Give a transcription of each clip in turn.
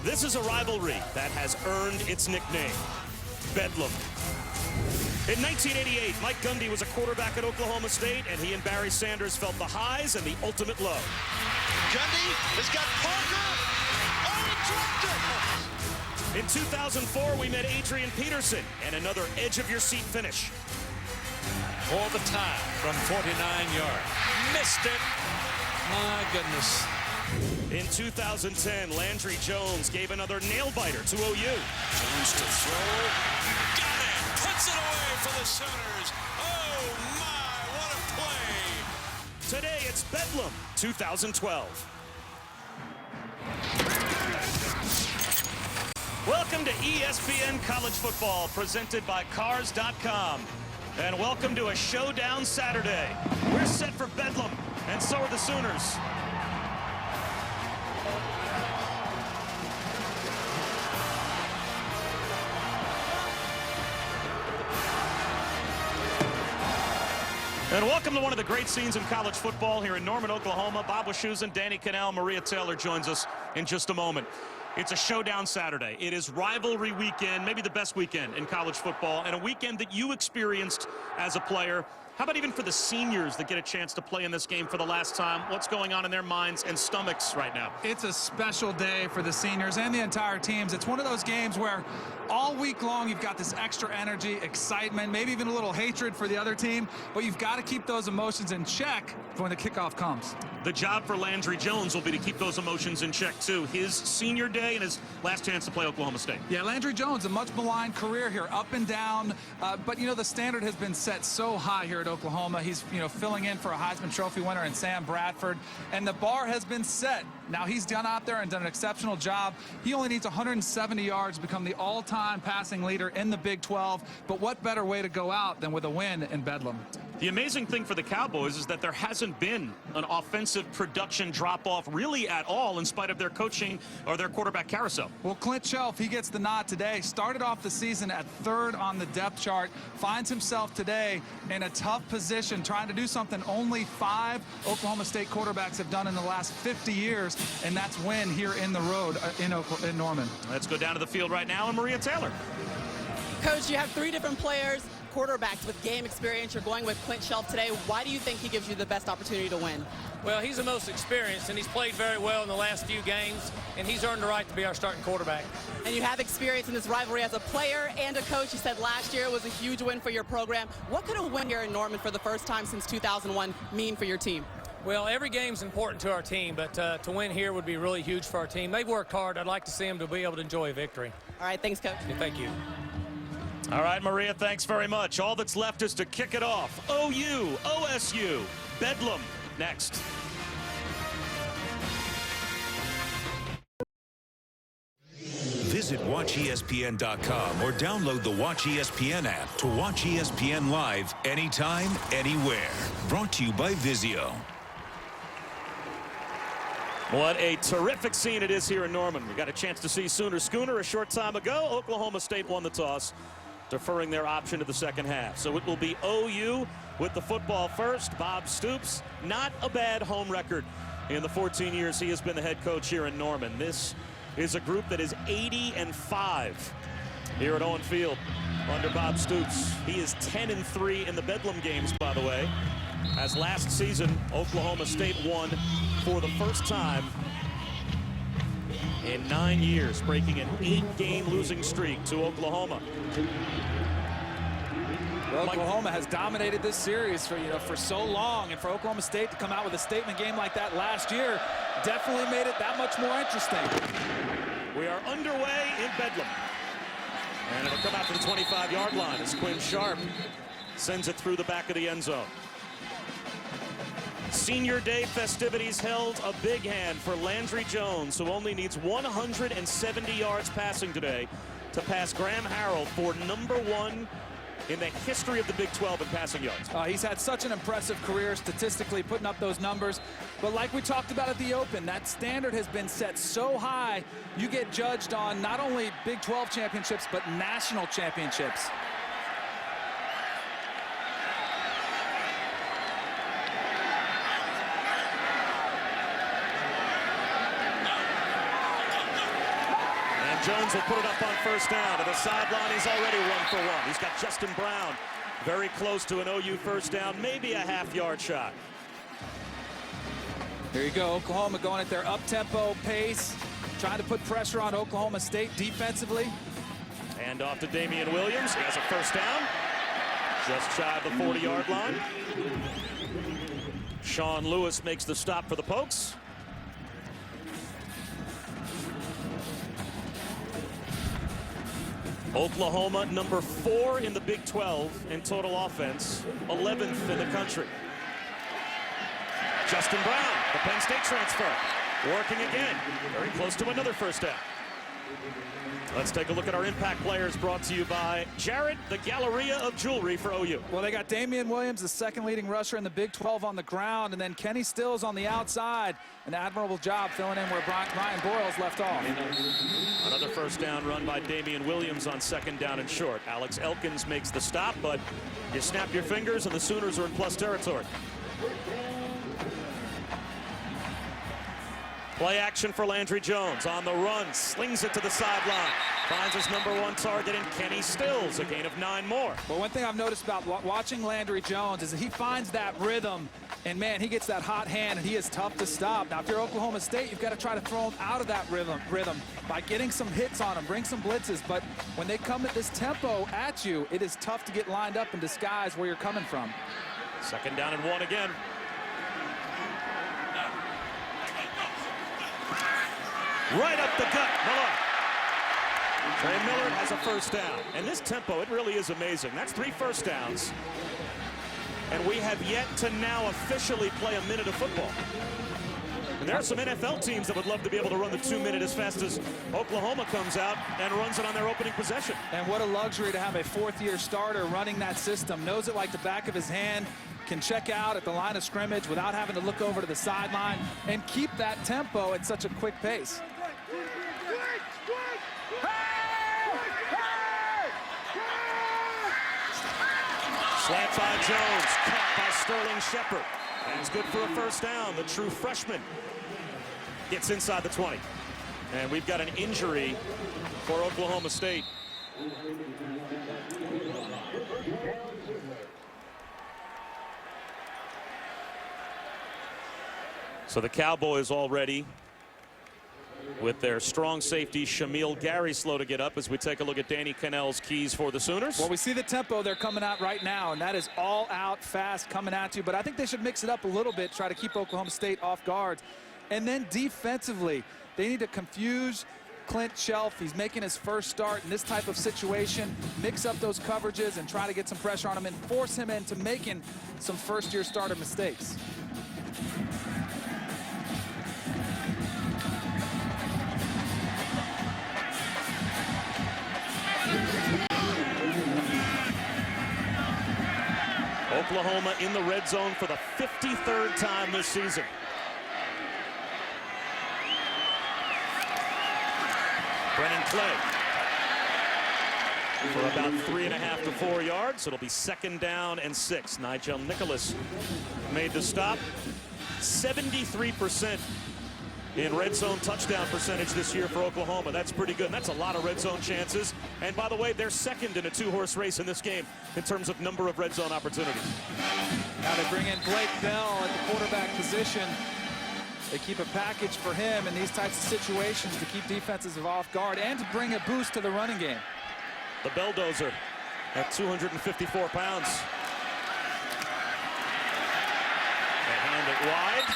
This is a rivalry that has earned its nickname, Bedlam. In 1988, Mike Gundy was a quarterback at Oklahoma State, and he and Barry Sanders felt the highs and the ultimate low. Gundy has got Parker. Oh, he dropped it! In 2004, we met Adrian Peterson, and another edge-of-your-seat finish. All the time from 49 yards. Missed it. My goodness. In 2010, Landry Jones gave another nail-biter to OU. Jones to throw. Got it. Puts it away for the Sooners. Oh, my, what a play. Today, it's Bedlam 2012. Welcome to ESPN College Football, presented by Cars.com. And welcome to a showdown Saturday. We're set for Bedlam, and so are the Sooners. And welcome to one of the great scenes in college football here in Norman, Oklahoma. Bob Wischusen, Danny Cannell, Maria Taylor joins us in just a moment. It's a showdown Saturday. It is rivalry weekend, maybe the best weekend in college football, and a weekend that you experienced as a player. How about even for the seniors that get a chance to play in this game for the last time? What's going on in their minds and stomachs right now? It's a special day for the seniors and the entire teams. It's one of those games where all week long you've got this extra energy, excitement, maybe even a little hatred for the other team, but you've got to keep those emotions in check when the kickoff comes. The job for Landry Jones will be to keep those emotions in check, too. His senior day and his last chance to play Oklahoma State. Yeah, Landry Jones, a much maligned career here, up and down. But, you know, the standard has been set so high here at Oklahoma. He's, you know, filling in for a Heisman Trophy winner in Sam Bradford. And the bar has been set. Now, he's done out there and done an exceptional job. He only needs 170 yards to become the all-time passing leader in the Big 12. But what better way to go out than with a win in Bedlam? The amazing thing for the Cowboys is that there hasn't been an offensive production drop-off really at all in spite of their coaching or their quarterback carousel. Well, Clint Shelf, he gets the nod today. Started off the season at third on the depth chart. Finds himself today in a tough position, trying to do something only 5 Oklahoma State quarterbacks have done in the last 50 years, and that's win here in the road in Norman. Let's go down to the field right now, and Maria Taylor. Coach, you have 3 different players, quarterbacks with game experience. You're going with Clint Shelf today. Why do you think he gives you the best opportunity to win? Well, he's the most experienced, and he's played very well in the last few games, and he's earned the right to be our starting quarterback. And you have experience in this rivalry as a player and a coach. You said last year was a huge win for your program. What could a win here in Norman for the first time since 2001 mean for your team? Well, every game's important to our team, but to win here would be really huge for our team. They've worked hard. I'd like to see them to be able to enjoy a victory. All right, thanks, Coach. Okay, thank you. All right, Maria, thanks very much. All that's left is to kick it off. OU, OSU, Bedlam, next. Visit WatchESPN.com or download the Watch ESPN app to watch ESPN live anytime, anywhere. Brought to you by Vizio. What a terrific scene it is here in Norman. We got a chance to see Sooner Schooner a short time ago. Oklahoma State won the toss, deferring their option to the second half. So it will be OU with the football first. Bob Stoops, not a bad home record in the 14 years he has been the head coach here in Norman. This is a group that is 80-5 here at Owen Field under Bob Stoops. He is 10-3 in the Bedlam games, by the way, as last season Oklahoma State won for the first time in 9 years, breaking an 8-game losing streak to Oklahoma. Well, Oklahoma has dominated this series for so long, and for Oklahoma State to come out with a statement game like that last year definitely made it that much more interesting. We are underway in Bedlam, and it'll come out to the 25-yard line as Quinn Sharp sends it through the back of the end zone. Senior Day festivities held a big hand for Landry Jones, who only needs 170 yards passing today to pass Graham Harrell for #1 in the history of the Big 12 in passing yards. He's had such an impressive career statistically, putting up those numbers. But like we talked about at the Open, that standard has been set so high, you get judged on not only Big 12 championships, but national championships. Jones will put it up on first down. To the sideline, he's already 1 for 1. He's got Justin Brown very close to an OU first down, maybe a half-yard shot. Here you go, Oklahoma going at their up-tempo pace, trying to put pressure on Oklahoma State defensively. And off to Damian Williams. He has a first down, just shy of the 40-yard line. Sean Lewis makes the stop for the Pokes. Oklahoma, number 4 in the Big 12 in total offense, 11th in the country. Justin Brown, the Penn State transfer, working again, very close to another first down. Let's take a look at our impact players, brought to you by Jared, the Galleria of Jewelry for OU. Well, they got Damian Williams, the second leading rusher in the Big 12, on the ground, and then Kenny Stills on the outside. An admirable job filling in where Brian Boyles left off. Another first down run by Damian Williams on second down and short. Alex Elkins makes the stop, but you snap your fingers and the Sooners are in plus territory. Play action for Landry Jones on the run, slings it to the sideline, finds his number 1 target in Kenny Stills, a gain of 9 more. Well, one thing I've noticed about watching Landry Jones is that he finds that rhythm, and man, he gets that hot hand, and he is tough to stop. Now, if you're Oklahoma State, you've got to try to throw him out of that rhythm by getting some hits on him, bring some blitzes, but when they come at this tempo at you, it is tough to get lined up and disguise where you're coming from. Second down and 1 again. Right up the gut, Miller. Trey Miller has a first down. And this tempo, it really is amazing. That's 3 first downs. And we have yet to now officially play a minute of football. And there are some NFL teams that would love to be able to run the 2-minute as fast as Oklahoma comes out and runs it on their opening possession. And what a luxury to have a 4th-year starter running that system. Knows it like the back of his hand. Can check out at the line of scrimmage without having to look over to the sideline and keep that tempo at such a quick pace. Slant by Jones, caught by Sterling Shepard. And it's good for a first down. The true freshman gets inside the 20. And we've got an injury for Oklahoma State. So the Cowboys already with their strong safety, Shamil Gary, slow to get up as we take a look at Danny Cannell's keys for the Sooners. Well, we see the tempo they're coming out right now, and that is all out fast coming at you. But I think they should mix it up a little bit, try to keep Oklahoma State off guard. And then defensively, they need to confuse Clint Shelf. He's making his first start in this type of situation. Mix up those coverages and try to get some pressure on him and force him into making some first-year starter mistakes. Oklahoma in the red zone for the 53rd time this season. Brennan Clay for about 3.5 to 4 yards. It'll be second down and 6. Nigel Nicholas made the stop. 73% in red zone touchdown percentage this year for Oklahoma. That's pretty good. And that's a lot of red zone chances. And by the way, they're second in a 2-horse race in this game in terms of number of red zone opportunities. Now they bring in Blake Bell at the quarterback position. They keep a package for him in these types of situations to keep defenses off guard and to bring a boost to the running game. The Belldozer at 254 pounds. They hand it wide.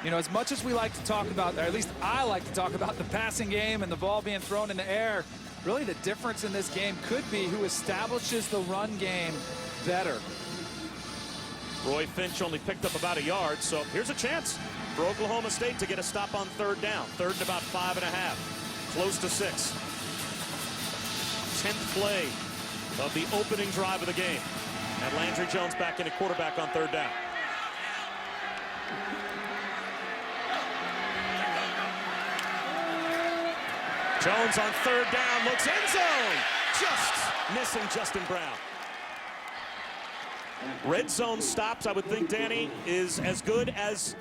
You know, as much as we like to talk about, or at least I like to talk about the passing game and the ball being thrown in the air, really the difference in this game could be who establishes the run game better. Roy Finch only picked up about a yard, so here's a chance for Oklahoma State to get a stop on third down. Third and about 5.5, close to 6. 10th play of the opening drive of the game. And Landry Jones back in at quarterback on third down. Jones on third down, looks end zone. Just missing Justin Brown. red zone stops, I would think, Danny, is as good as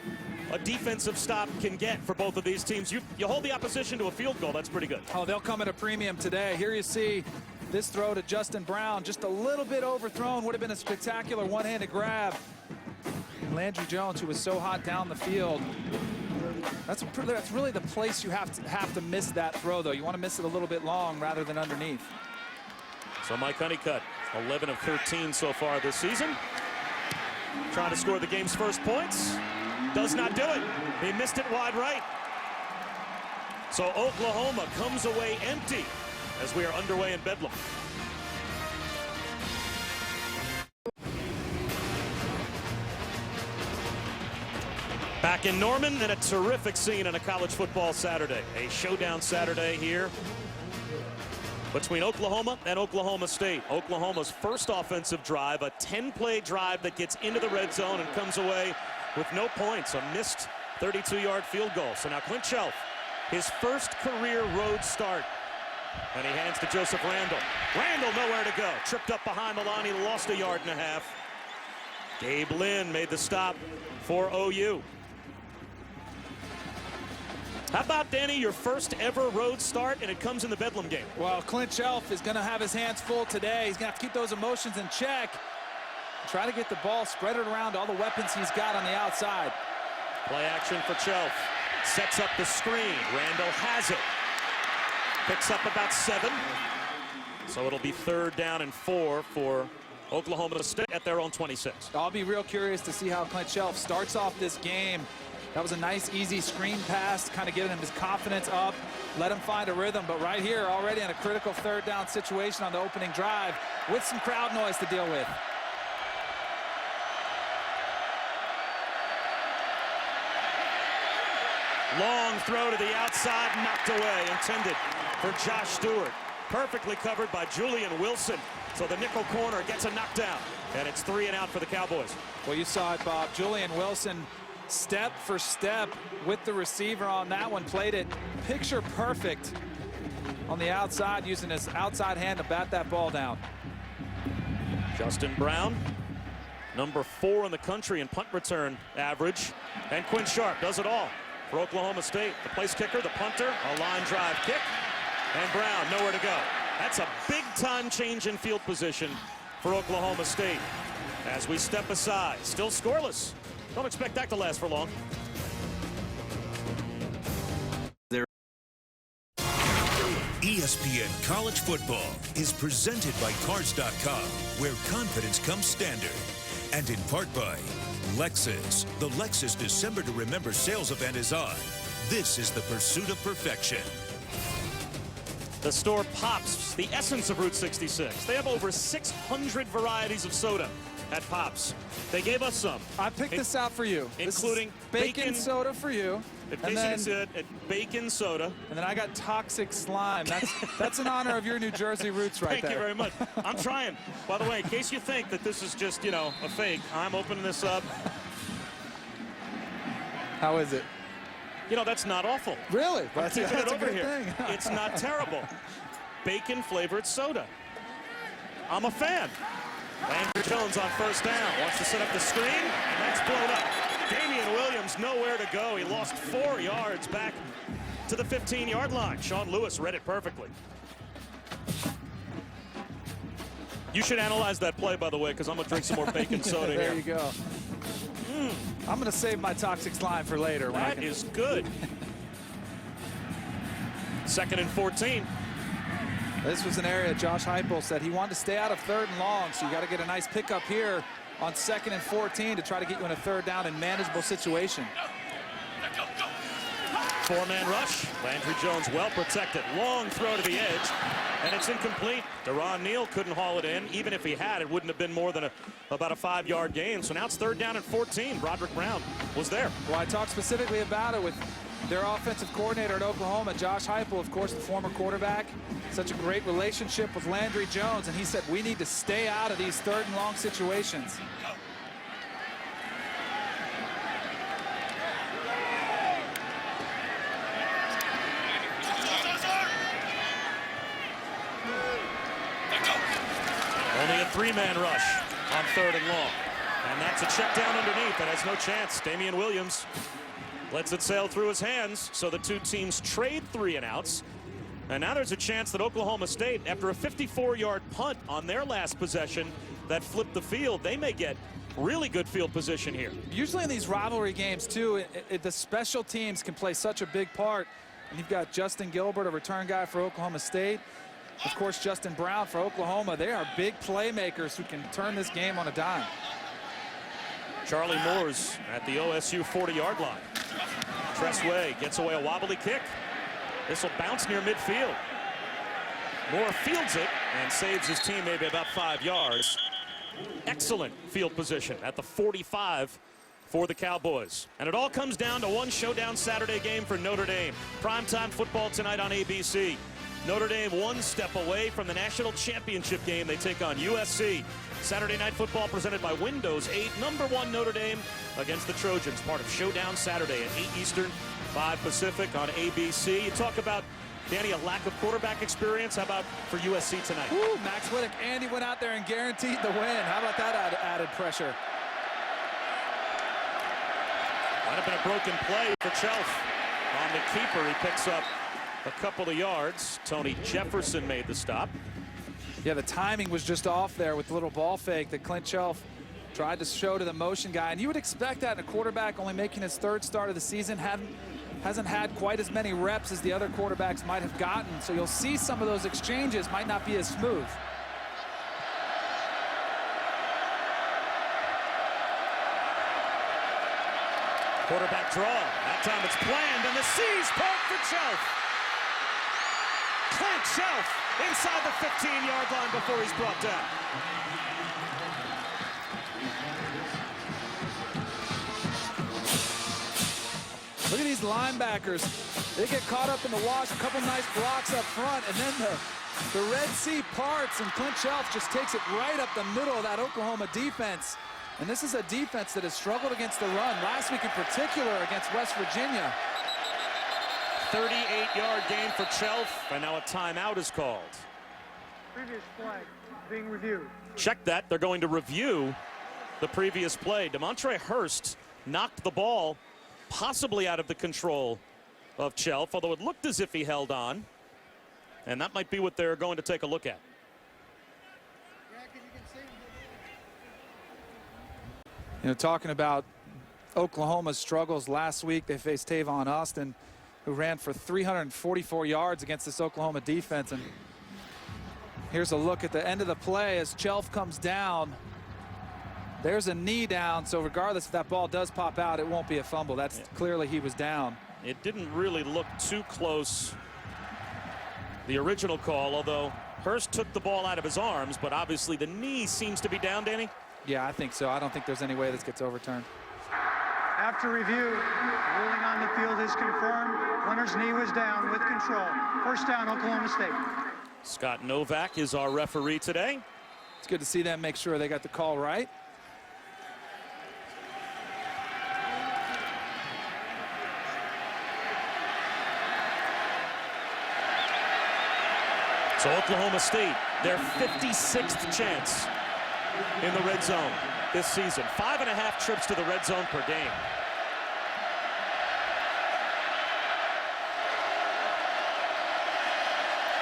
a defensive stop can get for both of these teams. You hold the opposition to a field goal, that's pretty good. Oh, they'll come at a premium today. Here you see this throw to Justin Brown, just a little bit overthrown, would have been a spectacular one-handed grab. And Landry Jones, who was so hot down the field, that's really the place you have to miss that throw, though. You want to miss it a little bit long rather than underneath. So Mike Honeycutt, 11 of 13 so far this season. Trying to score the game's first points. Does not do it. He missed it wide right. So Oklahoma comes away empty as we are underway in Bedlam. Back in Norman, and a terrific scene on a college football Saturday. A showdown Saturday here between Oklahoma and Oklahoma State. Oklahoma's first offensive drive, a 10-play drive that gets into the red zone and comes away with no points, a missed 32-yard field goal. So now Clint Shelf, his first career road start. And he hands to Joseph Randall. Randall nowhere to go. Tripped up behind the line. He lost 1.5 yards. Gabe Lynn made the stop for OU. How about, Danny, your first ever road start, and it comes in the Bedlam game? Well, Clint Shelf is going to have his hands full today. He's going to have to keep those emotions in check. Try to get the ball, spread it around all the weapons he's got on the outside. Play action for Shelf. Sets up the screen. Randall has it. Picks up about 7. So it'll be 3rd down and 4 for Oklahoma State at their own 26. I'll be real curious to see how Clint Shelf starts off this game. That was a nice, easy screen pass, kind of getting him his confidence up, let him find a rhythm. But right here, already in a critical 3rd down situation on the opening drive with some crowd noise to deal with. Long throw to the outside, knocked away, intended for Josh Stewart. Perfectly covered by Julian Wilson. So the nickel corner gets a knockdown, and it's 3 and out for the Cowboys. Well, you saw it, Bob. Julian Wilson, step for step with the receiver on that one, played it picture perfect on the outside, using his outside hand to bat that ball down. Justin Brown, number 4 in the country in punt return average, and Quinn Sharp does it all for Oklahoma State. The place kicker, the punter, a line drive kick, and Brown nowhere to go. That's a big time change in field position for Oklahoma State. As we step aside, still scoreless. Don't expect that to last for long. ESPN College Football is presented by Cars.com, where confidence comes standard. And in part by Lexus. The Lexus December to Remember sales event is on. This is the pursuit of perfection. The store Pops, the essence of Route 66. They have over 600 varieties of soda at Pops. They gave us some. I picked this out for you. Including bacon soda for you. And then bacon soda. And then I got toxic slime. That's in honor of your New Jersey roots right there. Thank you very much. I'm trying. By the way, in case you think that this is just, you know, a fake, I'm opening this up. How is it? You know, that's not awful. Really? That's a over good here. thing. It's not terrible. Bacon flavored soda. I'm a fan. Andrew Jones on 1st down. Wants to set up the screen, and that's blown up. Damian Williams nowhere to go. He lost 4 yards back to the 15-yard line. Sean Lewis read it perfectly. You should analyze that play, by the way, because I'm going to drink some more bacon soda here. There you go. I'm going to save my toxic slime for later. That is good. 2nd and 14. This was an area Josh Heupel said he wanted to stay out of 3rd and long, so you got to get a nice pickup here on 2nd and 14 to try to get you in a 3rd down and manageable situation. 4-man rush. Landry Jones well protected. Long throw to the edge, and it's incomplete. Deron Neal couldn't haul it in. Even if he had, it wouldn't have been more than about a 5-yard gain. So now it's 3rd down and 14. Broderick Brown was there. Well, I talked specifically about it with their offensive coordinator at Oklahoma, Josh Heupel, of course, the former quarterback. Such a great relationship with Landry Jones, and he said we need to stay out of these 3rd and long situations. Only a 3-man rush. on 3rd and long. And that's a check down underneath that has no chance. Damian Williams lets it sail through his hands, so the two teams trade 3-and-outs. And now there's a chance that Oklahoma State, after a 54-yard punt on their last possession that flipped the field, they may get really good field position here. Usually in these rivalry games, too, the special teams can play such a big part. And you've got Justin Gilbert, a return guy for Oklahoma State. Of course, Justin Brown for Oklahoma. They are big playmakers who can turn this game on a dime. Charlie Moore's at the OSU 40-yard line. Tressway gets away a wobbly kick. This will bounce near midfield. Moore fields it and saves his team maybe about 5 yards. Excellent field position at the 45 for the Cowboys. And it all comes down to one showdown Saturday game for Notre Dame. Primetime football tonight on ABC. Notre Dame one step away from the national championship game. They take on USC. Saturday night football presented by Windows 8. #1 Notre Dame against the Trojans. Part of Showdown Saturday at 8 Eastern, 5 Pacific on ABC. You talk about, Danny, a lack of quarterback experience. How about for USC tonight? Ooh, Max Whittick, and he went out there and guaranteed the win. How about that added pressure? Might have been a broken play for Chelf. On the keeper, he picks up a couple of yards. Tony Jefferson made the stop. Yeah, the timing was just off there with the little ball fake that Clint Chelf tried to show to the motion guy. And you would expect that in a quarterback only making his 3rd start of the season. Hasn't had quite as many reps as the other quarterbacks might have gotten. So you'll see some of those exchanges might not be as smooth. Quarterback draw. That time it's planned, and the C's park for Chelf. Clint Chelf inside the 15-yard line before he's brought down. Look at these linebackers. They get caught up in the wash, a couple nice blocks up front, and then the Red Sea parts, and Clint Chelf just takes it right up the middle of that Oklahoma defense. And this is a defense that has struggled against the run, last week in particular against West Virginia. 38-yard gain for Chelf, and now a timeout is called. Previous play being reviewed. Check that. They're going to review the previous play. DeMontre Hurst knocked the ball possibly out of the control of Chelf, although it looked as if he held on. And that might be what they're going to take a look at. You know, talking about Oklahoma's struggles last week, they faced Tavon Austin, who ran for 344 yards against this Oklahoma defense. And here's a look at the end of the play as Chelf comes down. There's a knee down, so regardless if that ball does pop out, it won't be a fumble. That's clearly he was down. It didn't really look too close, the original call, although Hurst took the ball out of his arms, but obviously the knee seems to be down, Danny. Yeah, I think so. I don't think there's any way this gets overturned. After review, ruling on the field is confirmed. Winner's knee was down with control. First down, Oklahoma State. Scott Novak is our referee today. It's good to see them make sure they got the call right. So Oklahoma State, their 56th chance in the red zone this season. 5.5 trips to the red zone per game.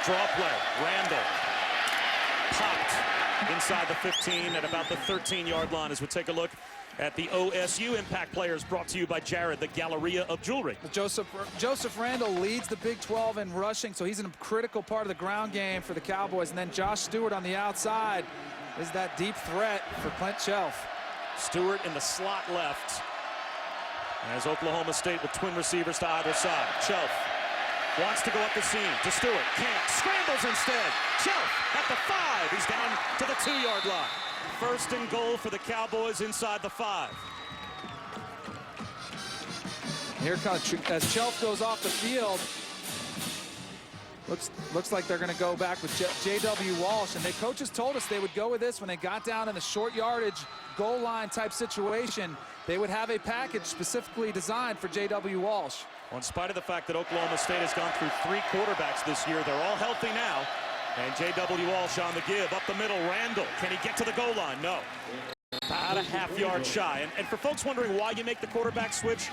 Draw play, Randall popped inside the 15 at about the 13-yard line as we take a look at the OSU impact players, brought to you by Jared, the Galleria of Jewelry. Joseph Randall leads the Big 12 in rushing, so he's a critical part of the ground game for the Cowboys. And then Josh Stewart on the outside is that deep threat for Clint Chelf. Stewart in the slot left as Oklahoma State with twin receivers to either side. Chelf wants to go up the seam to Stewart. Can't. Scrambles instead. Chelf at the 5. He's down to the 2-yard line. First and goal for the Cowboys inside the 5. Here comes, as Chelf goes off the field, looks like they're going to go back with J.W. Walsh. And the coaches told us they would go with this when they got down in the short yardage goal line type situation. They would have a package specifically designed for J.W. Walsh. Well, in spite of the fact that Oklahoma State has gone through 3 quarterbacks this year, they're all healthy now. And J.W. Walsh on the give. Up the middle, Randall. Can he get to the goal line? No. About a half-yard shy. And for folks wondering why you make the quarterback switch,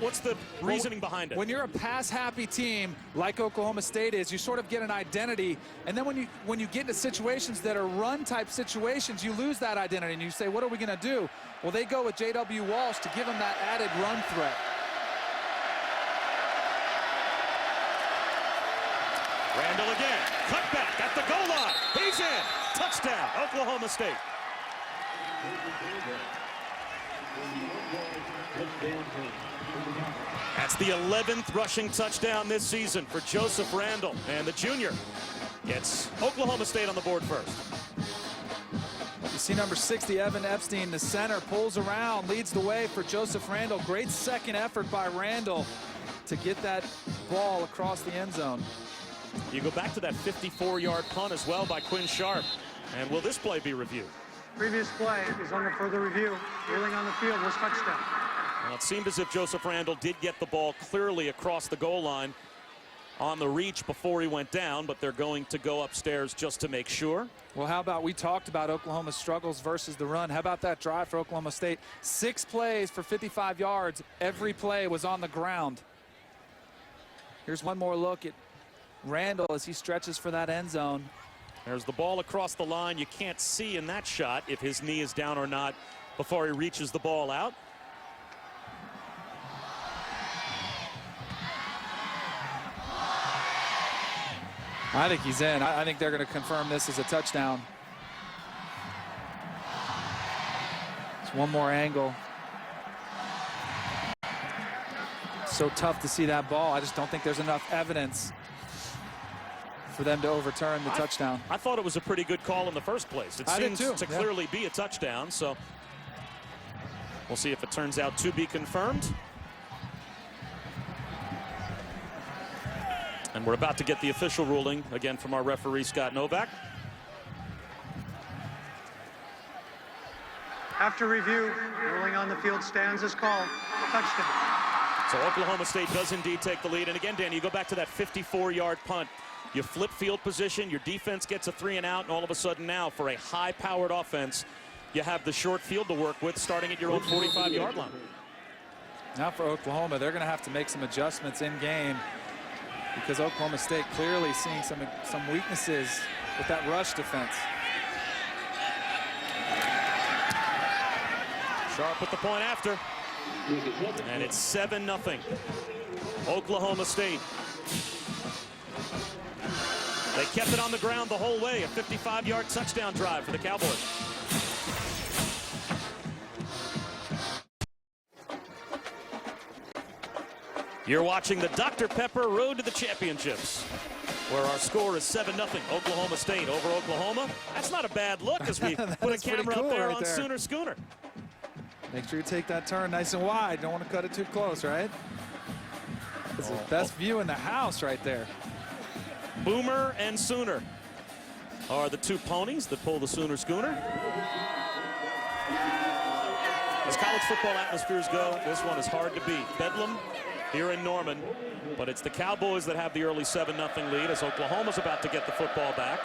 what's the reasoning behind it? When you're a pass-happy team like Oklahoma State is, you sort of get an identity. And then when you get into situations that are run-type situations, you lose that identity. And you say, what are we going to do? Well, they go with J.W. Walsh to give them that added run threat. Randall again. Cut back at the goal line. He's in. Touchdown, Oklahoma State. That's the 11th rushing touchdown this season for Joseph Randall. And the junior gets Oklahoma State on the board first. You see number 60, Evan Epstein, the center, pulls around, leads the way for Joseph Randall. Great second effort by Randall to get that ball across the end zone. You go back to that 54-yard punt as well by Quinn Sharp. And will this play be reviewed? Previous play is under further review. Ruling on the field was touchdown. Well, it seemed as if Joseph Randall did get the ball clearly across the goal line on the reach before he went down, but they're going to go upstairs just to make sure. Well, how about, we talked about Oklahoma's struggles versus the run. How about that drive for Oklahoma State? 6 plays for 55 yards. Every play was on the ground. Here's one more look at Randall as he stretches for that end zone. There's the ball across the line. You can't see in that shot if his knee is down or not before he reaches the ball out. I think he's in. I think they're going to confirm this as a touchdown. It's one more angle. So tough to see that ball. I just don't think there's enough evidence for them to overturn the touchdown. I thought it was a pretty good call in the first place. It seems to clearly be a touchdown, so we'll see if it turns out to be confirmed. And we're about to get the official ruling again from our referee, Scott Novak. After review, ruling on the field stands as called. Touchdown. So Oklahoma State does indeed take the lead. And again, Danny, you go back to that 54-yard punt. You flip field position, your defense gets a 3 and out, and all of a sudden now for a high-powered offense, you have the short field to work with starting at your own 45-yard line. Now for Oklahoma, they're going to have to make some adjustments in game because Oklahoma State clearly seeing some weaknesses with that rush defense. Sharp with the point after. And it's 7-0. Oklahoma State. They kept it on the ground the whole way. A 55-yard touchdown drive for the Cowboys. You're watching the Dr. Pepper Road to the Championships, where our score is 7-0. Oklahoma State over Oklahoma. That's not a bad look as we put a camera up there on Sooner Schooner. Make sure you take that turn nice and wide. Don't want to cut it too close, right? It's the best view in the house right there. Boomer and Sooner are the two ponies that pull the Sooner Schooner. As college football atmospheres go, this one is hard to beat. Bedlam here in Norman, but it's the Cowboys that have the early 7-0 lead as Oklahoma's about to get the football back.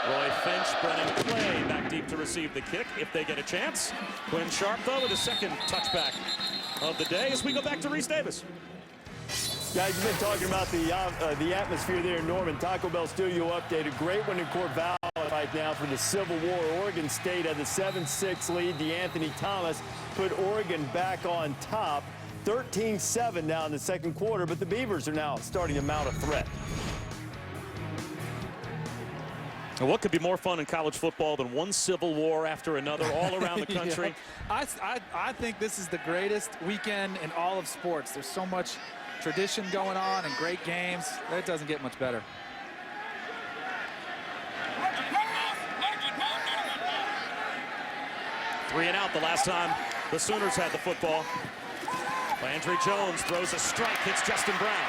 Roy Finch, Brennan Clay back deep to receive the kick if they get a chance. Quinn Sharp, though, with his second touchback of the day as we go back to Reese Davis. Guys, you've been talking about the atmosphere there in Norman. Taco Bell Studio update. A great one in Corvallis right now for the Civil War. Oregon State had the 7-6 lead. DeAnthony Thomas put Oregon back on top. 13-7 now in the second quarter, but the Beavers are now starting to mount a threat. And what could be more fun in college football than one Civil War after another all around the country? I think this is the greatest weekend in all of sports. There's so much tradition going on and great games. It doesn't get much better. Three and out the last time the Sooners had the football. Landry Jones throws a strike, hits Justin Brown.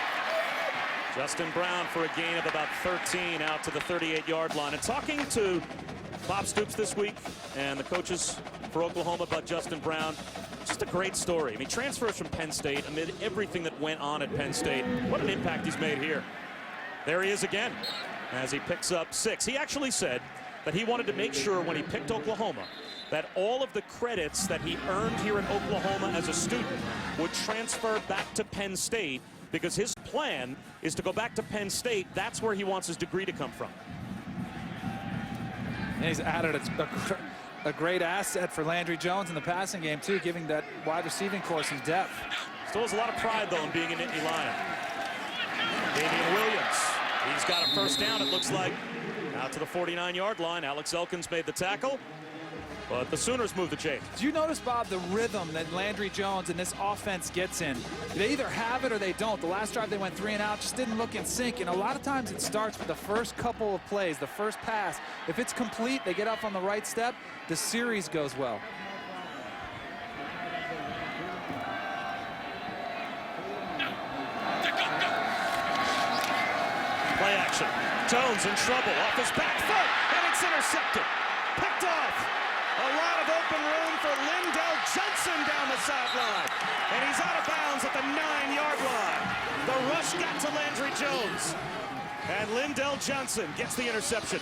Justin Brown for a gain of about 13 out to the 38-yard line. And talking to Bob Stoops this week and the coaches for Oklahoma about Justin Brown, just a great story. I mean, transfers from Penn State amid everything that went on at Penn State. What an impact he's made here. There he is again as he picks up 6. He actually said that he wanted to make sure when he picked Oklahoma that all of the credits that he earned here in Oklahoma as a student would transfer back to Penn State, because his plan is to go back to Penn State. That's where he wants his degree to come from. And he's added a great asset for Landry Jones in the passing game, too, giving that wide receiving corps some depth. Still has a lot of pride, though, in being an Nittany Lion. Damian Williams, he's got a first down, it looks like. Out to the 49-yard line. Alex Elkins made the tackle, but the Sooners moved the chains. Do you notice, Bob, the rhythm that Landry Jones and this offense gets in? They either have it or they don't. The last drive they went 3 and out, just didn't look in sync. And a lot of times it starts with the first couple of plays, the first pass. If it's complete, they get off on the right step, the series goes well. Play action. Jones in trouble off his back foot, and it's intercepted. Picked off. A lot of open room for Lindell Johnson down the sideline. And he's out of bounds at the 9-yard line. The rush got to Landry Jones. And Lindell Johnson gets the interception.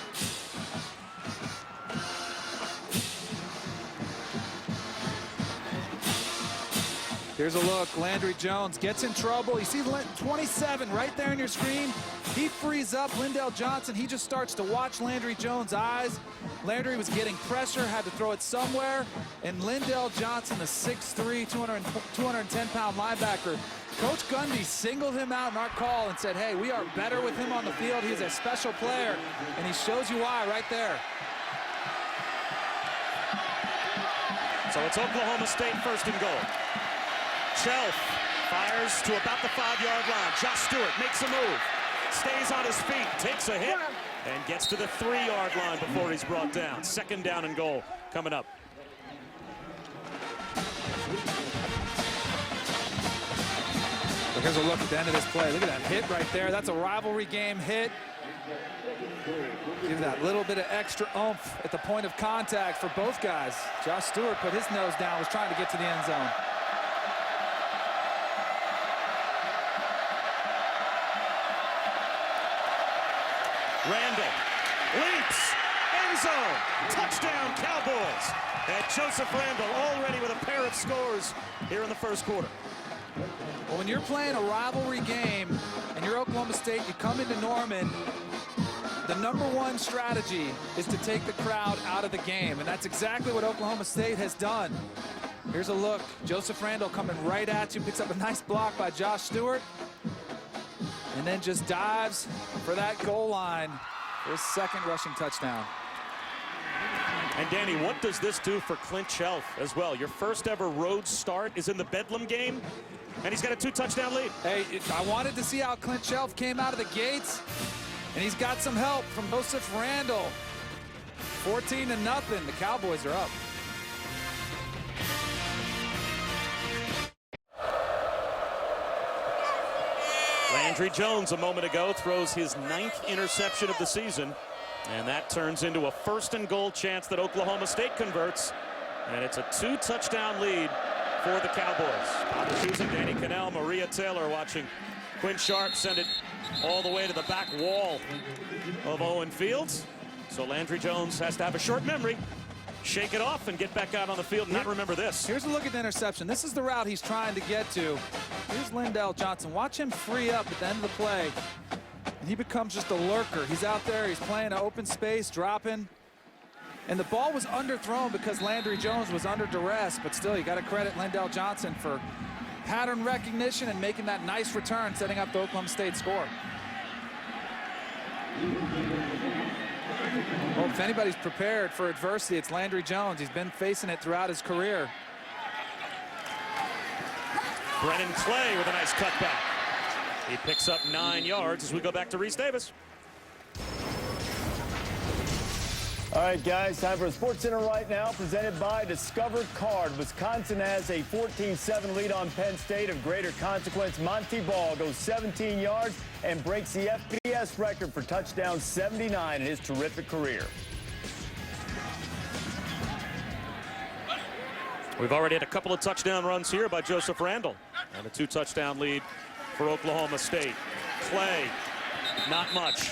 Here's a look. Landry Jones gets in trouble. You see 27 right there on your screen. He frees up Lindell Johnson. He just starts to watch Landry Jones' eyes. Landry was getting pressure, had to throw it somewhere. And Lindell Johnson, the 6'3", 210-pound linebacker, Coach Gundy singled him out in our call and said, hey, we are better with him on the field. He's a special player. And he shows you why right there. So it's Oklahoma State first and goal. Shelf fires to about the 5-yard line. Josh Stewart makes a move, stays on his feet, takes a hit, and gets to the 3-yard line before he's brought down. Second down and goal coming up. But here's a look at the end of this play. Look at that hit right there. That's a rivalry game hit. Give that little bit of extra oomph at the point of contact for both guys. Josh Stewart put his nose down, was trying to get to the end zone. Randall leaps, end zone, touchdown Cowboys. And Joseph Randall already with a pair of scores here in the first quarter. Well, when you're playing a rivalry game and you're Oklahoma State, you come into Norman, the #1 strategy is to take the crowd out of the game. And that's exactly what Oklahoma State has done. Here's a look. Joseph Randall coming right at you, picks up a nice block by Josh Stewart, and then just dives for that goal line for his second rushing touchdown. And Danny, what does this do for Clint Shelf as well? Your first ever road start is in the Bedlam game, and he's got a 2-touchdown lead. Hey, I wanted to see how Clint Shelf came out of the gates, and he's got some help from Joseph Randall. 14-0, the Cowboys are up. Landry Jones a moment ago throws his 9th interception of the season, and that turns into a first and goal chance that Oklahoma State converts, and it's a 2-touchdown lead for the Cowboys. Bob Cusick, Danny Cannell, Maria Taylor watching Quinn Sharp send it all the way to the back wall of Owen Fields. So Landry Jones has to have a short memory, shake it off, and get back out on the field and not remember this. Here's a look at the interception. This is the route he's trying to get to. Here's Lindell Johnson. Watch him free up at the end of the play. And he becomes just a lurker. He's out there. He's playing an open space, dropping. And the ball was underthrown because Landry Jones was under duress. But still, you got to credit Lindell Johnson for pattern recognition and making that nice return, setting up the Oklahoma State score. Well, if anybody's prepared for adversity, it's Landry Jones. He's been facing it throughout his career. Brennan Clay with a nice cutback. He picks up 9 yards as we go back to Reese Davis. All right, guys, time for a Sports Center right now, presented by Discover Card. Wisconsin has a 14-7 lead on Penn State. Of greater consequence, Monty Ball goes 17 yards and breaks the FBS record for touchdown 79 in his terrific career. We've already had a couple of touchdown runs here by Joseph Randall, and a 2-touchdown lead for Oklahoma State. Clay, not much.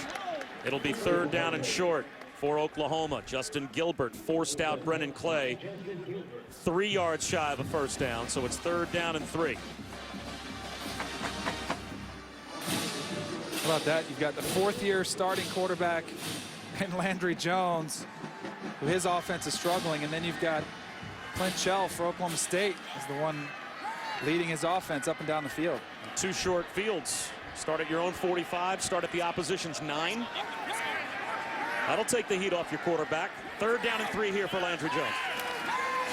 It'll be 3rd down and short for Oklahoma. Justin Gilbert forced out Brennan Clay 3 yards shy of a 1st down, so it's 3rd down and 3. How about that? You've got the 4th-year starting quarterback and Landry Jones, who his offense is struggling, and then you've got Clint Chell for Oklahoma State is the one leading his offense up and down the field. 2 short fields. Start at your own 45, start at the opposition's 9. That'll take the heat off your quarterback. 3rd down and 3 here for Landry Jones.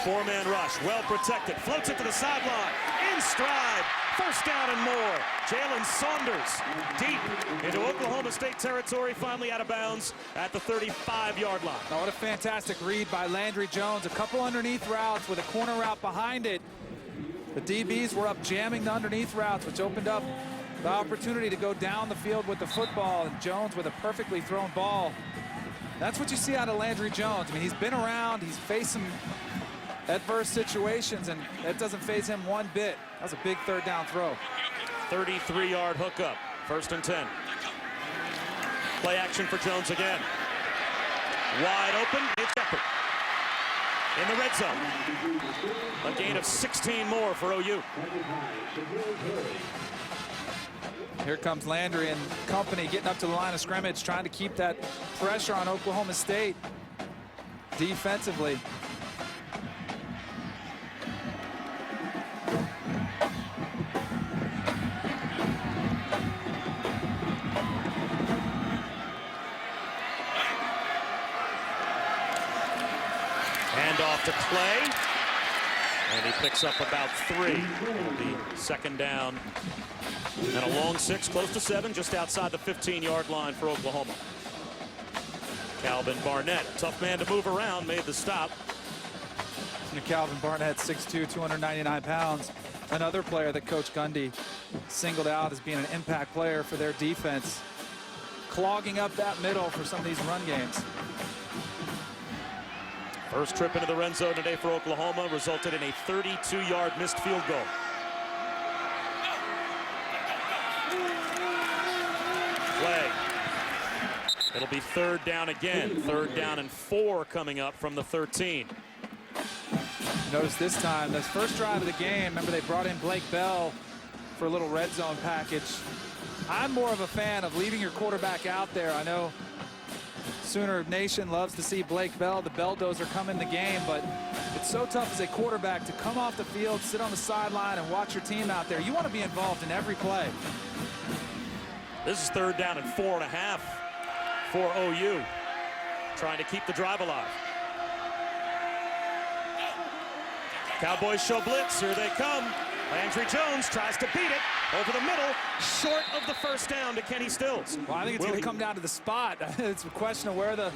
4-man rush, well protected, floats it to the sideline, in stride, 1st down and more. Jalen Saunders deep into Oklahoma State territory, finally out of bounds at the 35-yard line. Oh, what a fantastic read by Landry Jones. A couple underneath routes with a corner route behind it. The DBs were up jamming the underneath routes, which opened up the opportunity to go down the field with the football, and Jones with a perfectly thrown ball. That's what you see out of Landry Jones. I mean, he's been around, he's faced some adverse situations, and that doesn't faze him one bit. That was a big 3rd down throw. 33-yard hookup, 1st and 10. Play action for Jones again. Wide open, it's Shepard in the red zone. A gain of 16 more for OU. Here comes Landry and company getting up to the line of scrimmage, trying to keep that pressure on Oklahoma State defensively. Handoff to Clay, and he picks up about 3. It'll be 2nd down and a long 6, close to 7, just outside the 15-yard line for Oklahoma. Calvin Barnett, tough man to move around, made the stop. Calvin Barnett, 6'2", 299 pounds. Another player that Coach Gundy singled out as being an impact player for their defense, clogging up that middle for some of these run games. First trip into the red zone today for Oklahoma resulted in a 32-yard missed field goal. Play. It'll be 3rd down again. 3rd down and 4 coming up from the 13. Notice this time, this first drive of the game, remember they brought in Blake Bell for a little red zone package. I'm more of a fan of leaving your quarterback out there. I know Sooner Nation loves to see Blake Bell, the Belldozer, come in the game, but it's so tough as a quarterback to come off the field, sit on the sideline, and watch your team out there. You want to be involved in every play. This is 3rd down and 4.5 for OU, trying to keep the drive alive. Cowboys show blitz, here they come. Landry Jones tries to beat it over the middle, short of the 1st down to Kenny Stills. Well, I think it's going to come down to the spot. It's a question of where the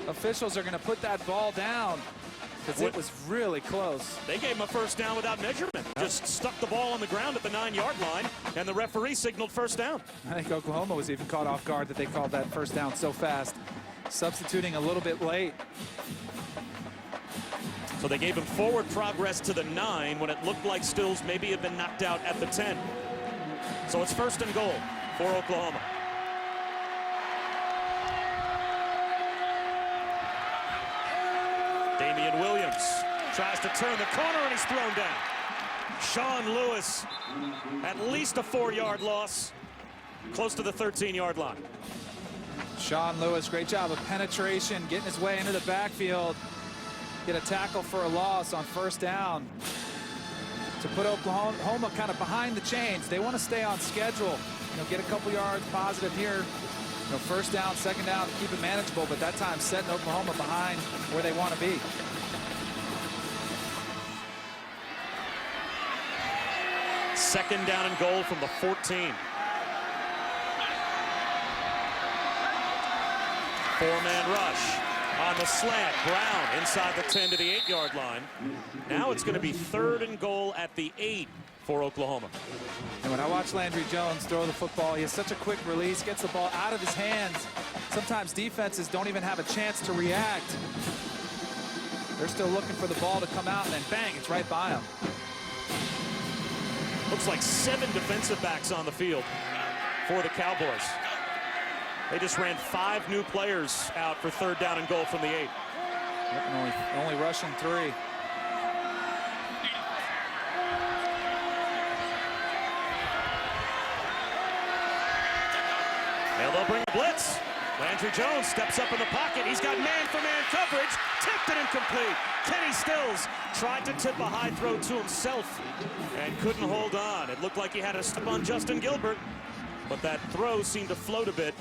officials are going to put that ball down, because it was really close. They gave him a 1st down without measurement. Just stuck the ball on the ground at the 9-yard line, and the referee signaled 1st down. I think Oklahoma was even caught off guard that they called that 1st down so fast, substituting a little bit late. So they gave him forward progress to the 9 when it looked like Stills maybe had been knocked out at the 10. So it's 1st and goal for Oklahoma. Damian Williams tries to turn the corner, and he's thrown down. Sean Lewis, at least a 4-yard loss, close to the 13-yard line. Sean Lewis, great job of penetration, getting his way into the backfield. Get a tackle for a loss on 1st down to put Oklahoma kind of behind the chains. They want to stay on schedule, get a couple yards positive here. 1st down, 2nd down, keep it manageable, but that time setting Oklahoma behind where they want to be. Second down and goal from the 14. 4-man rush. On the slant, Brown inside the 10 to the 8-yard line. Now it's going to be 3rd and goal at the 8 for Oklahoma. And when I watch Landry Jones throw the football, he has such a quick release, gets the ball out of his hands. Sometimes defenses don't even have a chance to react. They're still looking for the ball to come out, and then bang, it's right by them. Looks like 7 defensive backs on the field for the Cowboys. They just ran 5 new players out for 3rd down and goal from the 8. Only rushing 3. Now they'll bring a blitz. Landry Jones steps up in the pocket. He's got man-for-man coverage. Tipped it incomplete. Kenny Stills tried to tip a high throw to himself and couldn't hold on. It looked like he had a step on Justin Gilbert, but that throw seemed to float a bit.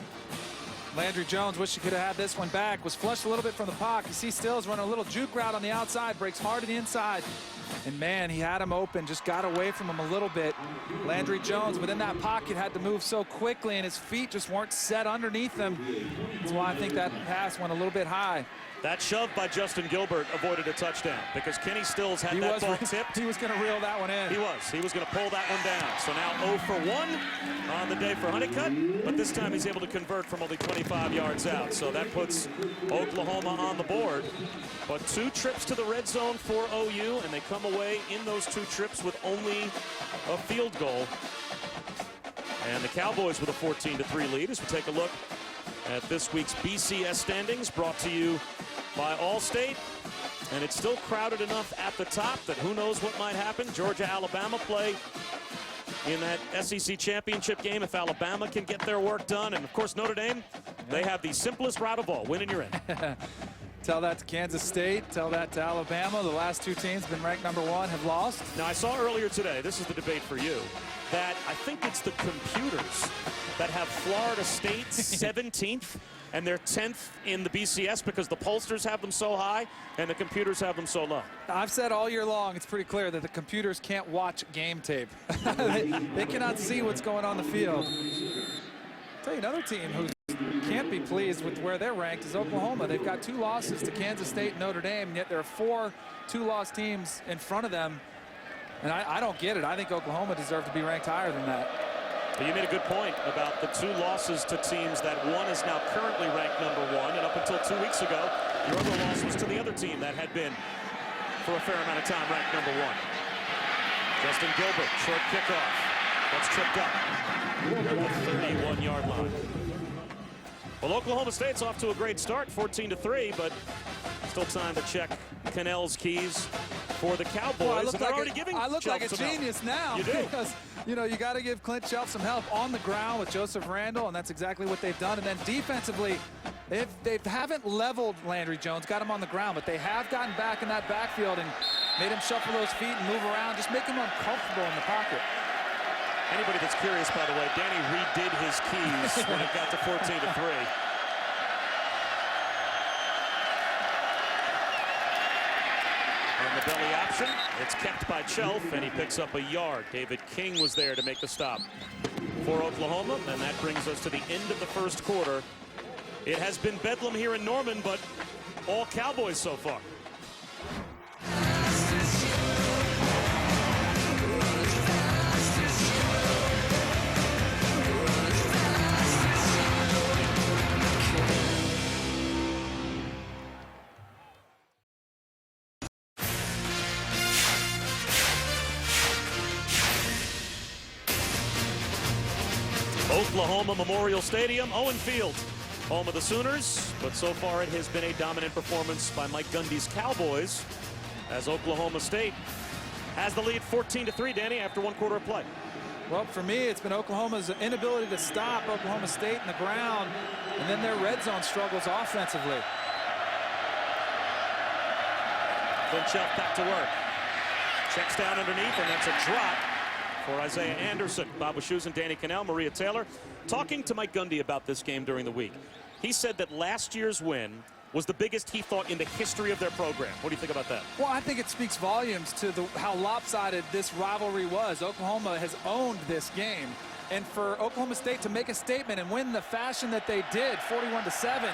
Landry Jones, wish he could have had this one back, was flushed a little bit from the pocket. You see Stills running a little juke route on the outside, breaks hard to the inside. And man, he had him open, just got away from him a little bit. Landry Jones within that pocket had to move so quickly, and his feet just weren't set underneath him. That's why I think that pass went a little bit high. That shove by Justin Gilbert avoided a touchdown because Kenny Stills had that ball tipped. He was going to reel that one in. He was going to pull that one down. So now 0 for 1 on the day for Honeycutt, but this time he's able to convert from only 25 yards out. So that puts Oklahoma on the board. But 2 trips to the red zone for OU, and they come away in those 2 trips with only a field goal. And the Cowboys with a 14-3 lead as we take a look at this week's BCS standings, brought to you by Allstate. And it's still crowded enough at the top that who knows what might happen. Georgia, Alabama play in that SEC championship game if Alabama can get their work done. And of course, Notre Dame, they have the simplest route of all, win and you're in. Tell that to Kansas State, tell that to Alabama. The last 2 teams been ranked #1, have lost. Now I saw earlier today, this is the debate for you, that I think it's the computers that have Florida State 17th and they're 10th in the BCS because the pollsters have them so high and the computers have them so low. I've said all year long, it's pretty clear that the computers can't watch game tape. they cannot see what's going on the field. I'll tell you another team who can't be pleased with where they're ranked is Oklahoma. They've got 2 losses to Kansas State and Notre Dame, and yet there are 4 2-loss teams in front of them. And I don't get it. I think Oklahoma deserved to be ranked higher than that. But you made a good point about the 2 losses to teams that one is now currently ranked #1, and up until 2 weeks ago, your other loss was to the other team that had been, for a fair amount of time, ranked #1. Justin Gilbert, short kickoff. That's tripped up at the 31-yard line. Well, Oklahoma State's off to a great start, 14-3, but still time to check Cannell's keys for the Cowboys. Well, I look like a genius now. You do. Because, you know, you got to give Clint Shelf some help on the ground with Joseph Randall, and that's exactly what they've done. And then defensively, they haven't leveled Landry Jones, got him on the ground, but they have gotten back in that backfield and made him shuffle those feet and move around, just make him uncomfortable in the pocket. Anybody that's curious, by the way, Danny redid his keys when it got to 14-3. On the belly option, it's kept by Chelf, and he picks up a yard. David King was there to make the stop for Oklahoma, and that brings us to the end of the first quarter. It has been bedlam here in Norman, but all Cowboys so far. Oklahoma Memorial Stadium, Owen Field, home of the Sooners, but so far it has been a dominant performance by Mike Gundy's Cowboys as Oklahoma State has the lead 14-3, Danny, after 1 quarter of play. Well, for me, it's been Oklahoma's inability to stop Oklahoma State in the ground, and then their red zone struggles offensively. Clint Shelf back to work. Checks down underneath, and that's a drop for Isaiah Anderson. Bob Wischusen, Danny Cannell, Maria Taylor. Talking to Mike Gundy about this game during the week, he said that last year's win was the biggest he thought in the history of their program. What do you think about that? Well, I think it speaks volumes to how lopsided this rivalry was. Oklahoma has owned this game. And for Oklahoma State to make a statement and win the fashion that they did, 41-7,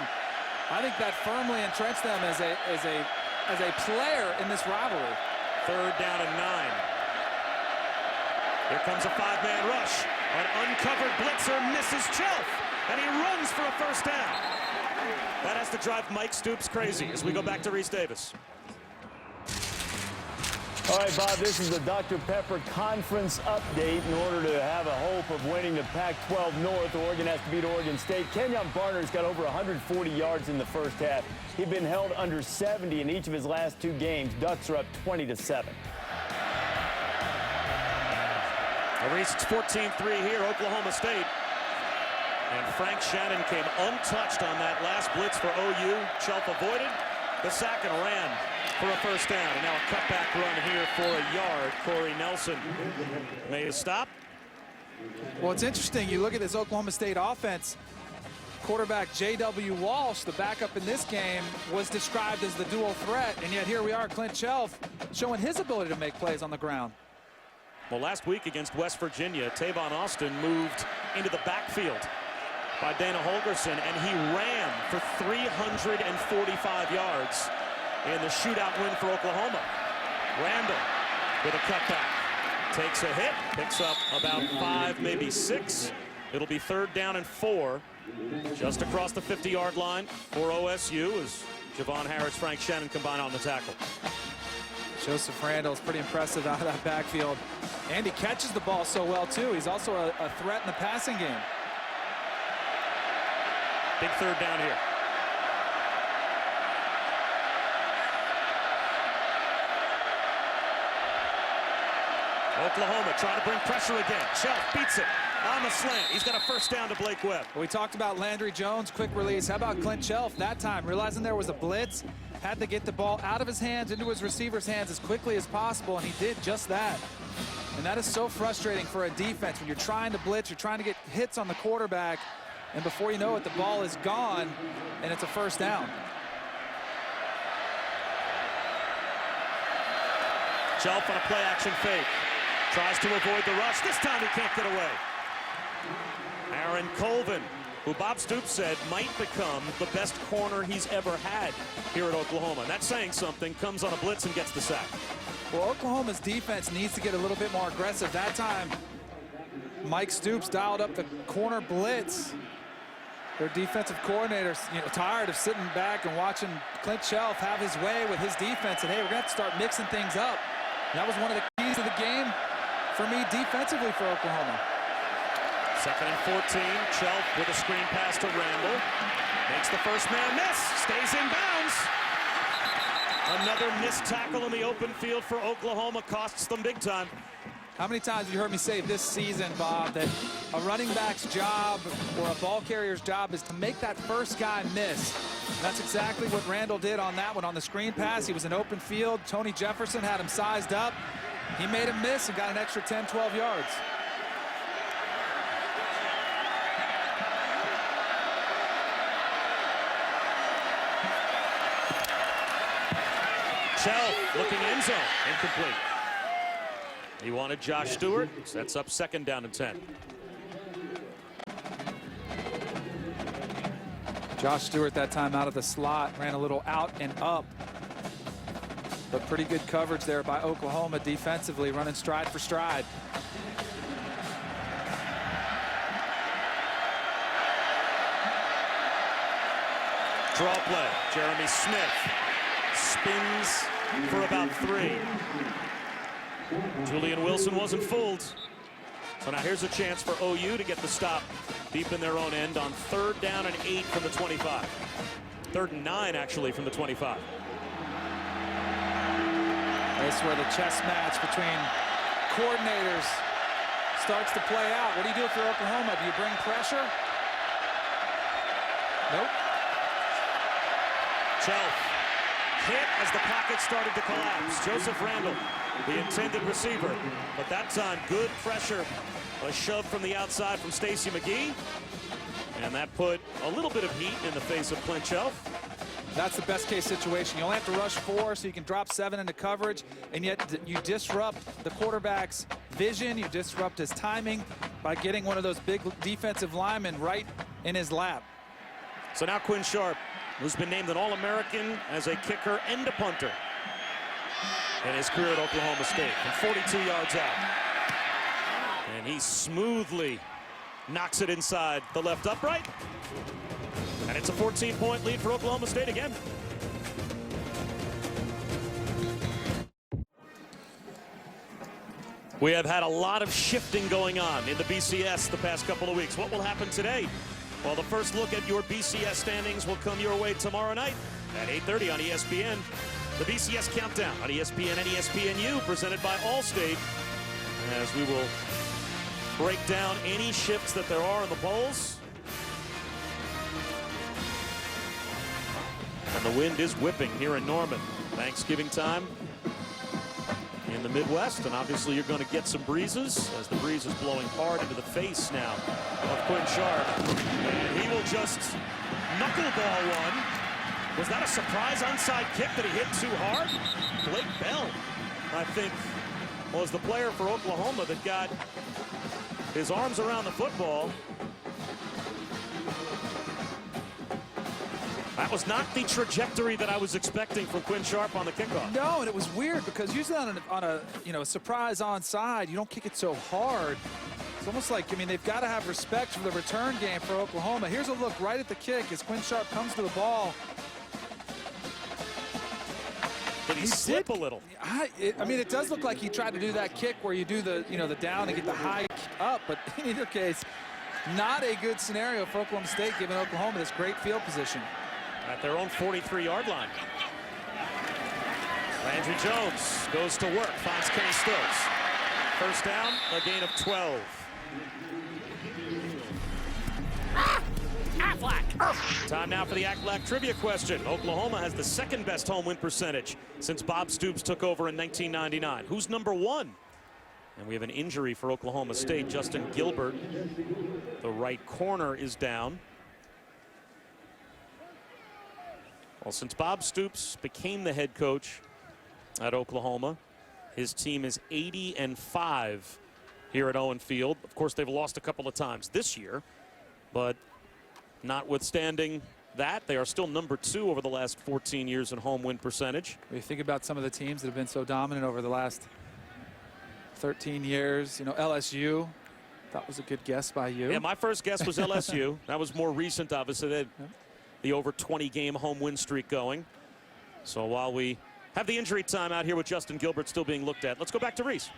I think that firmly entrenched them as a player in this rivalry. 3rd down and 9. Here comes a 5-man rush. An uncovered blitzer misses Chelf, and he runs for a first down. That has to drive Mike Stoops crazy as we go back to Reese Davis. All right, Bob, this is the Dr. Pepper Conference update. In order to have a hope of winning the Pac-12 North, Oregon has to beat Oregon State. Kenyon Barner's got over 140 yards in the first half. He'd been held under 70 in each of his last 2 games. Ducks are up 20-7. The race, it's 14-3 here, Oklahoma State. And Frank Shannon came untouched on that last blitz for OU. Chelf avoided the sack and ran for a first down. And now a cutback run here for a yard. Corey Nelson made a stop. Well, it's interesting. You look at this Oklahoma State offense. Quarterback J.W. Walsh, the backup in this game, was described as the dual threat. And yet here we are, Clint Chelf, showing his ability to make plays on the ground. Well, last week against West Virginia, Tavon Austin moved into the backfield by Dana Holgerson, and he ran for 345 yards in the shootout win for Oklahoma. Randall with a cutback. Takes a hit, picks up about 5, maybe 6. It'll be 3rd down and 4. Just across the 50-yard line for OSU as Javon Harris, Frank Shannon combine on the tackle. Joseph Randall is pretty impressive out of that backfield. And he catches the ball so well, too. He's also a threat in the passing game. Big 3rd down here. Oklahoma trying to bring pressure again. Chelf beats it on the slant. He's got a first down to Blake Webb. We talked about Landry Jones, quick release. How about Clint Chelf that time? Realizing there was a blitz, had to get the ball out of his hands into his receiver's hands as quickly as possible, and he did just that. And that is so frustrating for a defense when you're trying to blitz, you're trying to get hits on the quarterback, and before you know it, the ball is gone, and it's a first down. Chelf on a play-action fake. Tries to avoid the rush. This time he can't get away. Aaron Colvin, who Bob Stoops said might become the best corner he's ever had here at Oklahoma. And that's saying something. Comes on a blitz and gets the sack. Well, Oklahoma's defense needs to get a little bit more aggressive. That time, Mike Stoops dialed up the corner blitz. Their defensive coordinator's tired of sitting back and watching Clint Chelf have his way with his defense. And hey, we're going to have to start mixing things up. And that was one of the keys to the game for me defensively for Oklahoma. 2nd and 14. Chelf with a screen pass to Randall. Makes the first man miss. Stays in bounds. Another missed tackle in the open field for Oklahoma. Costs them big time. How many times have you heard me say this season, Bob, that a running back's job or a ball carrier's job is to make that first guy miss? And that's exactly what Randall did on that one. On the screen pass, he was in open field. Tony Jefferson had him sized up. He made him miss and got an extra 10, 12 yards. Chelf looking end zone. Incomplete. He wanted Josh Stewart. Sets up 2nd down and 10. Josh Stewart that time out of the slot, ran a little out and up. But pretty good coverage there by Oklahoma defensively, running stride for stride. Draw play. Jeremy Smith spins for about 3. Julian Wilson wasn't fooled. So now here's a chance for OU to get the stop deep in their own end on 3rd down and 8 from the 25. 3rd and 9 actually from the 25. This is where the chess match between coordinators starts to play out. What do you do if you're Oklahoma? Do you bring pressure? Nope. Chelf hit as the pocket started to collapse. Joseph Randall, the intended receiver, but that time good pressure. A shove from the outside from Stacey McGee, and that put a little bit of heat in the face of Clint Chelf. That's the best case situation. You only have to rush 4 so you can drop 7 into coverage, and yet you disrupt the quarterback's vision, you disrupt his timing by getting one of those big defensive linemen right in his lap. So now Quinn Sharp, who's been named an All-American as a kicker and a punter in his career at Oklahoma State from 42 yards out. And he smoothly knocks it inside the left upright. And it's a 14-point lead for Oklahoma State again. We have had a lot of shifting going on in the BCS the past couple of weeks. What will happen today? Well, the first look at your BCS standings will come your way tomorrow night at 8:30 on ESPN. The BCS Countdown on ESPN and ESPNU, presented by Allstate, as we will break down any shifts that there are in the polls. And the wind is whipping here in Norman. Thanksgiving time in the Midwest, and obviously you're going to get some breezes as the breeze is blowing hard into the face now of Quinn Sharp. And he will just knuckleball one. Was that a surprise onside kick that he hit too hard? Blake Bell, I think, was the player for Oklahoma that got his arms around the football. That was not the trajectory that I was expecting from Quinn Sharp on the kickoff. No, and it was weird because usually on a surprise onside, you don't kick it so hard. It's almost like, I mean, they've got to have respect for the return game for Oklahoma. Here's a look right at the kick as Quinn Sharp comes to the ball. Did he slip a little? I mean, it does look like he tried to do that kick where you do the, the down and get the high up, but in either case, not a good scenario for Oklahoma State, giving Oklahoma this great field position. At their own 43-yard line. Landry Jones goes to work, finds Kenny Stills. First down, a gain of 12. Time now for the Aflac trivia question. Oklahoma has the second best home win percentage since Bob Stoops took over in 1999. Who's number one? And we have an injury for Oklahoma State. Justin Gilbert, the right corner, is down. Well, since Bob Stoops became the head coach at Oklahoma, his team is 80-5 here at Owen Field. Of course, they've lost a couple of times this year, but notwithstanding that, they are still number 2 over the last 14 years in home win percentage. When you think about some of the teams that have been so dominant over the last 13 years, LSU, that was a good guess by you. Yeah, my first guess was LSU. That was more recent, obviously. They had the over 20-game home win streak going. So while we have the injury time out here with Justin Gilbert still being looked at, let's go back to Reese.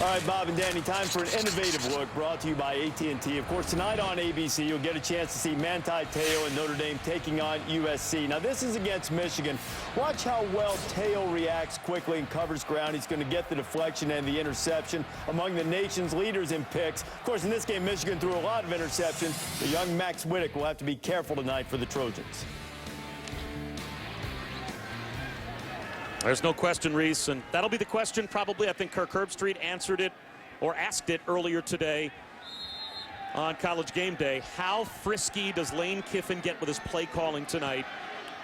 All right, Bob and Danny, time for an innovative look brought to you by AT&T. Of course, tonight on ABC, you'll get a chance to see Manti Te'o and Notre Dame taking on USC. Now, this is against Michigan. Watch how well Te'o reacts quickly and covers ground. He's going to get the deflection and the interception, among the nation's leaders in picks. Of course, in this game, Michigan threw a lot of interceptions. The young Max Whittick will have to be careful tonight for the Trojans. There's no question, Reese, and that'll be the question probably. I think Kirk Herbstreit answered it or asked it earlier today on College Game Day. How frisky does Lane Kiffin get with his play calling tonight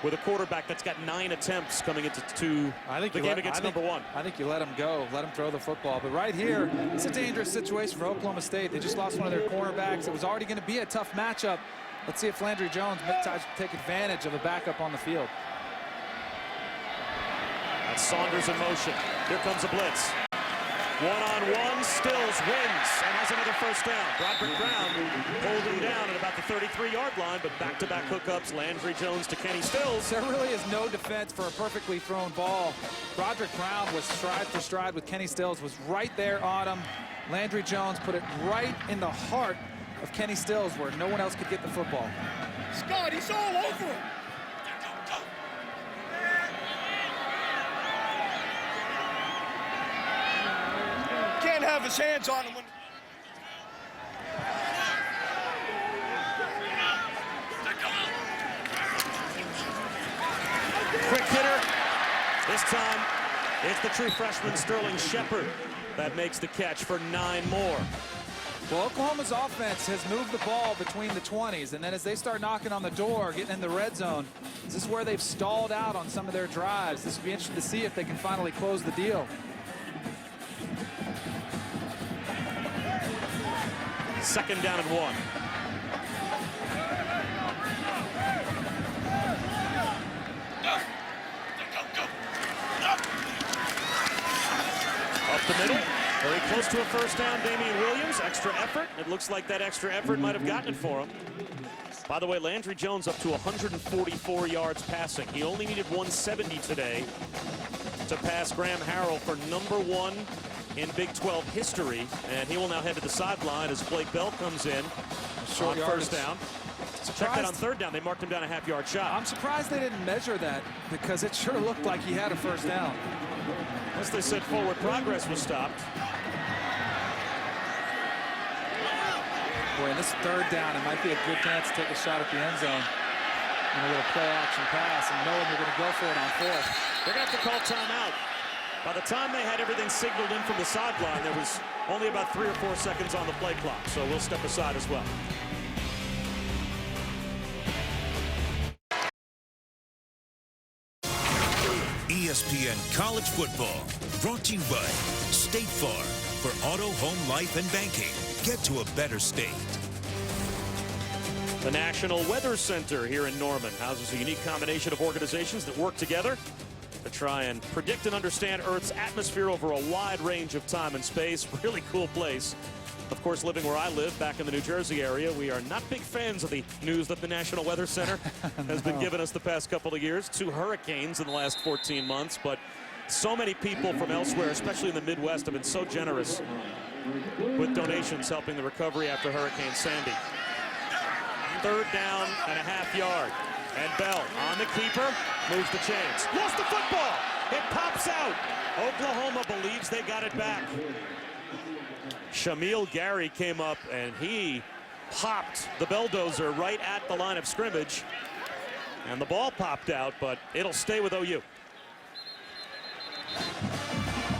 with a quarterback that's got 9 attempts coming into the game against number 1? I think you let him go, let him throw the football. But right here, it's a dangerous situation for Oklahoma State. They just lost one of their cornerbacks. It was already going to be a tough matchup. Let's see if Landry Jones tries to take advantage of a backup on the field. That's Saunders in motion. Here comes a blitz. One-on-one, Stills wins and has another first down. Broderick Brown pulled him down at about the 33-yard line, but back-to-back hookups, Landry Jones to Kenny Stills. There really is no defense for a perfectly thrown ball. Broderick Brown was stride for stride with Kenny Stills, was right there on him. Landry Jones put it right in the heart of Kenny Stills where no one else could get the football. Scott, he's all over him. Can't have his hands on him. Quick hitter. This time, it's the true freshman Sterling Shepard that makes the catch for 9 more. Well, Oklahoma's offense has moved the ball between the 20s, and then as they start knocking on the door, getting in the red zone, this is where they've stalled out on some of their drives. This will be interesting to see if they can finally close the deal. Second down and 1. Up the middle, very close to a first down. Damian Williams, extra effort. It looks like that extra effort might have gotten it for him. By the way, Landry Jones up to 144 yards passing. He only needed 170 today to to pass Graham Harrell for #1 in Big 12 history. And he will now head to the sideline as Blake Bell comes in on first down. Check that on third down. They marked him down a half-yard shot. I'm surprised they didn't measure that because it sure looked like he had a first down. Once they said forward progress was stopped. Boy, in this third down, it might be a good chance to take a shot at the end zone. And a little play-action pass, and knowing they're going to go for it on fourth. They're going to have to call timeout. By the time they had everything signaled in from the sideline, there was only about 3 or 4 seconds on the play clock, so we'll step aside as well. ESPN College Football, brought to you by State Farm. For auto, home, life, and banking, get to a better state. The National Weather Center here in Norman houses a unique combination of organizations that work together to try and predict and understand Earth's atmosphere over a wide range of time and space. Really cool place. Of course, living where I live, back in the New Jersey area, we are not big fans of the news that the National Weather Center has been giving us the past couple of years. 2 hurricanes in the last 14 months, but so many people from elsewhere, especially in the Midwest, have been so generous with donations helping the recovery after Hurricane Sandy. Third down and a half-yard. And Bell on the keeper, moves the chains. Lost the football. It pops out. Oklahoma believes they got it back. Shamil Gary came up and he popped the bulldozer right at the line of scrimmage. And the ball popped out, but it'll stay with OU.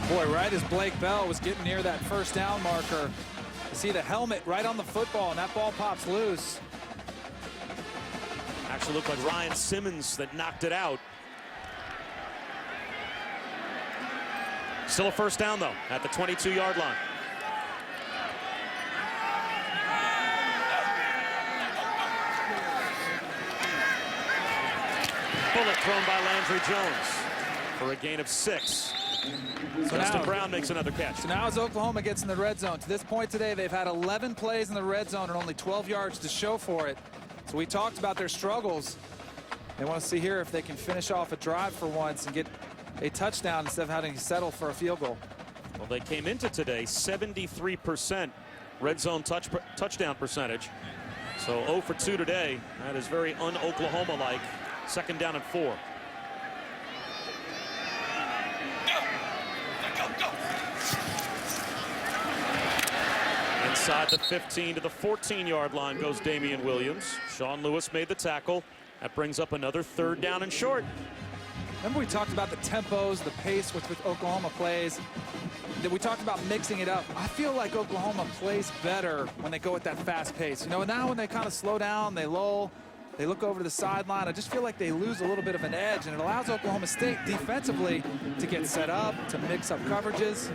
Boy, right as Blake Bell was getting near that first down marker, you see the helmet right on the football, and that ball pops loose. Actually looked like Ryan Simmons that knocked it out. Still a first down, though, at the 22-yard line. Bullet thrown by Landry Jones for a gain of 6. So Justin Brown makes another catch. So now as Oklahoma gets in the red zone, to this point today, they've had 11 plays in the red zone and only 12 yards to show for it. So we talked about their struggles. They want to see here if they can finish off a drive for once and get a touchdown instead of having to settle for a field goal. Well, they came into today 73% red zone touchdown percentage. So 0 for 2 today. That is very un-Oklahoma-like. Second down and 4. Inside the 15 to the 14-yard line goes Damian Williams. Sean Lewis made the tackle. That brings up another third down and short. Remember we talked about the tempos, the pace with Oklahoma plays. That we talked about mixing it up. I feel like Oklahoma plays better when they go at that fast pace. You know, now when they kind of slow down, they lull, they look over to the sideline. I just feel like they lose a little bit of an edge, and it allows Oklahoma State defensively to get set up, to mix up coverages.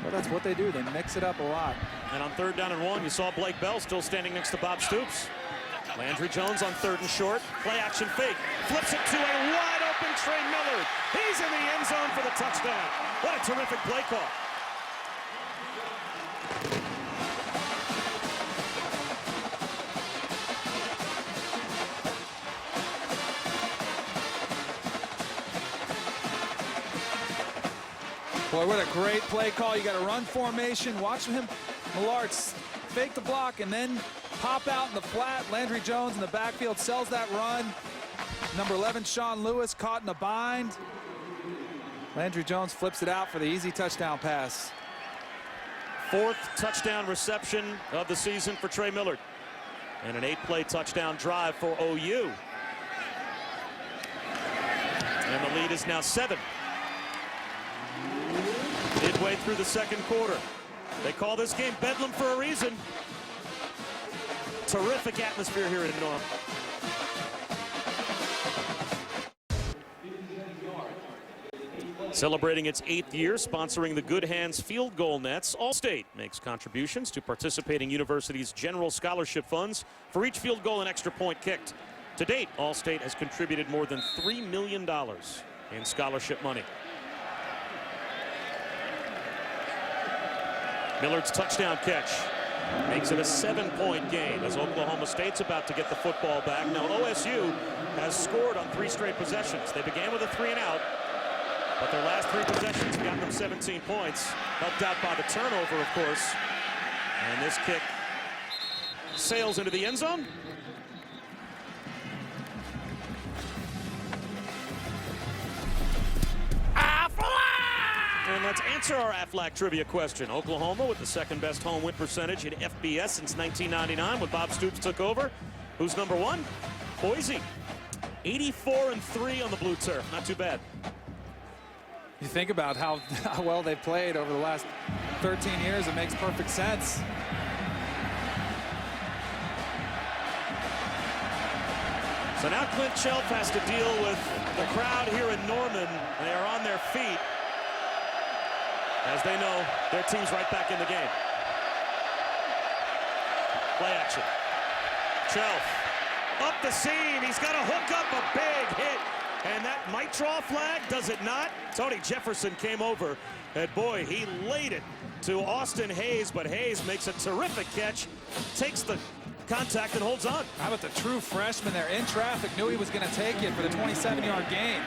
Well, that's what they do. They mix it up a lot. And on third down and 1, you saw Blake Bell still standing next to Bob Stoops. Landry Jones on third and short. Play action fake. Flips it to a wide open Trey Millard. He's in the end zone for the touchdown. What a terrific play call. Boy, what a great play call. You got a run formation. Watch him, Millard, fake the block and then pop out in the flat. Landry Jones in the backfield sells that run. Number 11, Sean Lewis, caught in a bind. Landry Jones flips it out for the easy touchdown pass. 4th touchdown reception of the season for Trey Millard. And an 8-play touchdown drive for OU. And the lead is now 7. Midway through the second quarter. They call this game Bedlam for a reason. Terrific atmosphere here in Norman. Celebrating its 8th year, sponsoring the Good Hands Field Goal Nets, Allstate makes contributions to participating universities' general scholarship funds for each field goal and extra point kicked. To date, Allstate has contributed more than $3 million in scholarship money. Millard's touchdown catch makes it a 7-point game as Oklahoma State's about to get the football back. Now OSU has scored on 3 straight possessions. They began with a 3-and-out. But their last 3 possessions got them 17 points. Helped out by the turnover, of course. And this kick sails into the end zone. And let's answer our Aflac trivia question. Oklahoma with the 2nd best home win percentage in FBS since 1999 when Bob Stoops took over. Who's number 1? Boise. 84-3 on the blue turf. Not too bad. You think about how well they've played over the last 13 years. It makes perfect sense. So now Clint Chelf has to deal with the crowd here in Norman. They are on their feet, as they know their team's right back in the game. Play action. Chelf up the seam. He's got to hook up a big hit. And that might draw a flag, does it not? Tony Jefferson came over, and boy, he laid it to Austin Hayes, but Hayes makes a terrific catch, takes the contact and holds on. How about the true freshman there in traffic? Knew he was going to take it for the 27-yard gain.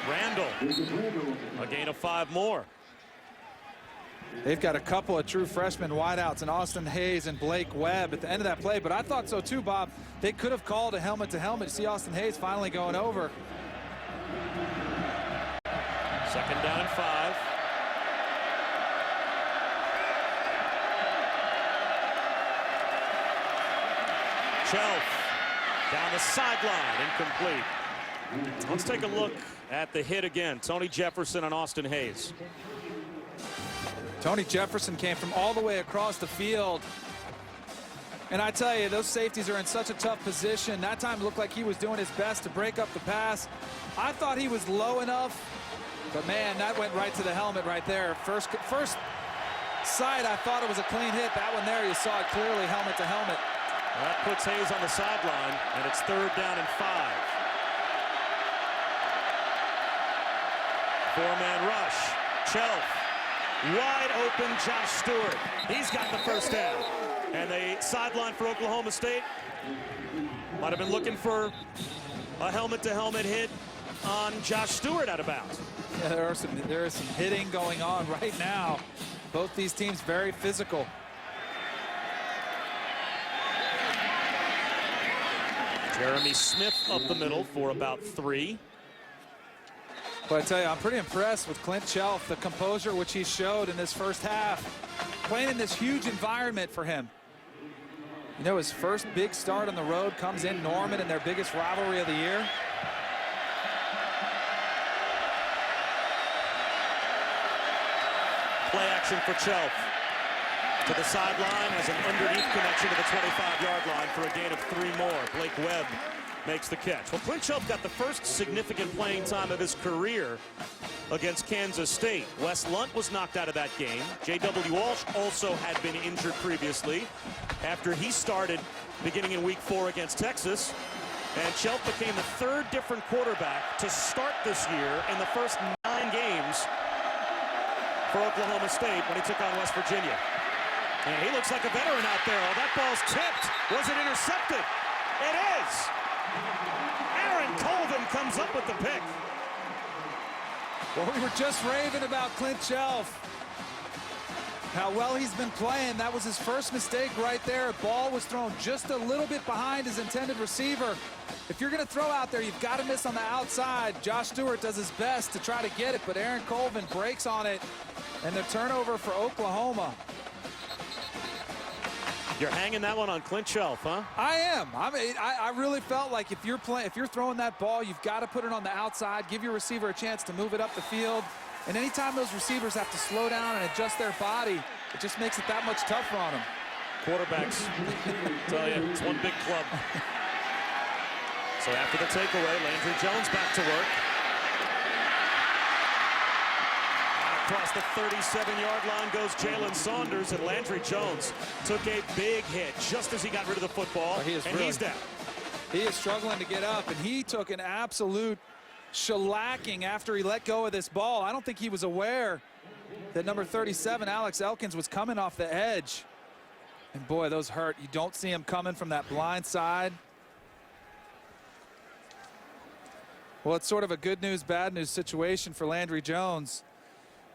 Randall, a gain of 5 more. They've got a couple of true freshman wideouts in Austin Hayes and Blake Webb at the end of that play, but I thought so too, Bob. They could have called a helmet-to-helmet. See Austin Hayes finally going over. 2nd down and 5. Chelf down the sideline, incomplete. Let's take a look at the hit again. Tony Jefferson and Austin Hayes. Tony Jefferson came from all the way across the field. And I tell you, those safeties are in such a tough position. That time it looked like he was doing his best to break up the pass. I thought he was low enough, but man, that went right to the helmet right there. First sight, I thought it was a clean hit. That one there, you saw it clearly, helmet to helmet. That puts Hayes on the sideline, and it's 3rd down and 5. 4-man rush. Chelf. Wide open Josh Stewart. He's got the 1st down. And the sideline for Oklahoma State might have been looking for a helmet-to-helmet hit on Josh Stewart out of bounds. Yeah, there is some hitting going on right now. Both these teams very physical. Jeremy Smith up the middle for about 3. But I tell you, I'm pretty impressed with Clint Chelf, the composure which he showed in this first half, playing in this huge environment for him. You know, his first big start on the road comes in Norman in their biggest rivalry of the year. Play action for Chelf. To the sideline as an underneath connection to the 25-yard line for a gain of 3 more. Blake Webb makes the catch. Well, Clint Chelf got the first significant playing time of his career against Kansas State. Wes Lunt was knocked out of that game. J.W. Walsh also had been injured previously after he started beginning in week 4 against Texas. And Chelf became the 3rd different quarterback to start this year in the first 9 games for Oklahoma State when he took on West Virginia. And he looks like a veteran out there. Oh, that ball's tipped. Was it intercepted? It is. Aaron Colvin comes up with the pick. Well, we were just raving about Clint Chelf. How well he's been playing. That was his first mistake right there. Ball was thrown just a little bit behind his intended receiver. If you're going to throw out there, you've got to miss on the outside. Josh Stewart does his best to try to get it, but Aaron Colvin breaks on it. And the turnover for Oklahoma. You're hanging that one on Clint Chelf, huh? I am. I really felt like if you're throwing that ball, you've got to put it on the outside, give your receiver a chance to move it up the field. And anytime those receivers have to slow down and adjust their body, it just makes it that much tougher on them. Quarterbacks, tell you, it's one big club. So after the takeaway, Landry Jones back to work. Across the 37-yard line goes Jalen Saunders, and Landry Jones took a big hit just as he got rid of the football, he's down. He is struggling to get up, and he took an absolute shellacking after he let go of this ball. I don't think he was aware that number 37, Alex Elkins, was coming off the edge. And boy, those hurt. You don't see him coming from that blind side. Well, it's sort of a good news, bad news situation for Landry Jones.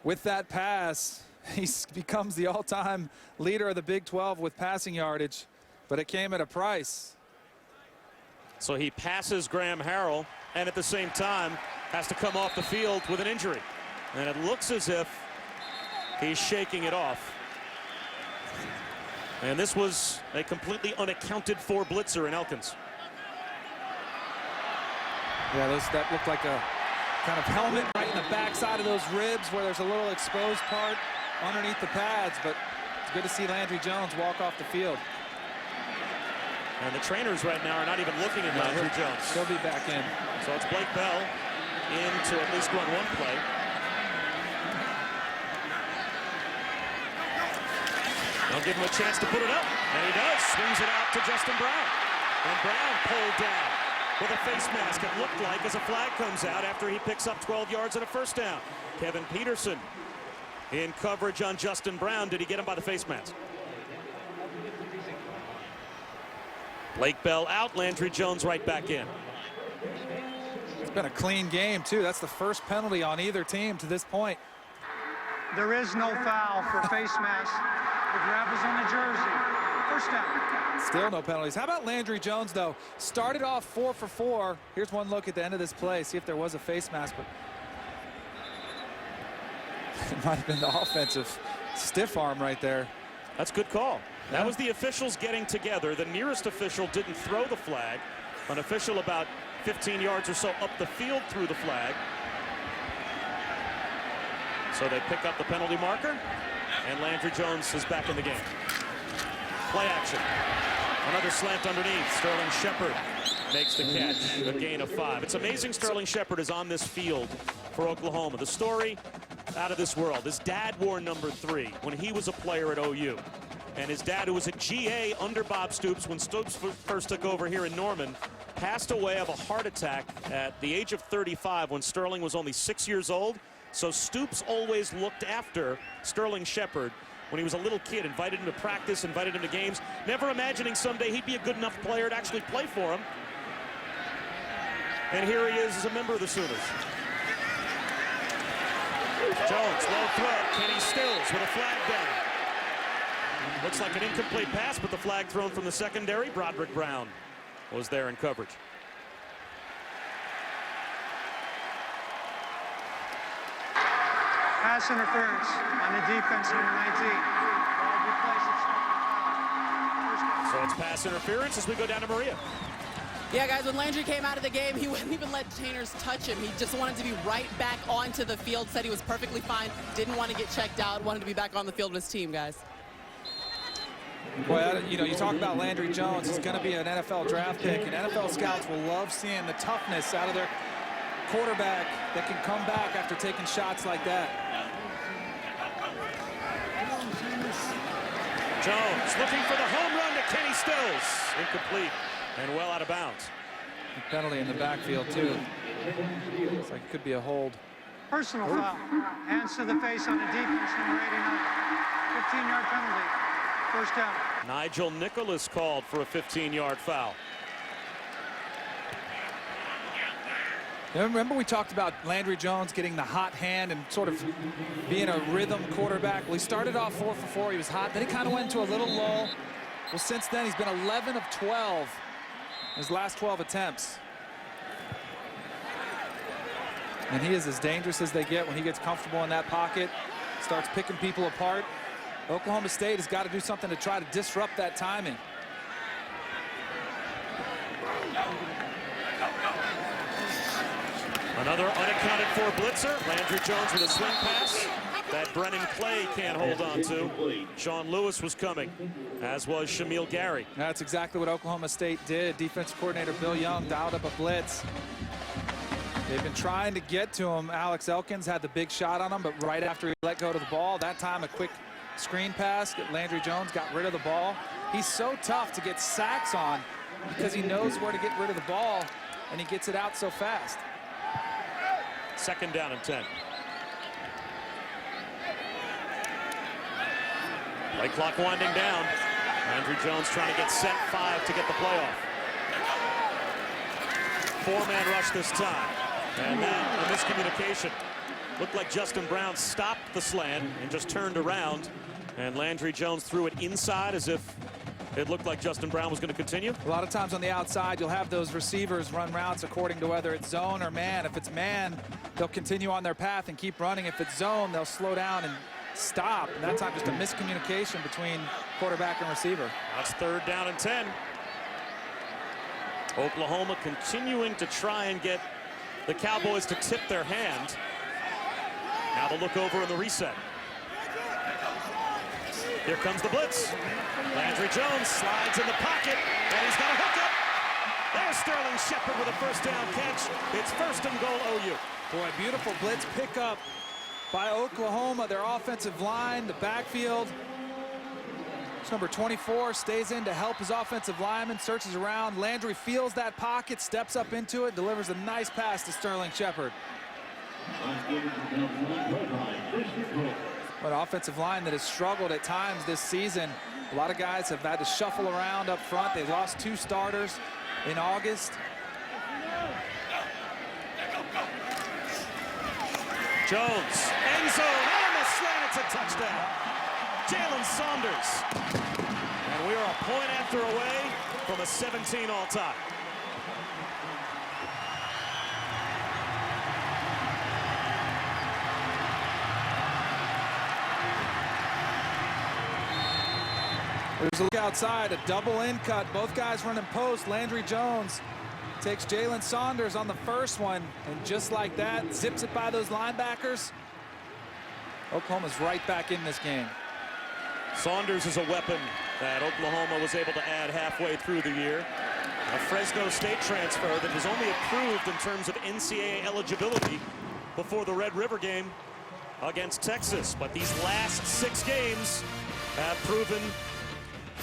With that pass, he becomes the all-time leader of the Big 12 with passing yardage, but it came at a price. So he passes Graham Harrell and at the same time has to come off the field with an injury. And it looks as if he's shaking it off. And this was a completely unaccounted for blitzer in Elkins. Yeah, that looked like a kind of helmet right in the backside of those ribs where there's a little exposed part underneath the pads, but it's good to see Landry Jones walk off the field. And the trainers right now are not even looking at Landry Jones. He'll be back in. So it's Blake Bell in to at least run one play. They'll give him a chance to put it up, and he does. Swings it out to Justin Brown. And Brown pulled down with a face mask, it looked like, as a flag comes out after he picks up 12 yards and a first down. Kevin Peterson in coverage on Justin Brown. Did he get him by the face mask? Blake Bell out, Landry Jones right back in. It's been a clean game, too. That's the first penalty on either team to this point. There is no foul for face mask. The grab is on the jersey. First down. Still no penalties. How about Landry Jones, though? Started off 4 for 4. Here's one look at the end of this play, see if there was a face mask. But it might have been the offensive stiff arm right there. That's a good call. Yeah. That was the officials getting together. The nearest official didn't throw the flag. An official about 15 yards or so up the field threw the flag. So they pick up the penalty marker, and Landry Jones is back in the game. Play action. Another slant underneath. Sterling Shepard makes the catch. A gain of 5. It's amazing Sterling Shepard is on this field for Oklahoma. The story out of this world. His dad wore number 3 when he was a player at OU. And his dad, who was a GA under Bob Stoops when Stoops first took over here in Norman, passed away of a heart attack at the age of 35 when Sterling was only 6 years old. So Stoops always looked after Sterling Shepard when he was a little kid, invited him to practice, invited him to games, never imagining someday he'd be a good enough player to actually play for him. And here he is as a member of the Sooners. Jones, low throw, Kenny Stills with a flag down. Looks like an incomplete pass, but the flag thrown from the secondary. Broderick Brown was there in coverage. Pass interference on the defense, number 19. So it's pass interference as we go down to Maria. Yeah, guys, when Landry came out of the game, he wouldn't even let Chainers touch him. He just wanted to be right back onto the field, said he was perfectly fine, didn't want to get checked out, wanted to be back on the field with his team, guys. Well, you know, you talk about Landry Jones. He's going to be an NFL draft pick, and NFL scouts will love seeing the toughness out of their quarterback that can come back after taking shots like that. Jones looking for the home run to Kenny Stills. Incomplete and well out of bounds. A penalty in the backfield, too. Looks like it could be a hold. Personal foul. Hands to the face on the defense, number 89. 15-yard penalty. First down. Nigel Nicholas called for a 15-yard foul. Remember we talked about Landry Jones getting the hot hand and sort of being a rhythm quarterback. Well, he started off 4 for 4. He was hot. Then he kind of went into a little lull. Well, since then, he's been 11 of 12 in his last 12 attempts. And he is as dangerous as they get when he gets comfortable in that pocket, starts picking people apart. Oklahoma State has got to do something to try to disrupt that timing. Another unaccounted for blitzer. Landry Jones with a swing pass that Brennan Clay can't hold on to. Sean Lewis was coming, as was Shamil Gary. That's exactly what Oklahoma State did. Defensive coordinator Bill Young dialed up a blitz. They've been trying to get to him. Alex Elkins had the big shot on him, but right after he let go of the ball, that time a quick screen pass. Landry Jones got rid of the ball. He's so tough to get sacks on because he knows where to get rid of the ball, and he gets it out so fast. Second down and 10. Play clock winding down. Landry Jones trying to get set 5 to get the playoff. 4-man rush this time. And then a miscommunication. Looked like Justin Brown stopped the slant and just turned around. And Landry Jones threw it inside as if it looked like Justin Brown was going to continue. A lot of times on the outside, you'll have those receivers run routes according to whether it's zone or man. If it's man, they'll continue on their path and keep running. If it's zone, they'll slow down and stop. And that time, just a miscommunication between quarterback and receiver. That's 3rd down and 10. Oklahoma continuing to try and get the Cowboys to tip their hand. Now the look over in the reset. Here comes the blitz. Landry Jones slides in the pocket, and he's got a hookup. There's Sterling Shepard with a 1st down catch. It's 1st and goal OU. Boy, beautiful blitz pickup by Oklahoma. Their offensive line, the backfield. Number 24 stays in to help his offensive lineman, searches around. Landry feels that pocket, steps up into it, delivers a nice pass to Sterling Shepard. An offensive line that has struggled at times this season. A lot of guys have had to shuffle around up front. They lost 2 starters in August. Jones, end zone, on the slant, it's a touchdown. Jalen Saunders. And we are a point after away from a 17 all-time. There's a look outside, a double in cut. Both guys running post. Landry Jones takes Jalen Saunders on the first one, and just like that, zips it by those linebackers. Oklahoma's right back in this game. Saunders is a weapon that Oklahoma was able to add halfway through the year. A Fresno State transfer that was only approved in terms of NCAA eligibility before the Red River game against Texas. But these last 6 games have proven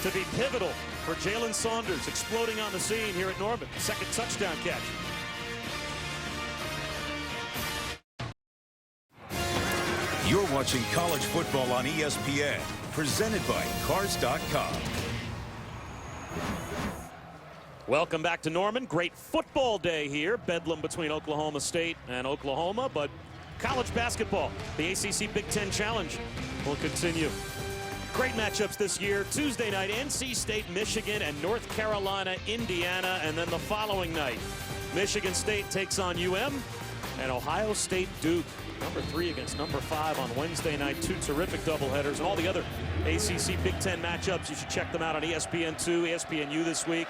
to be pivotal for Jalen Saunders, exploding on the scene here at Norman. 2nd touchdown catch. You're watching college football on ESPN, presented by Cars.com. Welcome back to Norman. Great football day here. Bedlam between Oklahoma State and Oklahoma, but college basketball, the ACC Big Ten Challenge, will continue. Great matchups this year. Tuesday night, NC State, Michigan, and North Carolina, Indiana. And then the following night, Michigan State takes on UM, and Ohio State, Duke. Number 3 against number 5 on Wednesday night. 2 terrific doubleheaders. And all the other ACC Big Ten matchups, you should check them out on ESPN2, ESPNU this week.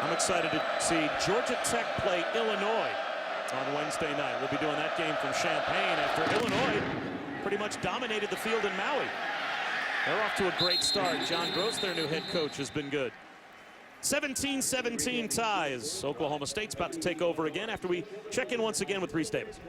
I'm excited to see Georgia Tech play Illinois on Wednesday night. We'll be doing that game from Champaign after Illinois pretty much dominated the field in Maui. They're off to a great start. John Gross, their new head coach, has been good. 17-17 ties. Oklahoma State's about to take over again after we check in once again with Reese Davis.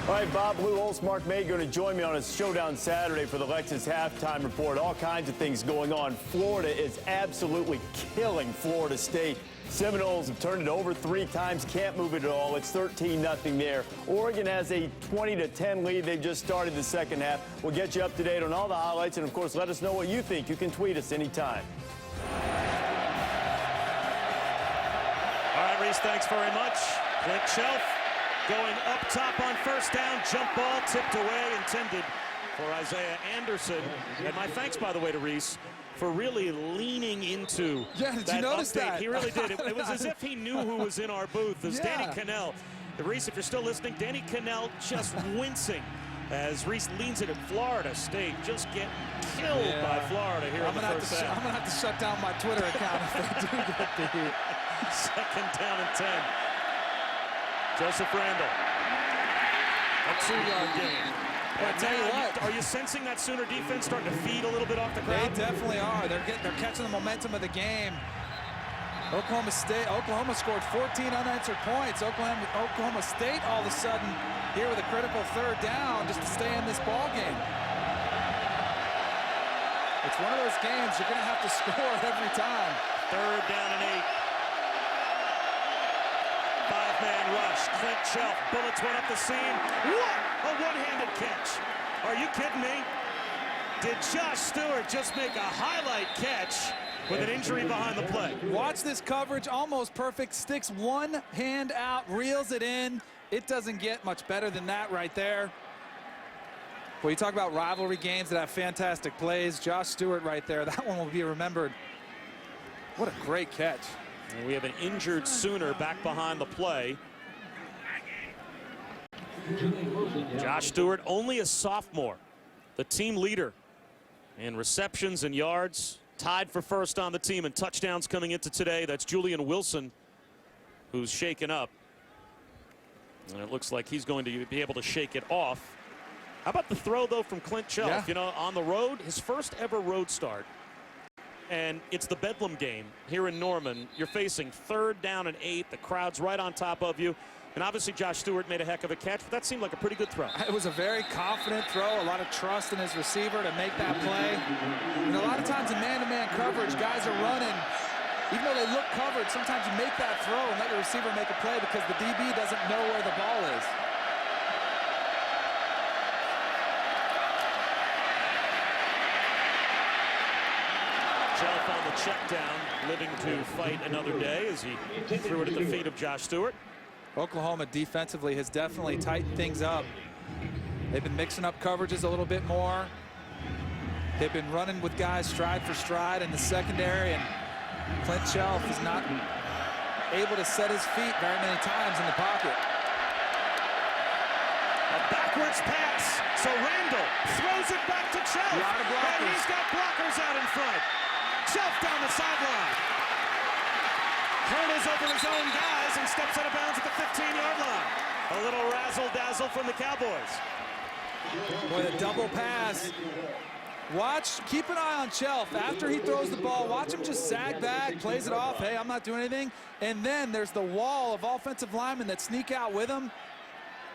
All right, Bob Blue Holtz, Mark May going to join me on a showdown Saturday for the Lexus halftime report. All kinds of things going on. Florida is absolutely killing Florida State. Seminoles have turned it over 3 times, can't move it at all. It's 13-0 there. Oregon has a 20-10 lead. They've just started the second half. We'll get you up to date on all the highlights, and of course, let us know what you think. You can tweet us anytime. All right, Reese, thanks very much. Clint Shelf going up top on 1st down. Jump ball tipped away, intended for Isaiah Anderson. And my thanks, by the way, to Reese for really leaning into did that you notice update. that? He really did. It was as if he knew who was in our booth. As Danny Cannell. Reese, if you're still listening, Danny Cannell just wincing as Reese leans it at Florida State. Just get killed by Florida here in the first half. I'm going to have to shut down my Twitter account if they do get the 2nd down and 10. Joseph Randall. A 2-yard gain. But I tell you what, are you sensing that Sooner defense starting to feed a little bit off the crowd? They definitely are. They're catching the momentum of the game. Oklahoma scored 14 unanswered points. Oklahoma State all of a sudden here with a critical 3rd down just to stay in this ball game. It's one of those games you're going to have to score every time. 3rd down and 8. 5-man rush. Clint Shelf bullets one up the seam. What a one-handed catch. Are you kidding me? Did Josh Stewart just make a highlight catch with an injury behind the play. Watch this coverage, almost perfect. Sticks one hand out, reels it in. It doesn't get much better than that right there. Well, you talk about rivalry games that have fantastic plays. Josh Stewart right there. That one will be remembered. What a great catch. And we have an injured Sooner back behind the play. Josh Stewart, only a sophomore, the team leader in receptions and yards, tied for first on the team in touchdowns coming into today. That's Julian Wilson, who's shaken up. And it looks like he's going to be able to shake it off. How about the throw, though, from Clint Chelf? Yeah. You know, on the road, his first ever road start. And it's the Bedlam game here in Norman. You're facing 3rd down and 8. The crowd's right on top of you. And obviously Josh Stewart made a heck of a catch, but that seemed like a pretty good throw. It was a very confident throw, a lot of trust in his receiver to make that play. And a lot of times in man-to-man coverage, guys are running. Even though they look covered, sometimes you make that throw and let your receiver make a play because the DB doesn't know where the ball is. Chelf on the check down, living to fight another day as he threw it at the feet of Josh Stewart. Oklahoma defensively has definitely tightened things up. They've been mixing up coverages a little bit more. They've been running with guys stride for stride in the secondary, and Clint Chelf is not able to set his feet very many times in the pocket. A backwards pass, so Randall throws it back to Chelf. And he's got blockers out in front. Chelf down the sideline. Hurdles over his own guys and steps out of bounds at the 15-yard line. A little razzle-dazzle from the Cowboys. Boy, the double pass. Watch, keep an eye on Chelf. After he throws the ball, watch him just sag back, plays it off. Hey, I'm not doing anything. And then there's the wall of offensive linemen that sneak out with him.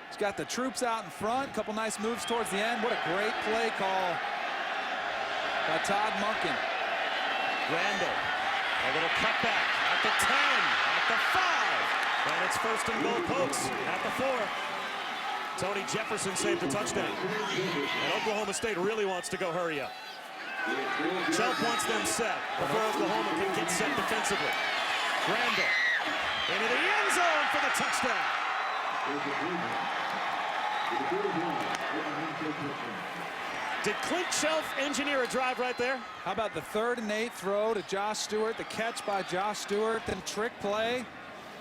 He's got the troops out in front. Couple nice moves towards the end. What a great play call by Todd Monken. Randall, a little cutback at the 10, at the 5. And it's 1st and goal Pokes at the 4. Tony Jefferson saved a touchdown. And Oklahoma State really wants to go hurry up. Chelf wants them set before Oklahoma can get set defensively. Randall into the end zone for the touchdown. Did Clint Chelf engineer a drive right there? How about the 3rd and 8 throw to Josh Stewart, the catch by Josh Stewart, then trick play.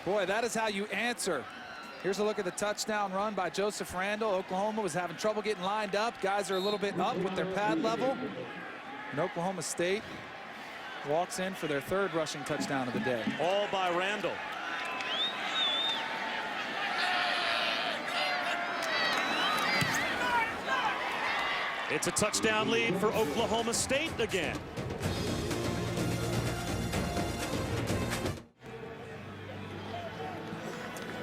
Boy, that is how you answer. Here's a look at the touchdown run by Joseph Randall. Oklahoma was having trouble getting lined up. Guys are a little bit up with their pad level. And Oklahoma State walks in for their 3rd rushing touchdown of the day. All by Randall. It's a touchdown lead for Oklahoma State again.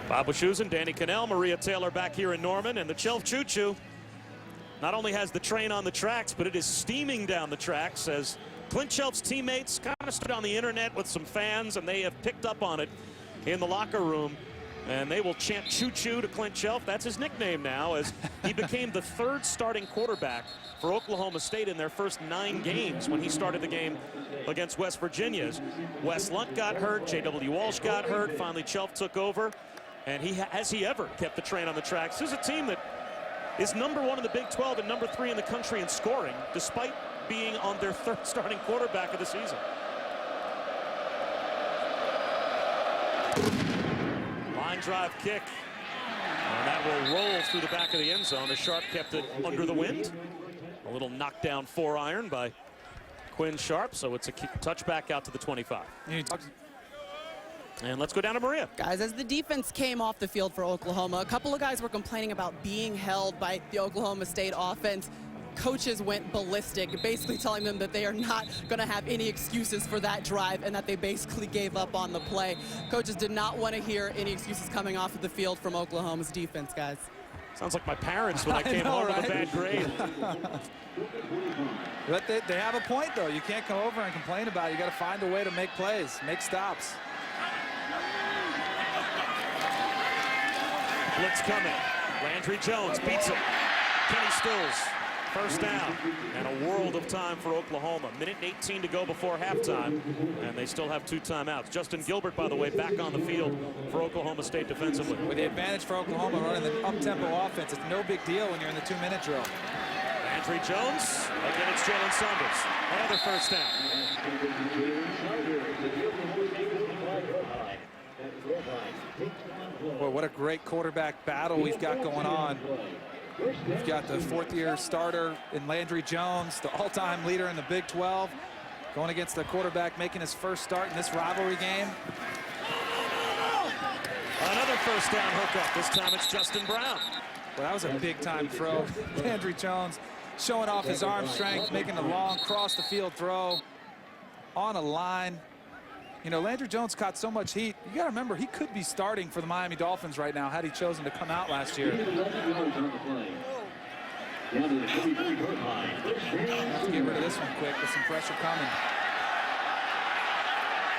Bob Wischusen, Danny Cannell, Maria Taylor back here in Norman, and the Chelf Choo-Choo not only has the train on the tracks, but it is steaming down the tracks as Clint Chelf's teammates kind of stood on the internet with some fans, and they have picked up on it in the locker room. And they will chant choo-choo to Clint Chelf. That's his nickname now, as he became the 3rd starting quarterback for Oklahoma State in their first 9 games when he started the game against West Virginia. As Wes Lunt got hurt, J.W. Walsh got hurt, finally Chelf took over. And has he ever kept the train on the tracks? This is a team that is #1 in the Big 12 and #3 in the country in scoring, despite being on their 3rd starting quarterback of the season. Line drive kick. And that will roll through the back of the end zone as Sharp kept it under the wind. A little knockdown 4-iron by Quinn Sharp, so it's a touchback out to the 25. And let's go down to Maria. Guys, as the defense came off the field for Oklahoma, a couple of guys were complaining about being held by the Oklahoma State offense. Coaches went ballistic, basically telling them that they are not going to have any excuses for that drive and that they basically gave up on the play. Coaches did not want to hear any excuses coming off of the field from Oklahoma's defense, guys. Sounds like my parents when I came home with a bad grade. But they have a point, though. You can't come over and complain about it. You got to find a way to make plays, make stops. Blitz coming. Landry Jones beats him. Kenny Stills First down, and a world of time for Oklahoma. Minute 18 to go before halftime, and they still have 2 timeouts. Justin Gilbert, by the way, back on the field for Oklahoma State defensively. With the advantage for Oklahoma running the up-tempo offense, it's no big deal when you're in the 2-minute drill. Landry Jones, again it's Jalen Saunders. Another first down. Boy, what a great quarterback battle we've got going on. We've got the 4th-year starter in Landry Jones, the all-time leader in the Big 12, going against the quarterback making his first start in this rivalry game. Another first down hookup. This time it's Justin Brown. Well, that was a big-time throw. Landry Jones showing off his arm strength, making a long cross-the-field throw on a line. You know, Landry Jones caught so much heat. You got to remember, he could be starting for the Miami Dolphins right now had he chosen to come out last year. Have to get rid of this one quick with some pressure coming.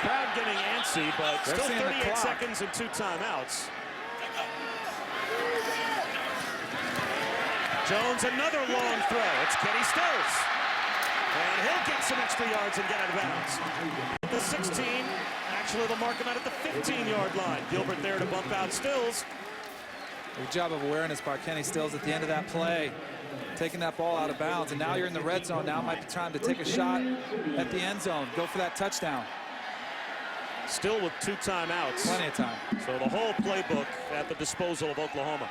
Crowd getting antsy, but still 38 seconds and 2 timeouts. Jones, another long throw. It's Kenny Stills. And he'll get some extra yards and get out of bounds. The 16, actually they'll mark him out at the 15-yard line. Gilbert there to bump out Stills. Good job of awareness by Kenny Stills at the end of that play, taking that ball out of bounds. And now you're in the red zone. Now might be time to take a shot at the end zone. Go for that touchdown. Still with 2 timeouts. Plenty of time. So the whole playbook at the disposal of Oklahoma.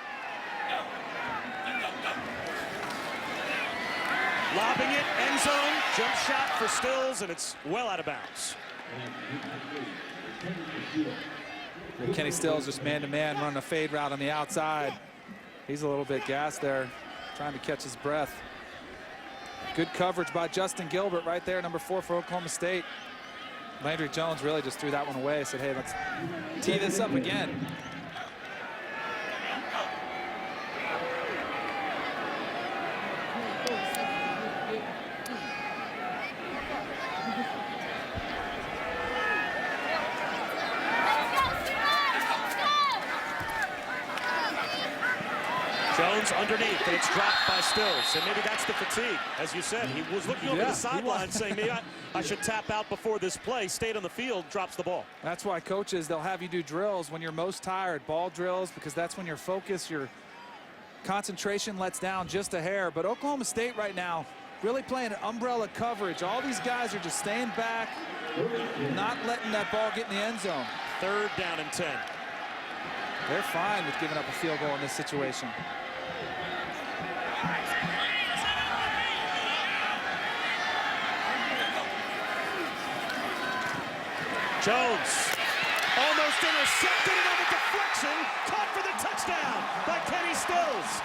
Lobbing it, end zone, jump shot for Stills, and it's well out of bounds. Kenny Stills just man-to-man running a fade route on the outside. He's a little bit gassed there, trying to catch his breath. Good coverage by Justin Gilbert right there, number 4 for Oklahoma State. Landry Jones really just threw that one away, said, hey, let's tee this up again. Jones underneath, and it's dropped by Stills. And maybe that's the fatigue. As you said, he was looking over the sideline saying, maybe I should tap out before this play. Stayed on the field, drops the ball. That's why coaches, they'll have you do drills when you're most tired, ball drills, because that's when your focus, your concentration lets down just a hair. But Oklahoma State right now really playing an umbrella coverage. All these guys are just staying back, not letting that ball get in the end zone. 3rd down and 10. They're fine with giving up a field goal in this situation. Jones almost intercepted, and on the deflection, caught for the touchdown by Kenny Stills.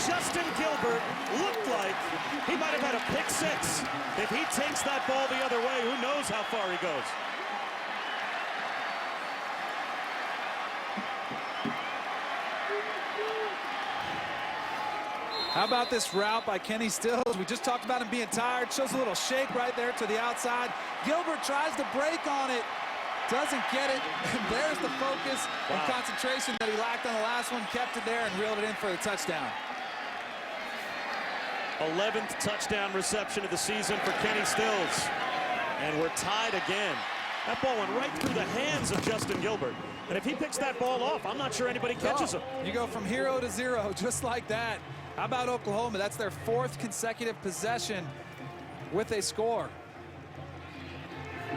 Justin Gilbert looked like he might have had a pick 6. If he takes that ball the other way, who knows how far he goes. How about this route by Kenny Stills? We just talked about him being tired. Shows a little shake right there to the outside. Gilbert tries to break on it. Doesn't get it. And there's the focus and concentration that he lacked on the last one. Kept it there and reeled it in for the touchdown. 11th touchdown reception of the season for Kenny Stills. And we're tied again. That ball went right through the hands of Justin Gilbert. And if he picks that ball off, I'm not sure anybody catches him. You go from 0 to 0 just like that. How about Oklahoma? That's their 4th consecutive possession with a score.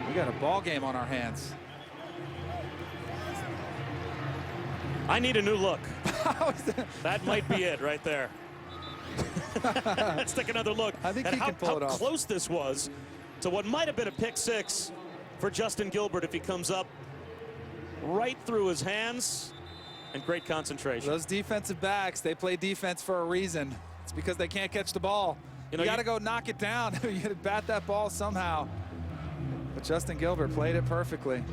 We got a ball game on our hands. I need a new look. That might be it right there. Let's take another look at how close this was to what might have been a pick 6 for Justin Gilbert if he comes up right through his hands. And great concentration. Those defensive backs, they play defense for a reason. It's because they can't catch the ball. You got to go knock it down. You got to bat that ball somehow. But Justin Gilbert played it perfectly.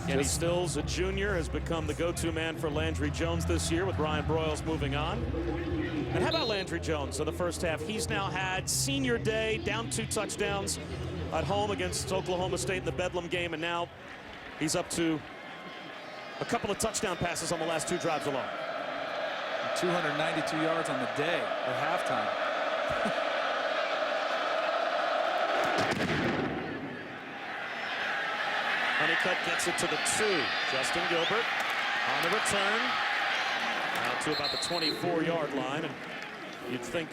Kenny Stills, a junior, has become the go-to man for Landry Jones this year with Ryan Broyles moving on. And how about Landry Jones in the first half? He's now had senior day, down 2 touchdowns at home against Oklahoma State in the Bedlam game, and now he's up to a couple of touchdown passes on the last 2 drives alone. 292 yards on the day at halftime. Honeycutt gets it to the 2. Justin Gilbert on the return. Out to about the 24-yard line. And you'd think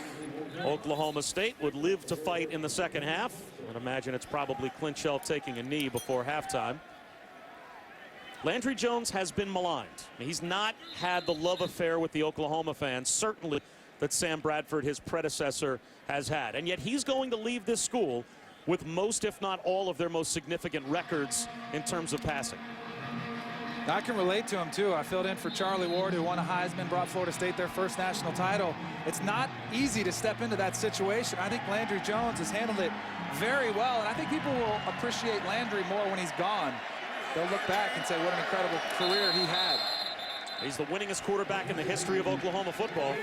Oklahoma State would live to fight in the second half. I'd imagine it's probably Clint Shelf taking a knee before halftime. Landry Jones has been maligned. He's not had the love affair with the Oklahoma fans, certainly, that Sam Bradford, his predecessor, has had. And yet he's going to leave this school with most, if not all, of their most significant records in terms of passing. I can relate to him, too. I filled in for Charlie Ward, who won a Heisman, brought Florida State their first national title. It's not easy to step into that situation. I think Landry Jones has handled it very well, and I think people will appreciate Landry more when he's gone. They'll look back and say what an incredible career he had. He's the winningest quarterback in the history of Oklahoma football,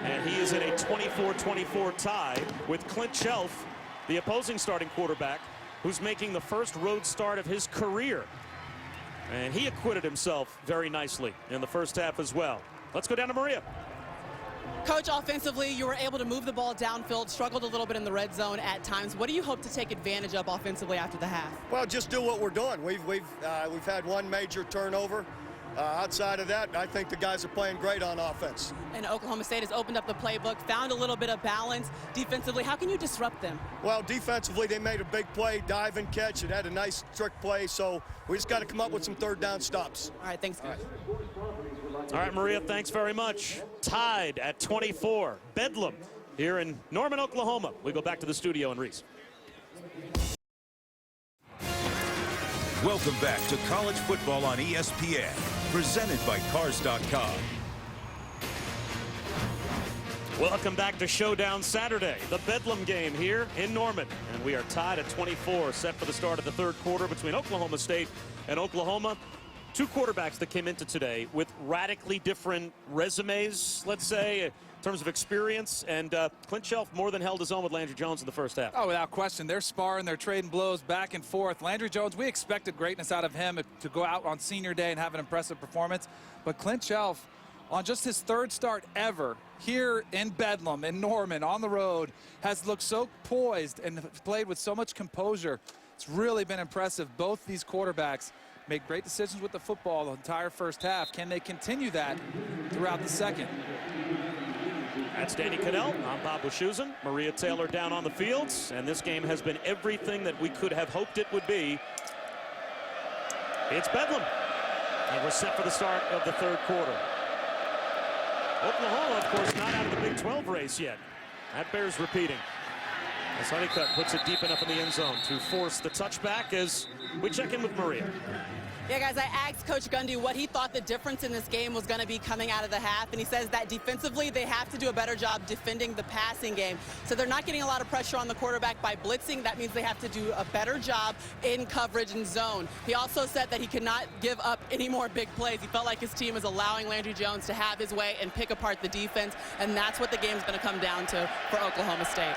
and he is in a 24-24 tie with Clint Shelf, the opposing starting quarterback, who's making the first road start of his career. And he acquitted himself very nicely in the first half as well. Let's go down to Maria. Coach, offensively, you were able to move the ball downfield, struggled a little bit in the red zone at times. What do you hope to take advantage of offensively after the half? Well, just do what we're doing. We've had one major turnover. Outside of that, I think the guys are playing great on offense. And Oklahoma State has opened up the playbook, found a little bit of balance. Defensively, how can you disrupt them? Well, defensively, they made a big play, dive and catch. It had a nice trick play, so we just got to come up with some third down stops. All right, thanks, guys. All right, Maria, thanks very much. Tied at 24. Bedlam here in Norman, Oklahoma. We go back to the studio in Reese. Welcome back to College Football on ESPN, presented by Cars.com. Welcome back to Showdown Saturday, the Bedlam game here in Norman. And we are tied at 24, set for the start of the third quarter between Oklahoma State and Oklahoma. Two quarterbacks that came into today with radically different resumes, let's say, in terms of experience. And Clint Shelf more than held his own with Landry Jones in the first half. Oh, without question. They're sparring, they're trading blows back and forth. Landry Jones, we expected greatness out of him to go out on senior day and have an impressive performance. But Clint Shelf, on just his third start ever here in Bedlam, in Norman, on the road, has looked so poised and played with so much composure. It's really been impressive. Both these quarterbacks make great decisions with the football the entire first half. Can they continue that throughout the second? That's Danny Cadell. I'm Bob Wischusen. Maria Taylor down on the fields. And this game has been everything that we could have hoped it would be. It's Bedlam. And we're set for the start of the third quarter. Oklahoma, of course, not out of the Big 12 race yet. That bears repeating. As Honeycutt puts it deep enough in the end zone to force the touchback as we check in with Maria. Yeah, guys, I asked Coach Gundy what he thought the difference in this game was going to be coming out of the half, and he says that defensively they have to do a better job defending the passing game. So they're not getting a lot of pressure on the quarterback by blitzing. That means they have to do a better job in coverage and zone. He also said that he could not give up any more big plays. He felt like his team is allowing Landry Jones to have his way and pick apart the defense, and that's what the game's going to come down to for Oklahoma State.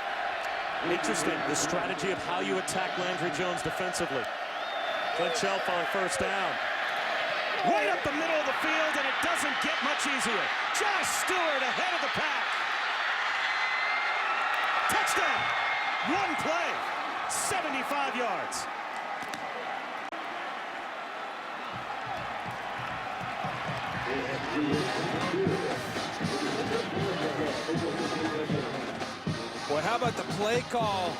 Interesting, the strategy of how you attack Landry Jones defensively. Clint Shelf on first down. Right up the middle of the field, and it doesn't get much easier. Josh Stewart ahead of the pack. Touchdown. One play, 75 yards. Boy, how about the play call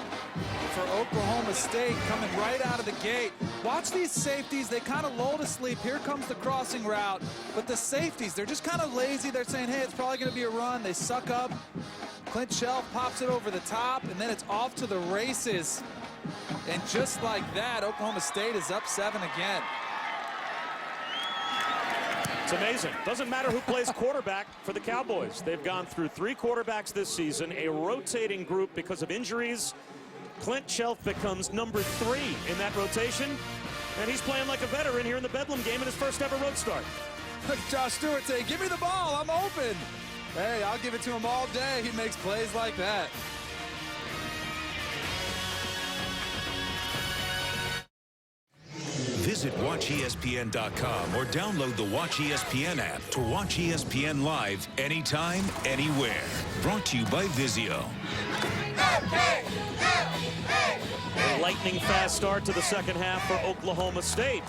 for Oklahoma State coming right out of the gate? Watch these safeties. They kind of lull to sleep. Here comes the crossing route. But the safeties, they're just kind of lazy. They're saying, hey, it's probably going to be a run. They suck up. Clint Shelf pops it over the top, and then it's off to the races. And just like that, Oklahoma State is up 7 again. It's amazing. Doesn't matter who plays quarterback for the Cowboys. They've gone through 3 quarterbacks this season, a rotating group because of injuries. Clint Shelf becomes number 3 in that rotation, and he's playing like a veteran here in the Bedlam game in his first ever road start. Look, Josh Stewart saying, give me the ball, I'm open. Hey, I'll give it to him all day. He makes plays like that. Visit Visit WatchESPN.com or download the Watch ESPN app to watch ESPN live anytime, anywhere. Brought to you by Vizio. A lightning fast start to the second half for Oklahoma State.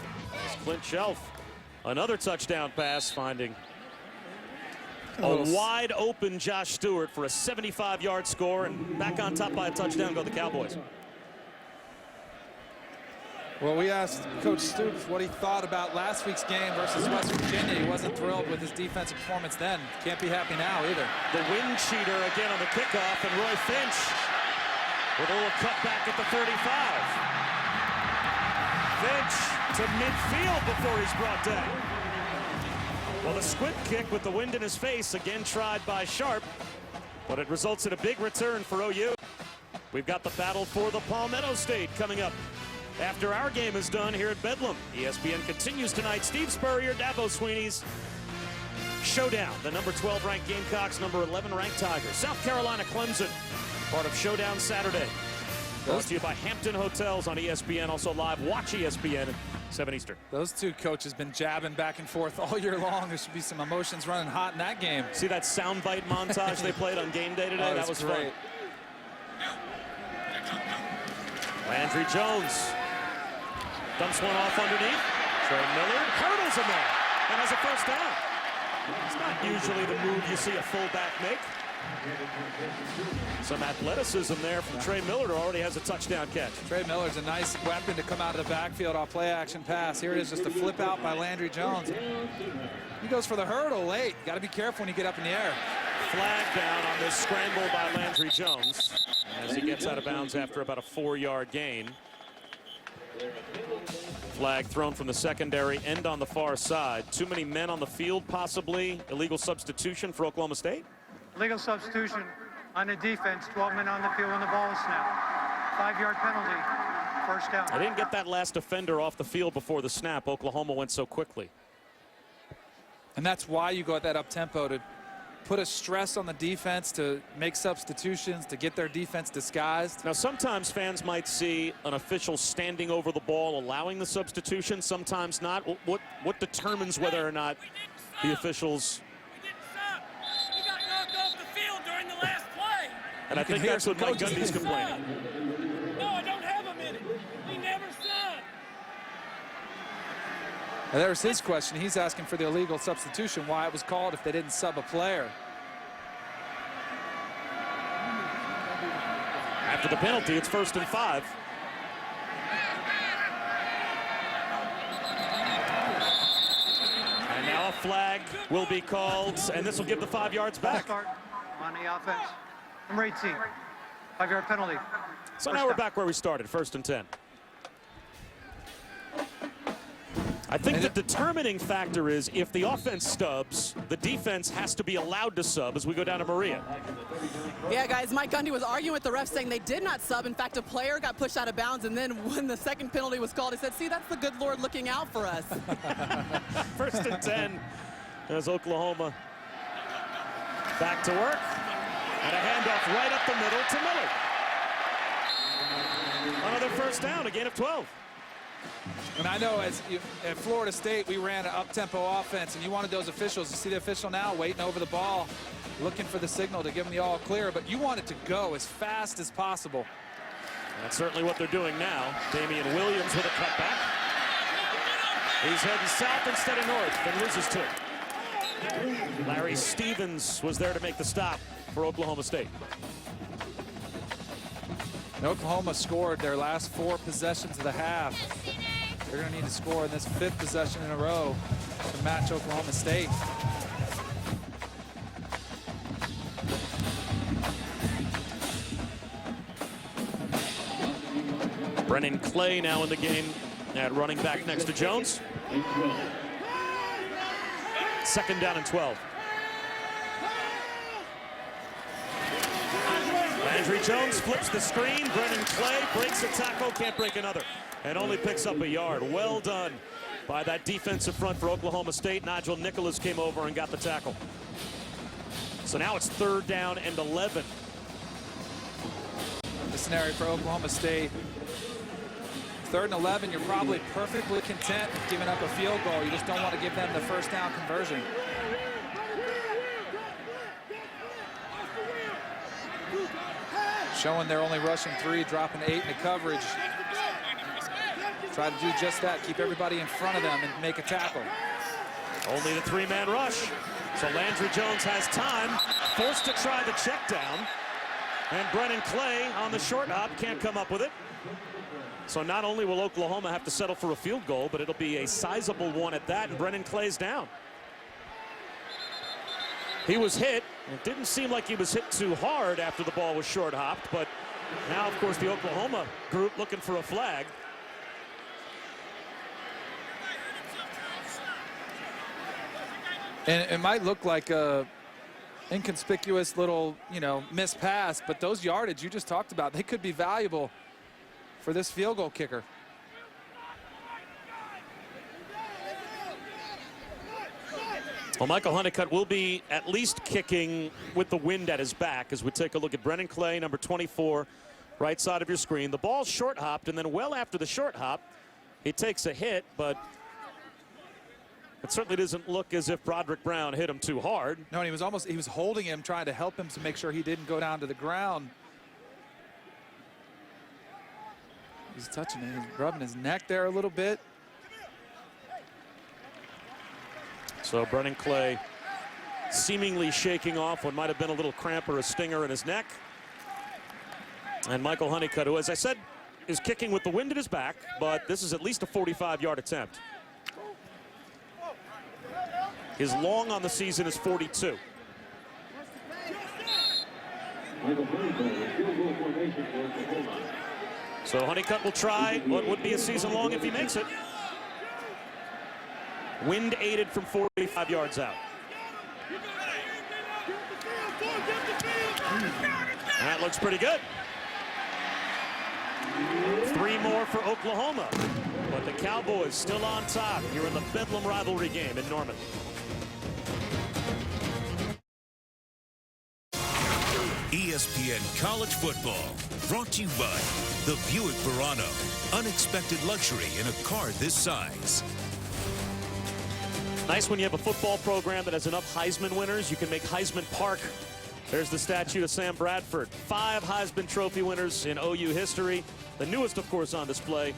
It's Clint Shelf. Another touchdown pass, finding a wide open Josh Stewart for a 75-yard score, and back on top by a touchdown go the Cowboys. Well, we asked Coach Stoops what he thought about last week's game versus West Virginia. He wasn't thrilled with his defensive performance then. Can't be happy now either. The wind cheater again on the kickoff, and Roy Finch with a little cutback at the 35. Finch to midfield before he's brought down. Well, the squib kick with the wind in his face, again tried by Sharp, but it results in a big return for OU. We've got the battle for the Palmetto State coming up after our game is done here at Bedlam. ESPN continues tonight. Steve Spurrier, Dabo Sweeney's showdown. The number 12 ranked Gamecocks, number 11 ranked Tigers. South Carolina Clemson, part of Showdown Saturday. Brought to you by Hampton Hotels on ESPN. Also live, watch ESPN at 7 Eastern. Those two coaches been jabbing back and forth all year long. There should be some emotions running hot in that game. See that soundbite montage they played on game day today? Oh, that was great. Fun. Landry Jones dumps one off underneath. Trey Miller hurdles him there and has a first down. It's not usually the move you see a fullback make. Some athleticism there from Trey Miller, who already has a touchdown catch. Trey Miller's a nice weapon to come out of the backfield off play action pass. Here it is, just a flip out by Landry Jones. He goes for the hurdle late. Got to be careful when you get up in the air. Flag down on this scramble by Landry Jones as he gets out of bounds after about a 4-yard gain. Flag thrown from the secondary end on the far side. Too many men on the field, possibly illegal substitution for Oklahoma State. Legal substitution on the defense, 12 men on the field when the ball is snapped. 5-yard penalty, first down. I didn't get that last defender off the field before the snap. Oklahoma went so quickly. And that's why you go at that up-tempo, to put a stress on the defense, to make substitutions, to get their defense disguised. Now, sometimes fans might see an official standing over the ball, allowing the substitution, sometimes not. What determines whether or not the officials... And I think that's what Mike Gundy's complaining. No, I don't have a minute. We never subbed. Now, there's his question. He's asking for the illegal substitution, why it was called if they didn't sub a player. After the penalty, it's 1st and 5. And now a flag will be called, and this will give the 5 yards back. Start on the offense. Number 18, 5-yard penalty. So now we're back where we started, 1st and 10. I think the determining factor is if the offense stubs, the defense has to be allowed to sub as we go down to Maria. Yeah, guys, Mike Gundy was arguing with the refs saying they did not sub. In fact, a player got pushed out of bounds, and then when the second penalty was called, he said, see, that's the good Lord looking out for us. 1st and 10 as Oklahoma back to work. And a handoff right up the middle to Miller. Another first down, a gain of 12. And I know at Florida State, we ran an up-tempo offense, and you wanted those officials. You see the official now waiting over the ball, looking for the signal to give them the all clear, but you want it to go as fast as possible. And that's certainly what they're doing now. Damian Williams with a cutback. He's heading south instead of north, and loses 2. Larry Stevens was there to make the stop for Oklahoma State. And Oklahoma scored their last 4 possessions of the half. They're going to need to score in this 5th possession in a row to match Oklahoma State. Brennan Clay now in the game at running back next to Jones. 2nd down and 12. Landry Jones flips the screen. Brennan Clay breaks a tackle, can't break another, and only picks up a yard. Well done by that defensive front for Oklahoma State. Nigel Nicholas came over and got the tackle. So now it's 3rd down and 11. The scenario for Oklahoma State, 3rd and 11, you're probably perfectly content giving up a field goal. You just don't want to give them the first down conversion. Showing they're only rushing 3, dropping 8 in the coverage. Try to do just that, keep everybody in front of them and make a tackle. Only the 3-man rush. So Landry Jones has time, forced to try the check down. And Brennan Clay on the short hop can't come up with it. So not only will Oklahoma have to settle for a field goal, but it'll be a sizable one at that, and Brennan Clay's down. He was hit. It didn't seem like he was hit too hard after the ball was short hopped, but now, of course, the Oklahoma group looking for a flag. And it might look like a inconspicuous little, missed pass, but those yardage you just talked about, they could be valuable for this field goal kicker. Well, Michael Honeycutt will be at least kicking with the wind at his back as we take a look at Brennan Clay, number 24, right side of your screen. The ball's short hopped, and then well after the short hop, he takes a hit, but it certainly doesn't look as if Broderick Brown hit him too hard. No, and he was holding him, trying to help him to make sure he didn't go down to the ground. He's touching it, he's rubbing his neck there a little bit. So Brennan Clay seemingly shaking off what might have been a little cramp or a stinger in his neck. And Michael Honeycutt, who, as I said, is kicking with the wind at his back, but this is at least a 45-yard attempt. His long on the season is 42. So Honeycutt will try what would be a season long if he makes it. Wind aided from 45 yards out. That looks pretty good. 3 more for Oklahoma. But the Cowboys still on top here in the Bedlam rivalry game in Norman. ESPN College Football, brought to you by the Buick Verano. Unexpected luxury in a car this size. Nice when you have a football program that has enough Heisman winners. You can make Heisman Park. There's the statue to Sam Bradford. 5 Heisman Trophy winners in OU history. The newest, of course, on display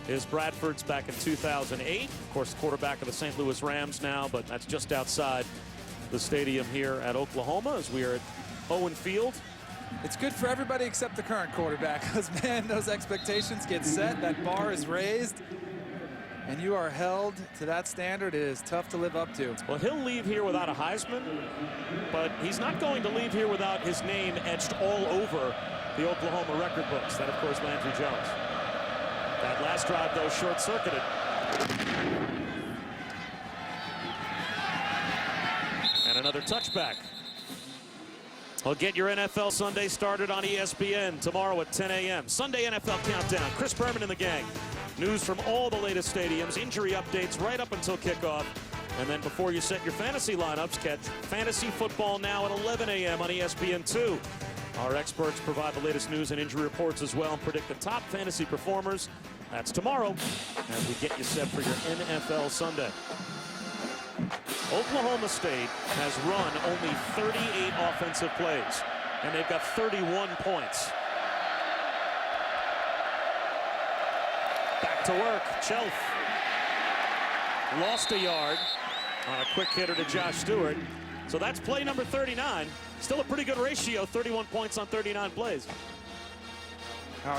is Bradford's back in 2008. Of course, quarterback of the St. Louis Rams now, but that's just outside the stadium here at Oklahoma as we are at Owen Field. It's good for everybody except the current quarterback, because, man, those expectations get set. That bar is raised, and you are held to that standard. It is tough to live up to. Well, he'll leave here without a Heisman, but he's not going to leave here without his name etched all over the Oklahoma record books. That, of course, Landry Jones. That last drive, though, short-circuited. And another touchback. Well, get your NFL Sunday started on ESPN tomorrow at 10 a.m. Sunday NFL Countdown. Chris Berman and the gang. News from all the latest stadiums, injury updates right up until kickoff. And then before you set your fantasy lineups, catch Fantasy Football now at 11 a.m. on ESPN2. Our experts provide the latest news and injury reports as well and predict the top fantasy performers. That's tomorrow as we get you set for your NFL Sunday. Oklahoma State has run only 38 offensive plays, and they've got 31 points. Back to work. Chelf lost a yard on a quick hitter to Josh Stewart. So that's play number 39. Still a pretty good ratio, 31 points on 39 plays.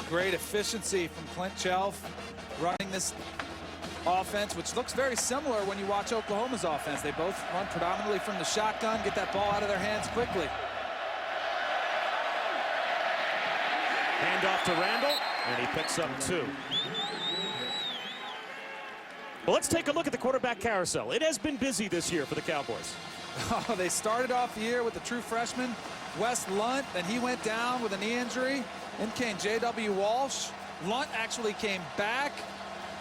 Great efficiency from Clint Chelf running this offense, which looks very similar when you watch Oklahoma's offense. They both run predominantly from the shotgun, get that ball out of their hands quickly. Hand off to Randall, and he picks up 2. Well, let's take a look at the quarterback carousel. It has been busy this year for the Cowboys. Oh, they started off the year with the true freshman, Wes Lunt, then he went down with a knee injury. Then came J.W. Walsh. Lunt actually came back.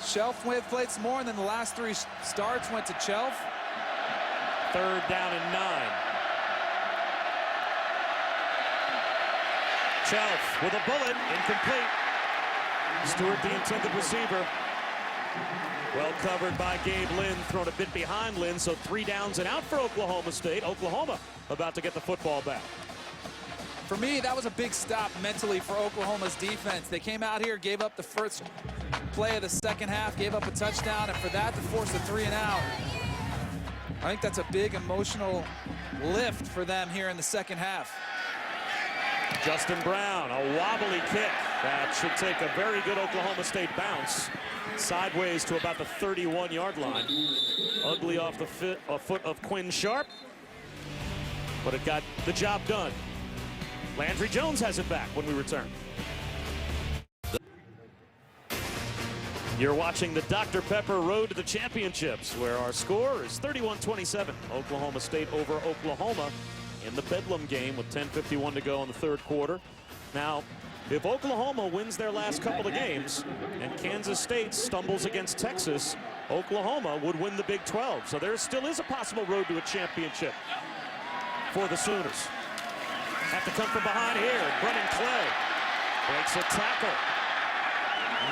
Chelf played some more, and then the last 3 starts went to Chelf. 3rd down and 9. Chelf with a bullet, incomplete. Stewart, the intended receiver. Well covered by Gabe Lynn, thrown a bit behind Lynn, so 3 downs and out for Oklahoma State. Oklahoma about to get the football back. For me, that was a big stop mentally for Oklahoma's defense. They came out here, gave up the first play of the second half, gave up a touchdown, and for that to force a 3 and out, I think that's a big emotional lift for them here in the second half. Justin Brown, a wobbly kick that should take a very good Oklahoma State bounce sideways to about the 31-yard line. Ugly off the foot of Quinn Sharp, but it got the job done. Landry Jones has it back when we return. You're watching the Dr. Pepper Road to the Championships, where our score is 31-27. Oklahoma State over Oklahoma in the Bedlam game with 10:51 to go in the third quarter. Now, if Oklahoma wins their last couple of games and Kansas State stumbles against Texas, Oklahoma would win the Big 12. So there still is a possible road to a championship for the Sooners. Have to come from behind here. Brennan Clay breaks a tackle.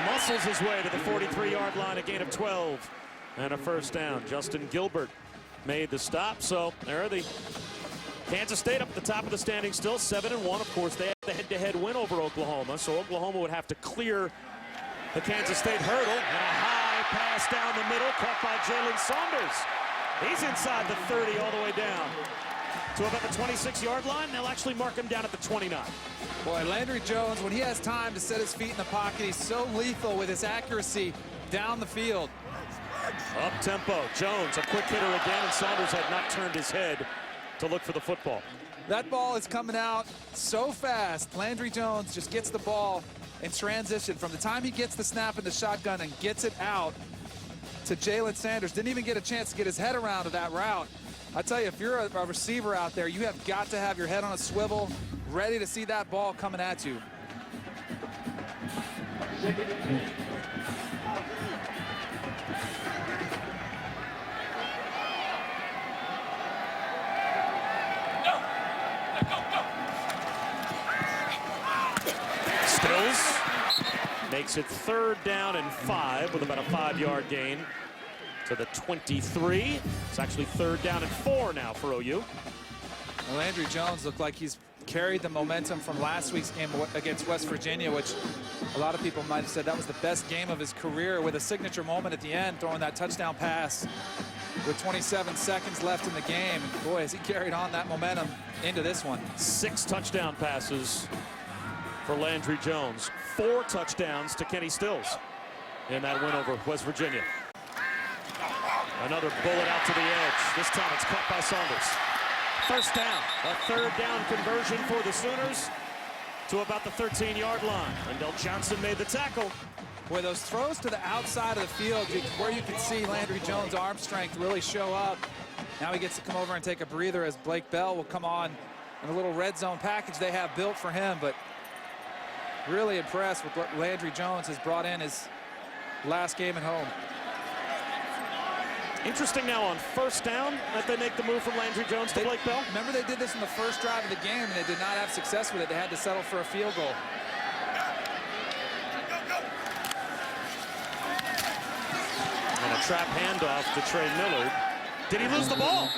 Muscles his way to the 43-yard line, a gain of 12 and a first down. Justin Gilbert made the stop, so there are the Kansas State up at the top of the standings still 7-1. Of course, they have the head-to-head win over Oklahoma, so Oklahoma would have to clear the Kansas State hurdle. And a high pass down the middle, caught by Jalen Saunders. He's inside the 30 all the way down to about the 26-yard line. They'll actually mark him down at the 29. Boy, Landry Jones, when he has time to set his feet in the pocket, he's so lethal with his accuracy down the field. Up tempo, Jones, a quick hitter again, and Saunders had not turned his head to look for the football. That ball is coming out so fast. Landry Jones just gets the ball in transition. From the time he gets the snap in the shotgun and gets it out to Jalen Sanders, didn't even get a chance to get his head around to that route. I tell you, if you're a receiver out there, you have got to have your head on a swivel, ready to see that ball coming at you. Stills makes it 3rd down and 5 with about a 5-yard gain to the 23. It's actually 3rd down and 4 now for OU. Well, Landry Jones looked like he's carried the momentum from last week's game against West Virginia, which a lot of people might have said that was the best game of his career, with a signature moment at the end, throwing that touchdown pass with 27 seconds left in the game. And boy, has he carried on that momentum into this one. 6 touchdown passes for Landry Jones. 4 touchdowns to Kenny Stills in that win over West Virginia. Another bullet out to the edge. This time it's caught by Saunders. First down, a 3rd down conversion for the Sooners to about the 13-yard line. Wendell Johnson made the tackle. Boy, those throws to the outside of the field, where you can see Landry Jones' arm strength really show up. Now he gets to come over and take a breather as Blake Bell will come on in a little red zone package they have built for him. But really impressed with what Landry Jones has brought in his last game at home. Interesting now on first down that they make the move from Landry Jones to Blake Bell. Remember, they did this in the first drive of the game, and they did not have success with it. They had to settle for a field goal. And a trap handoff to Trey Millard. Did he lose the ball?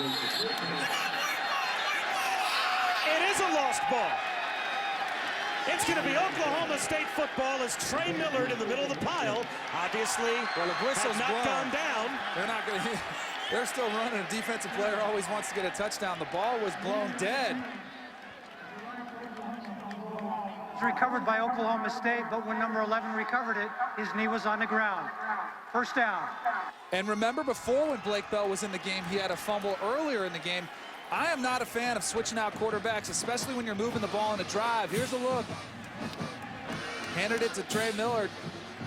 It is a lost ball. It's going to be Oklahoma State football as Trey Millard in the middle of the pile. Obviously, well, the whistle's not gone down. They're not going to. They're still running. A defensive player always wants to get a touchdown. The ball was blown dead. It's recovered by Oklahoma State, but when number 11 recovered it, his knee was on the ground. First down. And remember, before when Blake Bell was in the game, he had a fumble earlier in the game. I am not a fan of switching out quarterbacks, especially when you're moving the ball in a drive. Here's a look. Handed it to Trey Millard.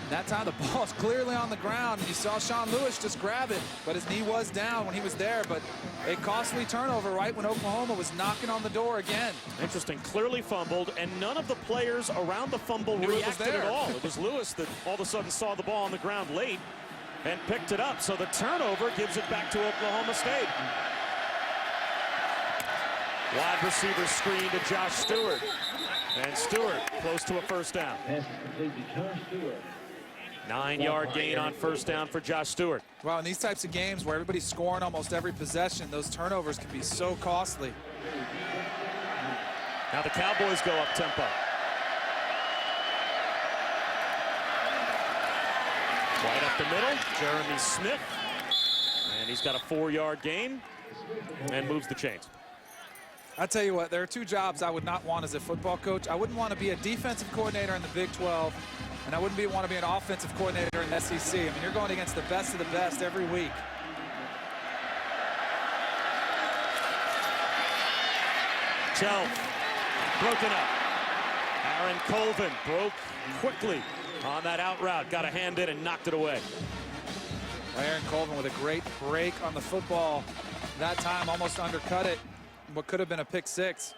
That time the ball is clearly on the ground. You saw Sean Lewis just grab it, but his knee was down when he was there. But a costly turnover right when Oklahoma was knocking on the door again. Interesting, clearly fumbled, and none of the players around the fumble reacted at all. It was Lewis that all of a sudden saw the ball on the ground late and picked it up. So the turnover gives it back to Oklahoma State. Wide receiver screen to Josh Stewart. And Stewart close to a first down. 9-yard gain on first down for Josh Stewart. Well, in these types of games where everybody's scoring almost every possession, those turnovers can be so costly. Now the Cowboys go up tempo. Right up the middle, Jeremy Smith. And he's got a 4-yard gain and moves the chains. I tell you what, there are two jobs I would not want as a football coach. I wouldn't want to be a defensive coordinator in the Big 12, and I wouldn't want to be an offensive coordinator in the SEC. I mean, you're going against the best of the best every week. Shelf broken up. Aaron Colvin broke quickly on that out route. Got a hand in and knocked it away. Aaron Colvin with a great break on the football. That time almost undercut it. What could have been a pick six.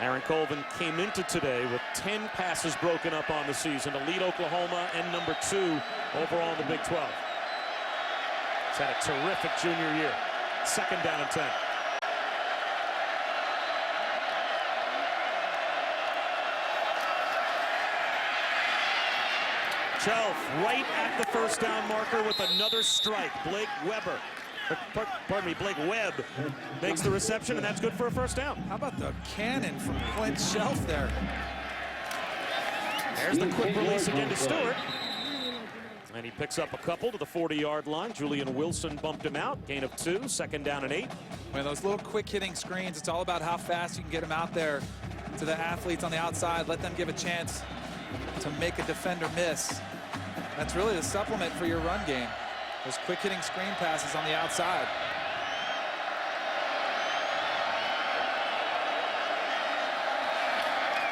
Aaron Colvin came into today with 10 passes broken up on the season to lead Oklahoma and number 2 overall in the Big 12. He's had a terrific junior year. 2nd down and 10. Shelf right at the first down marker with another strike. Blake Webb makes the reception, and that's good for a first down. How about the cannon from Clint Shelf there? There's the quick release again to Stewart. And he picks up a couple to the 40-yard line. Julian Wilson bumped him out. Gain of 2, 2nd down and 8. Man, those little quick hitting screens, it's all about how fast you can get them out there to the athletes on the outside. Let them give a chance to make a defender miss. That's really the supplement for your run game. Those quick hitting screen passes on the outside.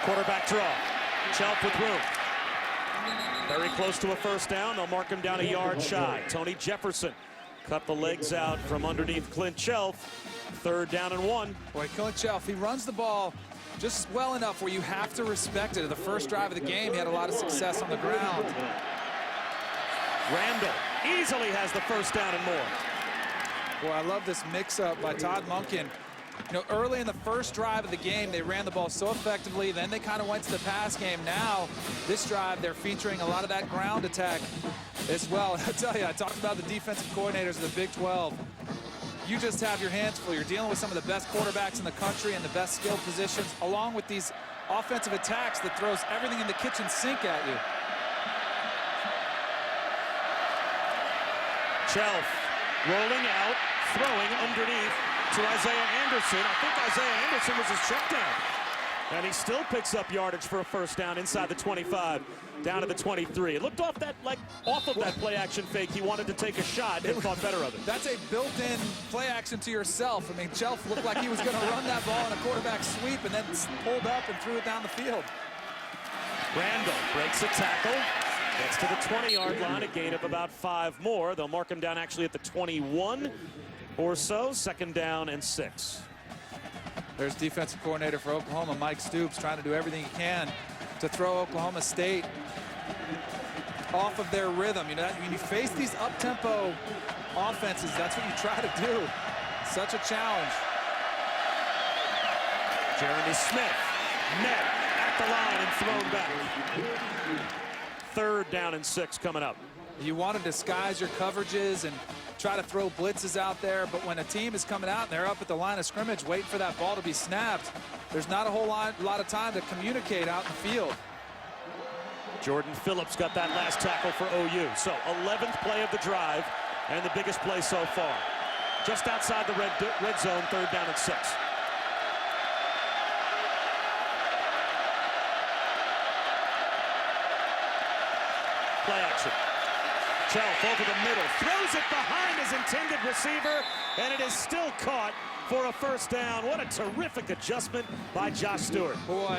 Quarterback draw. Shelf with room. Very close to a first down. They'll mark him down a yard shy. Tony Jefferson cut the legs out from underneath Clint Shelf. 3rd down and 1. Boy, Clint Shelf, he runs the ball just well enough where you have to respect it. The first drive of the game, he had a lot of success on the ground. Randall easily has the first down and more. Boy, I love this mix-up by Todd Monken. You know, early in the first drive of the game, they ran the ball so effectively. Then they kind of went to the pass game. Now, this drive, they're featuring a lot of that ground attack as well. I tell you, I talked about the defensive coordinators of the Big 12. You just have your hands full. You're dealing with some of the best quarterbacks in the country and the best skilled positions, along with these offensive attacks that throws everything in the kitchen sink at you. Shelf rolling out, throwing underneath to Isaiah Anderson. I think Isaiah Anderson was his check down. And he still picks up yardage for a first down inside the 25, down to the 23. It looked off of that play action fake. He wanted to take a shot and thought better of it. That's a built-in play action to yourself. I mean, Shelf looked like he was going to run that ball in a quarterback sweep and then pulled up and threw it down the field. Randall breaks a tackle. Gets to the 20-yard line, a gain of about 5 more. They'll mark him down actually at the 21 or so. 2nd down and 6. There's defensive coordinator for Oklahoma, Mike Stoops, trying to do everything he can to throw Oklahoma State off of their rhythm. You know, when you face these up-tempo offenses, that's what you try to do. Such a challenge. Jeremy Smith met at the line and thrown back. 3rd down and 6 coming up. You want to disguise your coverages and try to throw blitzes out there, but when a team is coming out and they're up at the line of scrimmage waiting for that ball to be snapped, there's not a whole lot of time to communicate out in the field. Jordan Phillips got that last tackle for OU. So 11th play of the drive and the biggest play so far. Just outside the red zone, 3rd down and 6. Play action. Shelf over the middle, throws it behind his intended receiver, and it is still caught for a first down. What a terrific adjustment by Josh Stewart. Boy,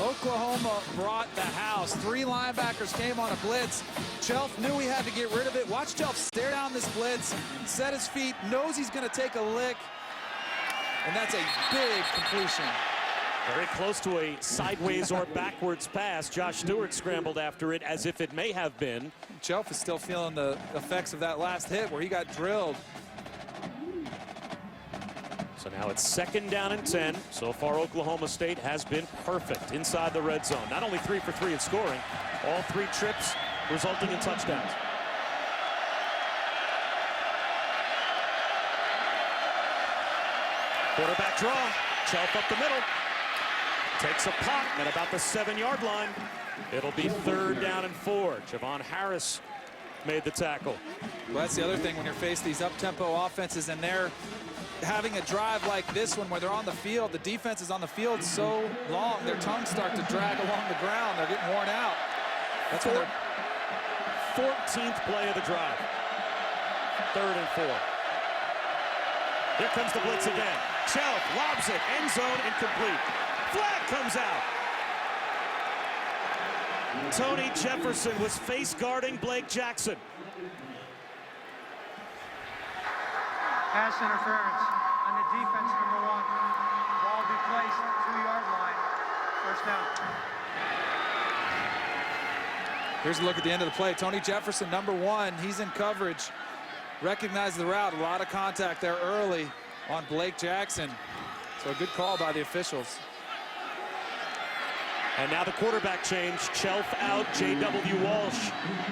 Oklahoma brought the house. 3 linebackers came on a blitz. Shelf knew he had to get rid of it. Watch Shelf stare down this blitz, set his feet, knows he's going to take a lick, and that's a big completion. Very close to a sideways or backwards pass. Josh Stewart scrambled after it as if it may have been. Shelf is still feeling the effects of that last hit where he got drilled. So now it's 2nd down and 10. So far, Oklahoma State has been perfect inside the red zone. Not only 3 for 3 in scoring, all 3 trips resulting in touchdowns. Quarterback draw. Chelf up the middle. Takes a pop at about the 7-yard line. It'll be 3rd down and 4. Javon Harris made the tackle. Well, that's the other thing when you're faced these up-tempo offenses and they're having a drive like this one where they're on the field, the defense is on the field so long, their tongues start to drag along the ground. They're getting worn out. That's when they're 14th play of the drive. 3rd and 4. Here comes the blitz again. Chelf lobs it, end zone, incomplete. Flag comes out. Tony Jefferson was face guarding Blake Jackson. Pass interference on the defense, number 1. Ball be placed 2-yard line. 1st down. Here's a look at the end of the play. Tony Jefferson, number 1, he's in coverage. Recognized the route, a lot of contact there early on Blake Jackson. So a good call by the officials. And now the quarterback change. Chelf out, J.W. Walsh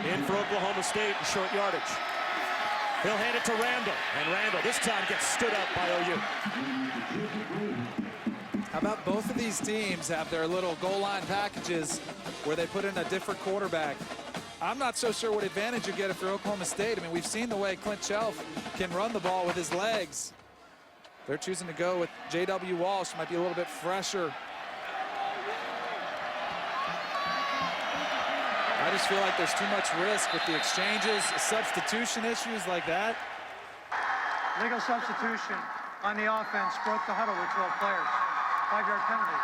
in for Oklahoma State in short yardage. He'll hand it to Randall, and Randall this time gets stood up by OU. How about both of these teams have their little goal line packages where they put in a different quarterback? I'm not so sure what advantage you get if you're Oklahoma State. I mean, we've seen the way Clint Chelf can run the ball with his legs. They're choosing to go with J.W. Walsh, might be a little bit fresher. I just feel like there's too much risk with the exchanges, substitution issues like that. Legal substitution on the offense. Broke the huddle with 12 players. 5-yard penalty.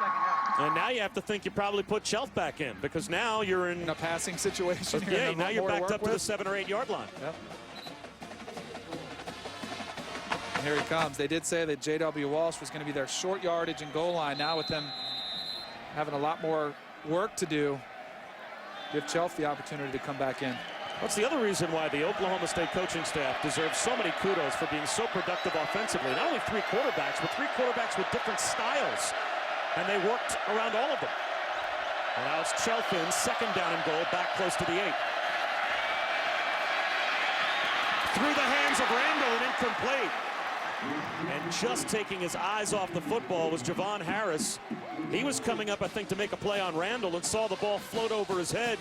2nd down. And now you have to think you probably put Chelf back in because now you're in a passing situation here. Yeah, now you're backed up to the 7 or 8 yard line. Yep. And here he comes. They did say that J.W. Walsh was going to be their short yardage and goal line. Now with them having a lot more work to do, give Chelf the opportunity to come back in. That's the other reason why the Oklahoma State coaching staff deserves so many kudos for being so productive offensively. Not only 3 quarterbacks, but 3 quarterbacks with different styles. And they worked around all of them. And now it's Chelf in, 2nd down and goal, back close to the 8. Through the hands of Randall and incomplete. And just taking his eyes off the football was Javon Harris. He was coming up, I think, to make a play on Randall and saw the ball float over his head,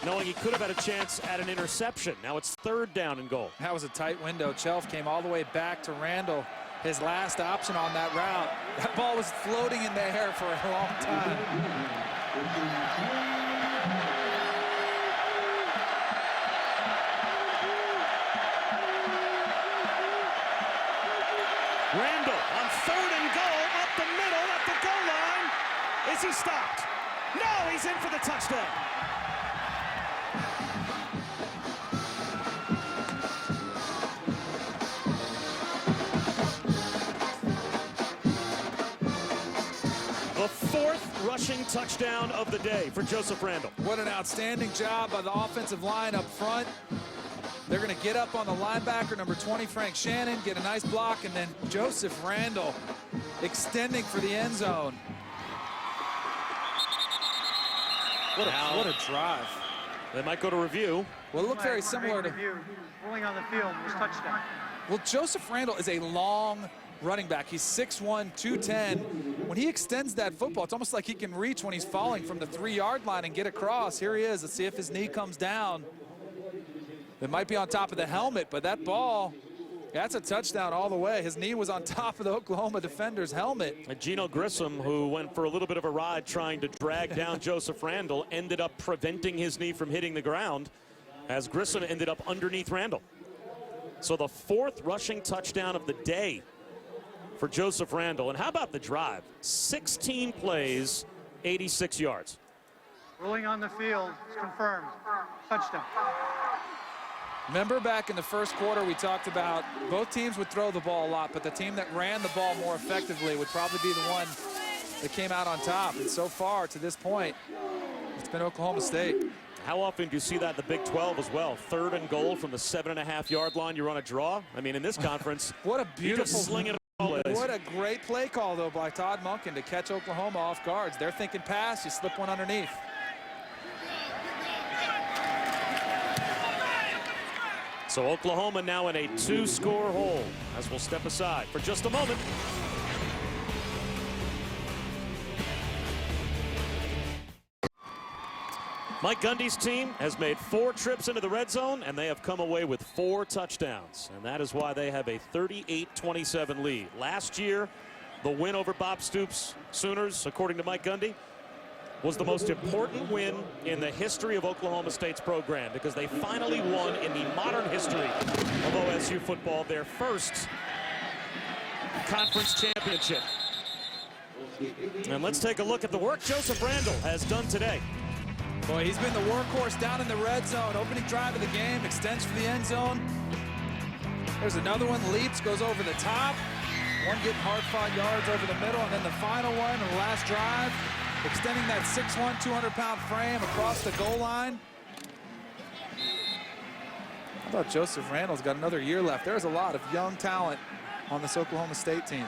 knowing he could have had a chance at an interception. Now it's 3rd down and goal. That was a tight window. Chelf came all the way back to Randall, his last option on that route. That ball was floating in the air for a long time. Randall on 3rd and goal, up the middle, at the goal line. Is he stopped? No, he's in for the touchdown. The 4th rushing touchdown of the day for Joseph Randall. What an outstanding job by the offensive line up front. They're going to get up on the linebacker, number 20, Frank Shannon, get a nice block, and then Joseph Randall extending for the end zone. What a drive. They might go to review. Well, it looked very similar to... Ruling on the field was touchdown. Well, Joseph Randall is a long running back. He's 6'1", 210. When he extends that football, it's almost like he can reach when he's falling from the 3-yard line and get across. Here he is. Let's see if his knee comes down. It might be on top of the helmet, but that ball, that's a touchdown all the way. His knee was on top of the Oklahoma defender's helmet. And Gino Grissom, who went for a little bit of a ride trying to drag down Joseph Randall, ended up preventing his knee from hitting the ground as Grissom ended up underneath Randall. So the 4th rushing touchdown of the day for Joseph Randall. And how about the drive? 16 plays, 86 yards. Ruling on the field is confirmed. Touchdown. Remember back in the first quarter we talked about both teams would throw the ball a lot, but the team that ran the ball more effectively would probably be the one that came out on top. And so far to this point, it's been Oklahoma State. How often do you see that in the Big 12 as well? 3rd and goal from the 7.5-yard line, you run a draw? I mean, in this conference, what a you beautiful just sling it all ways. What a great play call, though, by Todd Monken to catch Oklahoma off guards. They're thinking pass, you slip one underneath. So Oklahoma now in a 2-score hole, as we'll step aside for just a moment. Mike Gundy's team has made 4 trips into the red zone, and they have come away with 4 touchdowns. And that is why they have a 38-27 lead. Last year, the win over Bob Stoops' Sooners, according to Mike Gundy, was the most important win in the history of Oklahoma State's program, because they finally won in the modern history of OSU football their first conference championship. And let's take a look at the work Joseph Randall has done today. Boy, he's been the workhorse down in the red zone. Opening drive of the game, extends for the end zone. There's another one, leaps, goes over the top. One getting hard-fought yards over the middle, and then the final one in the last drive, extending that 6'1", 200-pound frame across the goal line. I thought Joseph Randall's got another year left. There's a lot of young talent on this Oklahoma State team.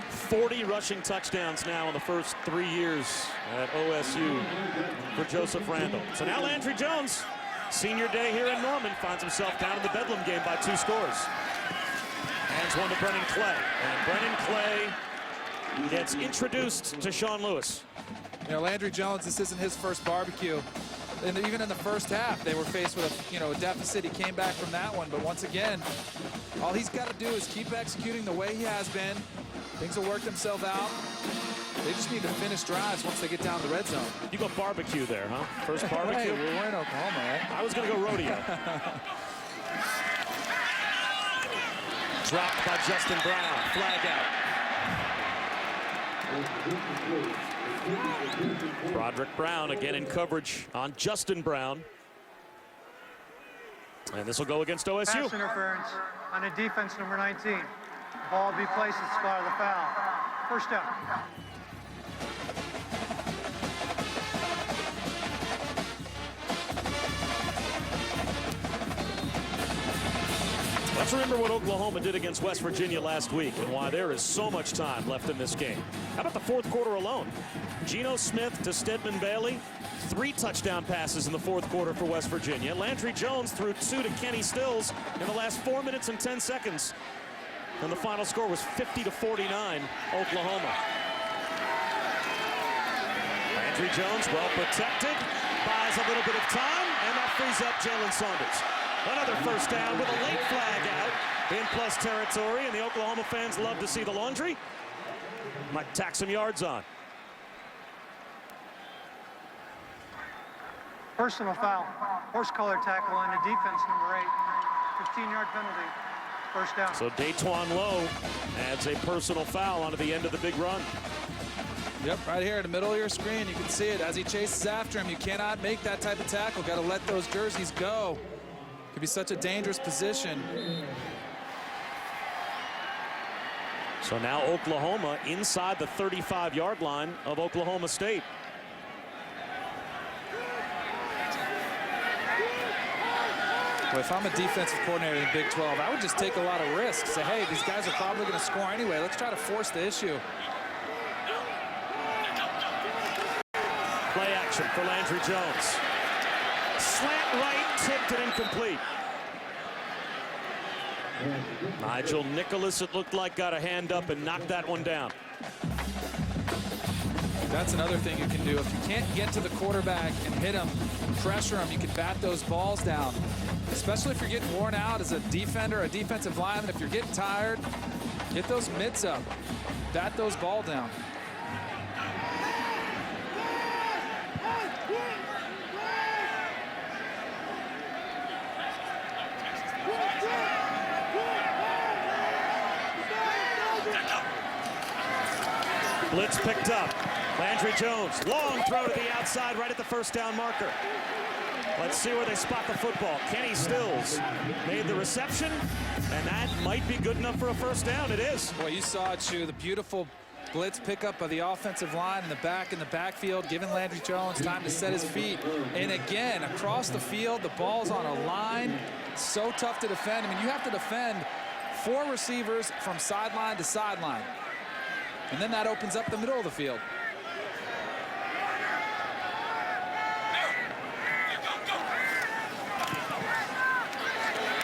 40 rushing touchdowns now in the first 3 years at OSU for Joseph Randall. So now Landry Jones, senior day here in Norman, finds himself down in the Bedlam game by 2 scores. Hands one to Brennan Clay. And Brennan Clay gets introduced to Sean Lewis. You know, Landry Jones, this isn't his first barbecue. And even in the first half, they were faced with a deficit. He came back from that one, but once again, all he's got to do is keep executing the way he has been. Things will work themselves out. They just need to finish drives once they get down the red zone. You go barbecue there, huh? First barbecue? Hey, we're in Oklahoma, right? I was going to go rodeo. Dropped by Justin Brown. Flag out. Broderick Brown again in coverage on Justin Brown. And this will go against OSU. Pass interference on a defense number 19. Ball be placed at the spot of the foul. First down. Let's remember what Oklahoma did against West Virginia last week and why there is so much time left in this game. How about the 4th quarter alone? Geno Smith to Stedman Bailey. 3 touchdown passes in the 4th quarter for West Virginia. Landry Jones threw 2 to Kenny Stills in the last 4 minutes and 10 seconds. And the final score was 50-49, Oklahoma. Landry Jones, well protected, buys a little bit of time, and that frees up Jalen Saunders. Another first down with a late flag out in plus territory, and the Oklahoma fans love to see the laundry. Might tack some yards on. Personal foul. Horse collar tackle on the defense, number 8. 15-yard penalty. First down. So Daytwan Lowe adds a personal foul onto the end of the big run. Yep, right here in the middle of your screen, you can see it. As he chases after him, you cannot make that type of tackle. Got to let those jerseys go. Could be such a dangerous position. So now Oklahoma inside the 35-yard line of Oklahoma State. Well, if I'm a defensive coordinator in the Big 12, I would just take a lot of risks. Say, hey, these guys are probably going to score anyway. Let's try to force the issue. Play action for Landry Jones. Slant right, tipped and incomplete. Nigel Nicholas, it looked like, got a hand up and knocked that one down. That's another thing you can do. If you can't get to the quarterback and hit him, pressure him, you can bat those balls down. Especially if you're getting worn out as a defender, a defensive lineman. If you're getting tired, get those mitts up. Bat those balls down. Blitz picked up. Landry Jones, long throw to the outside right at the first down marker. Let's see where they spot the football. Kenny Stills made the reception, and that might be good enough for a first down. It is. Well, you saw it, Chu, the beautiful Blitz pickup of the offensive line in the backfield, giving Landry Jones time to set his feet. And again, across the field, the ball's on a line. So tough to defend. I mean, you have to defend 4 receivers from sideline to sideline. And then that opens up the middle of the field.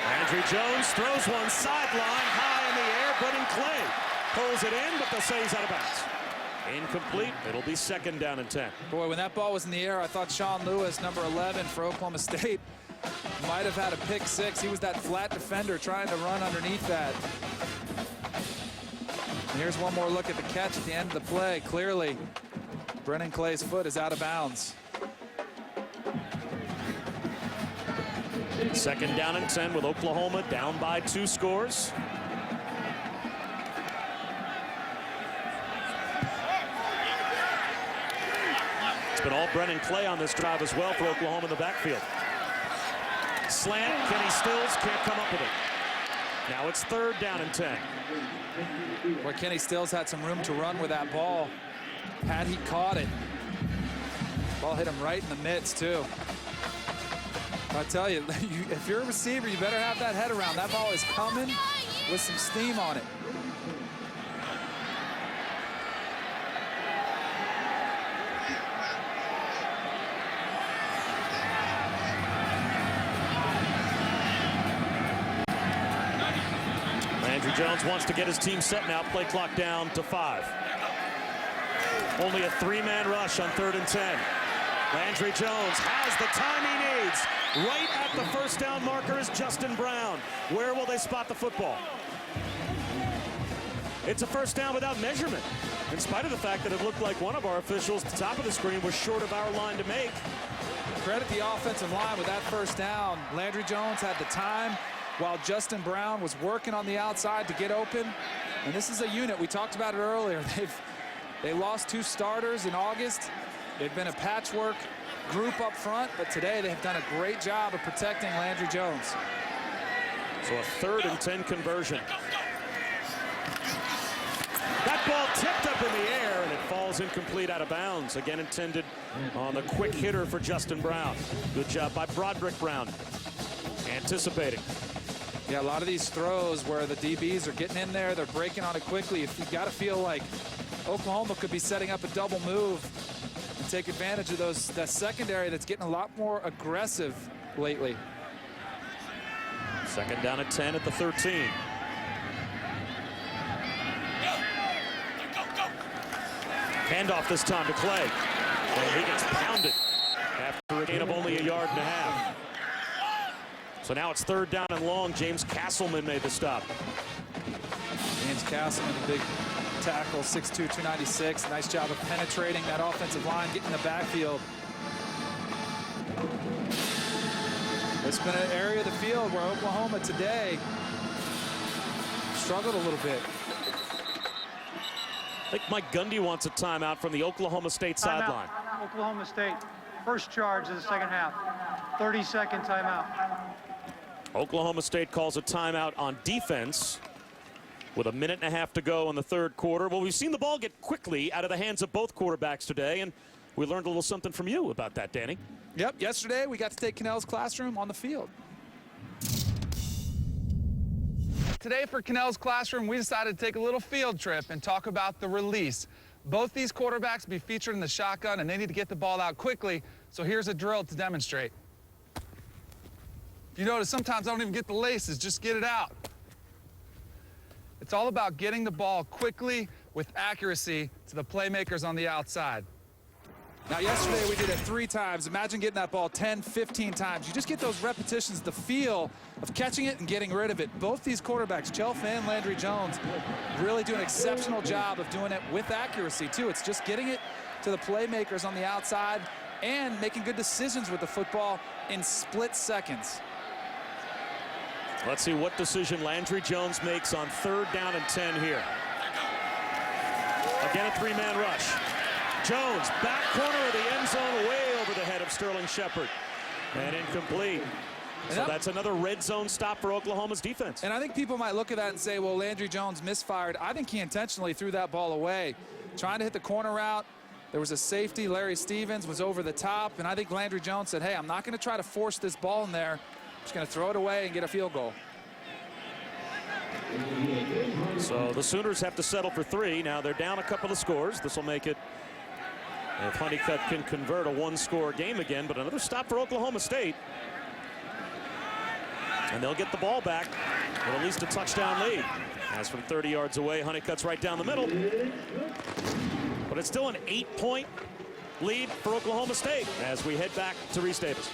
Landry Jones throws one sideline high in the air. Brennan Clay pulls it in, but they'll say he's out of bounds. Incomplete. It'll be 2nd down and 10. Boy, when that ball was in the air, I thought Sean Lewis, number 11 for Oklahoma State, might have had a pick 6. He was that flat defender trying to run underneath that. And here's one more look at the catch at the end of the play. Clearly, Brennan Clay's foot is out of bounds. 2nd down and 10 with Oklahoma down by 2 scores. It's been all Brennan Clay on this drive as well for Oklahoma in the backfield. Slant, Kenny Stills can't come up with it. Now it's 3rd down and 10. Where Kenny Stills had some room to run with that ball. Had he caught it. Ball hit him right in the midst, too. I tell you, if you're a receiver, you better have that head around. That ball is coming with some steam on it. Landry Jones wants to get his team set now. Play clock down to 5. Only a 3-man rush on 3rd and 10. Landry Jones has the time he needs. Right at the 1st down marker is Justin Brown. Where will they spot the football? It's a 1st down without measurement, in spite of the fact that it looked like one of our officials at the top of the screen was short of our line to make. Credit the offensive line with that 1st down. Landry Jones had the time while Justin Brown was working on the outside to get open. And this is a unit, we talked about it earlier. They lost 2 starters in August. They've been a patchwork group up front, but today they've done a great job of protecting Landry Jones. So a 3rd and 10 conversion. That ball tipped up in the air, and it falls incomplete out of bounds. Again intended on the quick hitter for Justin Brown. Good job by Broderick Brown. Anticipating. Yeah, a lot of these throws where the DBs are getting in there, they're breaking on it quickly. If you got to feel like Oklahoma could be setting up a double move and take advantage of that secondary that's getting a lot more aggressive lately. 2nd down at 10 at the 13. Handoff this time to Clay. And he gets pounded after a gain of only 1.5 yards. So now it's 3rd down and long. James Castleman made the stop. James Castleman, a big tackle, 6'2", 296. Nice job of penetrating that offensive line, getting in the backfield. It's been an area of the field where Oklahoma today struggled a little bit. I think Mike Gundy wants a timeout from the Oklahoma State sideline. Oklahoma State, first charge of the 2nd half. 30-second timeout. Oklahoma State calls a timeout on defense with 1.5 minutes to go in the 3rd quarter. Well, we've seen the ball get quickly out of the hands of both quarterbacks today, and we learned a little something from you about that, Danny. Yep, yesterday we got to take Cannell's classroom on the field. Today for Cannell's classroom, we decided to take a little field trip and talk about the release. Both these quarterbacks be featured in the shotgun, and they need to get the ball out quickly, so here's a drill to demonstrate. You notice sometimes I don't even get the laces, just get it out. It's all about getting the ball quickly with accuracy to the playmakers on the outside. Now, yesterday we did it 3 times. Imagine getting that ball 10, 15 times. You just get those repetitions, the feel of catching it and getting rid of it. Both these quarterbacks, Chelf and Landry Jones, really do an exceptional job of doing it with accuracy, too. It's just getting it to the playmakers on the outside and making good decisions with the football in split seconds. Let's see what decision Landry Jones makes on 3rd down and 10 here. Again, a 3-man rush. Jones, back corner of the end zone, way over the head of Sterling Shepard. And incomplete. So that's another red zone stop for Oklahoma's defense. And I think people might look at that and say, well, Landry Jones misfired. I think he intentionally threw that ball away, trying to hit the corner route. There was a safety. Larry Stevens was over the top, and I think Landry Jones said, hey, I'm not going to try to force this ball in there. I'm just going to throw it away and get a field goal. So the Sooners have to settle for 3. Now they're down a couple of scores. This will make it, if Honeycutt can convert, a 1-score game again, but another stop for Oklahoma State. And they'll get the ball back with at least a touchdown lead. As from 30 yards away, Honeycutt's right down the middle. But it's still an 8-point lead for Oklahoma State as we head back to Reese Davis.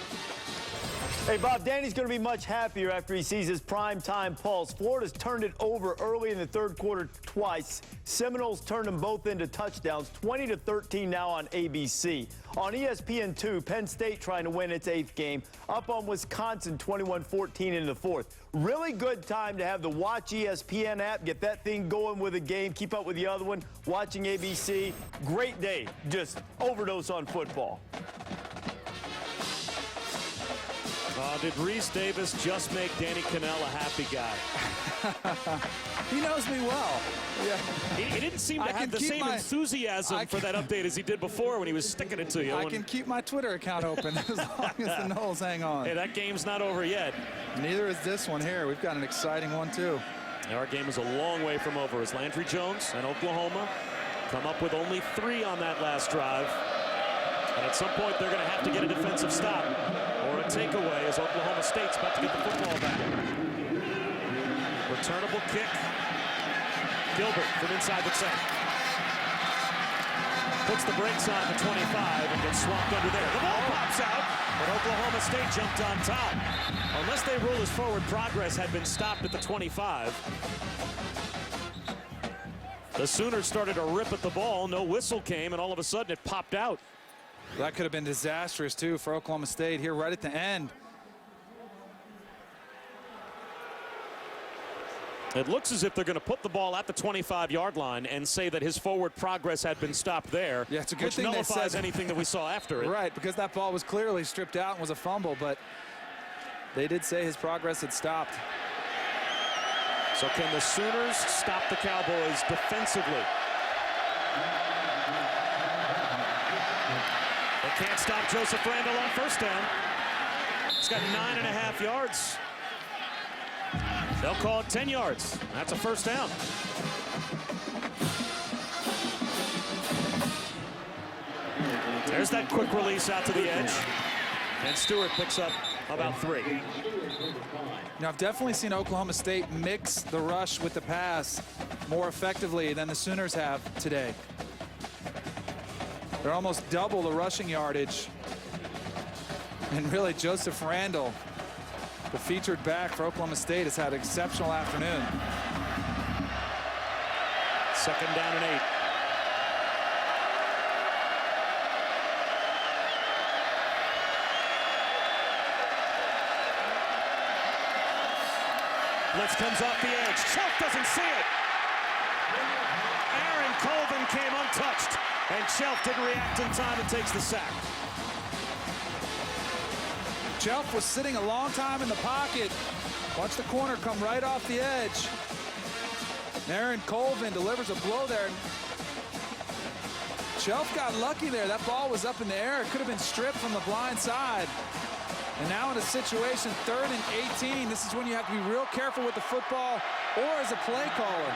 Hey, Bob, Danny's going to be much happier after he sees his primetime pulse. Florida's turned it over early in the third quarter twice. Seminoles turned them both into touchdowns, 20-13 now on ABC. On ESPN2, Penn State trying to win its 8th game, up on Wisconsin 21-14 in the 4th. Really good time to have the Watch ESPN app, get that thing going with a game, keep up with the other one, watching ABC. Great day, just overdose on football. Did Reese Davis just make Danny Cannell a happy guy? He knows me well. Yeah. He didn't seem to have the same enthusiasm for that update as he did before when he was sticking it to you. I can keep my Twitter account open as long as the Noles hang on. Hey, that game's not over yet. Neither is this one here. We've got an exciting one, too. Our game is a long way from over as Landry Jones and Oklahoma come up with only 3 on that last drive. And at some point, they're going to have to get a defensive stop or a takeaway as Oklahoma State's about to get the football back. Returnable kick. Gilbert from inside the 10. Puts the brakes on the 25 and gets swamped under there. The ball pops out, but Oklahoma State jumped on top. Unless they rule his forward progress had been stopped at the 25. The Sooners started to rip at the ball. No whistle came, and all of a sudden it popped out. That could have been disastrous, too, for Oklahoma State here right at the end. It looks as if they're going to put the ball at the 25-yard line and say that his forward progress had been stopped there. Yeah, it's a good which thing they nullifies said anything that we saw after it. Right, because that ball was clearly stripped out and was a fumble, but they did say his progress had stopped. So can the Sooners stop the Cowboys defensively? They can't stop Joseph Randall on first down. He's got 9.5 yards. They'll call it 10 yards. That's a first down. There's that quick release out to the edge. And Stewart picks up about 3. Now, I've definitely seen Oklahoma State mix the rush with the pass more effectively than the Sooners have today. They're almost double the rushing yardage. And really, Joseph Randall, the featured back for Oklahoma State, has had an exceptional afternoon. Second down and 8. Blitz comes off the edge. Shelf doesn't see it. Aaron Colvin came untouched, and Shelf didn't react in time and takes the sack. Shelf was sitting a long time in the pocket. Watch the corner come right off the edge. Aaron Colvin delivers a blow there. Shelf got lucky there. That ball was up in the air. It could have been stripped from the blind side. And now in a situation, 3rd and 18, this is when you have to be real careful with the football or as a play caller.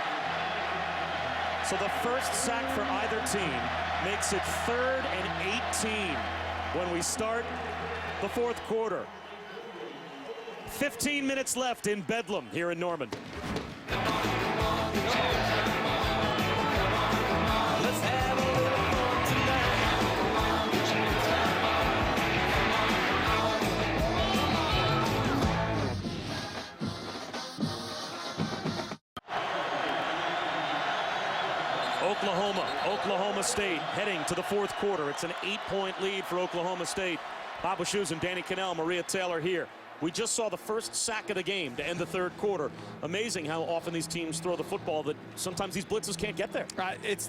So the first sack for either team makes it 3rd and 18 when we start the 4th quarter. 15 minutes left in Bedlam here in Norman. Let's have a little fun tonight. Oklahoma State heading to the 4th quarter. It's an 8-point lead for Oklahoma State. Bob Shoes and Danny Cannell, Maria Taylor here We just saw the first sack of the game to end the third quarter. Amazing how often these teams throw the football that sometimes these blitzes can't get there.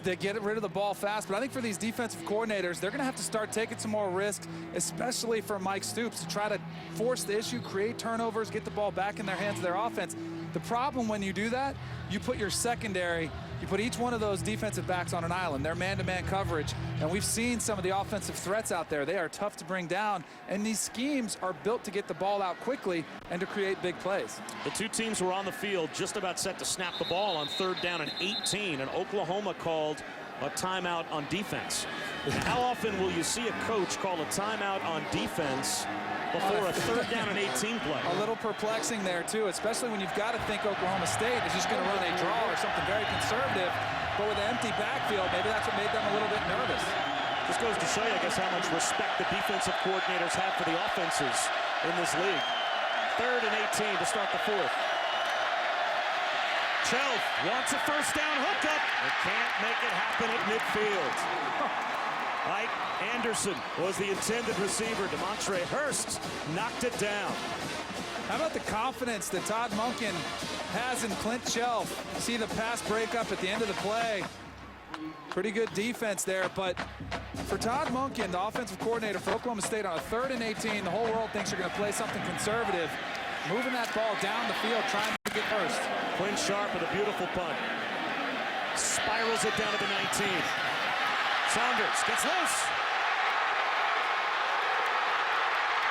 They get rid of the ball fast, but I think for these defensive coordinators, they're going to have to start taking some more risks, especially for Mike Stoops, to try to force the issue, create turnovers, get the ball back in their hands of their offense. The problem when you do that, you put your secondary, you put each one of those defensive backs on an island. They're man-to-man coverage, and we've seen some of the offensive threats out there. They are tough to bring down, and these schemes are built to get the ball out quickly and to create big plays. The two teams were on the field just about set to snap the ball on 3rd down and 18, and Oklahoma called a timeout on defense. Now, how often will you see a coach call a timeout on defense before a 3rd down and 18 play? A little perplexing there, too, especially when you've got to think Oklahoma State is just going to run a draw or something very conservative. But with an empty backfield, maybe that's what made them a little bit nervous. Just goes to show you, I guess, how much respect the defensive coordinators have for the offenses in this league. 3rd and 18 to start the 4th. Chelf wants a 1st down hookup. They can't make it happen at midfield. Ike Anderson was the intended receiver. Demontre Hurst knocked it down. How about the confidence that Todd Monken has in Clint Chelf? See the pass breakup at the end of the play. Pretty good defense there, but for Todd Monken, the offensive coordinator for Oklahoma State, on a 3rd and 18, the whole world thinks you're going to play something conservative. Moving that ball down the field, trying to get first. Quinn Sharp with a beautiful punt. Spirals it down to the 19. Saunders gets loose.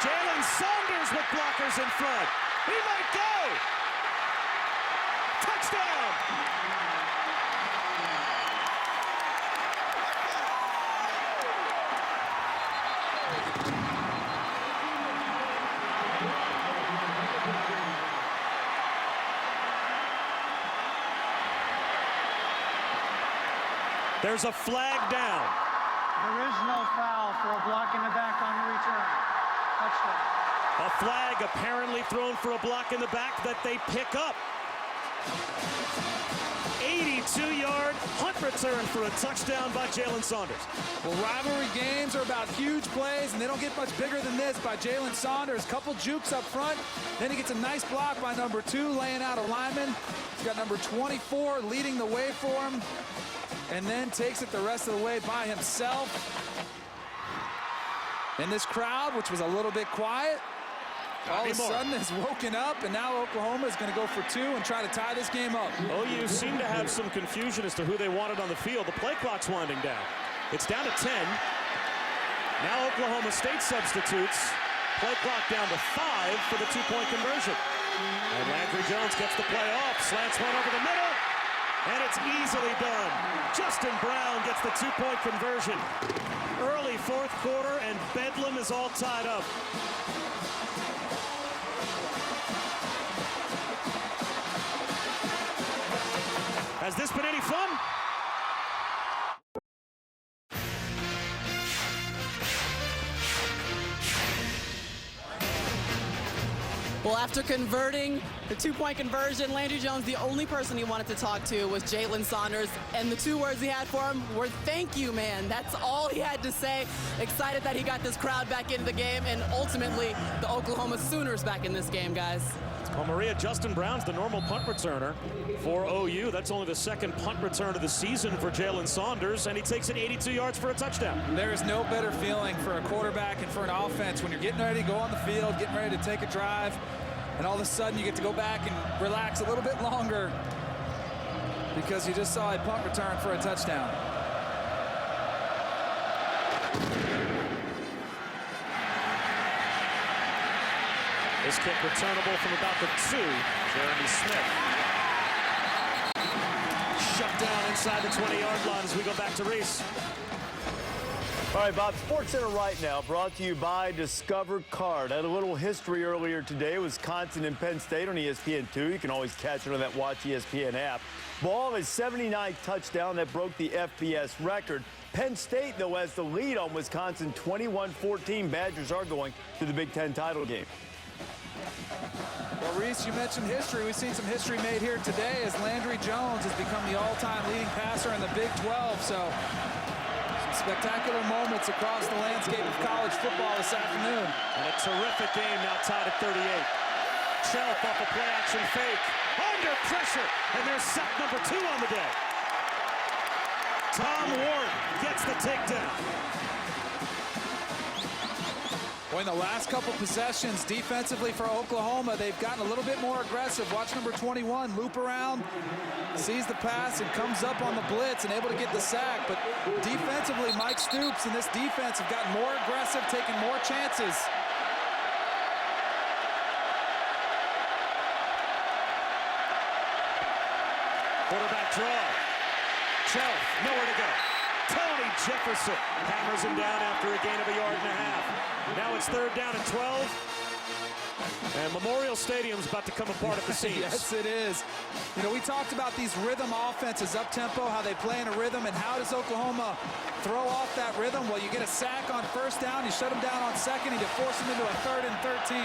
Jalen Saunders with blockers in front. He might go. Touchdown. There's a flag down. There is no foul for a block in the back on the return. Touchdown. A flag apparently thrown for a block in the back that they pick up. 82-yard punt return for a touchdown by Jalen Saunders. Well, rivalry games are about huge plays, and they don't get much bigger than this by Jalen Saunders. Couple jukes up front. Then he gets a nice block by number 2, laying out a lineman. He's got number 24 leading the way for him, and then takes it the rest of the way by himself. And this crowd, which was a little bit quiet, all of a sudden has woken up, and now Oklahoma is going to go for 2 and try to tie this game up. OU seemed to have some confusion as to who they wanted on the field. The play clock's winding down. It's down to 10. Now Oklahoma State substitutes. Play clock down to 5 for the 2-point conversion. And Landry Jones gets the play off. Slants one over the middle. And it's easily done. Justin Brown gets the 2-point conversion. Early 4th quarter, and Bedlam is all tied up. Has this been any fun? Well, after converting the 2-point conversion, Landry Jones, the only person he wanted to talk to was Jalen Saunders, and the 2 words he had for him were "thank you, man." That's all he had to say. Excited that he got this crowd back into the game, and ultimately the Oklahoma Sooners back in this game, guys. Well, Maria, Justin Brown's the normal punt returner for OU. That's only the 2nd punt return of the season for Jalen Saunders, and he takes it 82 yards for a touchdown. There is no better feeling for a quarterback and for an offense when you're getting ready to go on the field, getting ready to take a drive, and all of a sudden you get to go back and relax a little bit longer because you just saw a punt return for a touchdown. This kick returnable from about the 2. Jeremy Smith. Shut down inside the 20-yard line as we go back to Reese. All right, Bob, SportsCenter right now brought to you by Discover Card. Had a little history earlier today, Wisconsin and Penn State on ESPN2. You can always catch it on that Watch ESPN app. Ball is 79th touchdown that broke the FBS record. Penn State, though, has the lead on Wisconsin 21-14. Badgers are going to the Big Ten title game. Well, Reese, you mentioned history. We've seen some history made here today as Landry Jones has become the all-time leading passer in the Big 12. So Spectacular moments across the landscape of college football this afternoon. And a terrific game now tied at 38. Shelf off a play-action fake. Under pressure. And there's sack number 2 on the day. Tom Ward gets the takedown. Well, in the last couple possessions defensively for Oklahoma, they've gotten a little bit more aggressive. Watch number 21 loop around, sees the pass, and comes up on the blitz and able to get the sack. But defensively, Mike Stoops and this defense have gotten more aggressive, taking more chances. Quarterback draw. Shelf, nowhere to go. Tony Jefferson hammers him down after a gain of 1.5 yards. Now it's 3rd down and 12. And Memorial Stadium's about to come apart at the seams. Yes, it is. You know, we talked about these rhythm offenses, up-tempo, how they play in a rhythm, and how does Oklahoma throw off that rhythm? Well, you get a sack on 1st down, you shut them down on 2nd, and you force them into a 3rd and 13.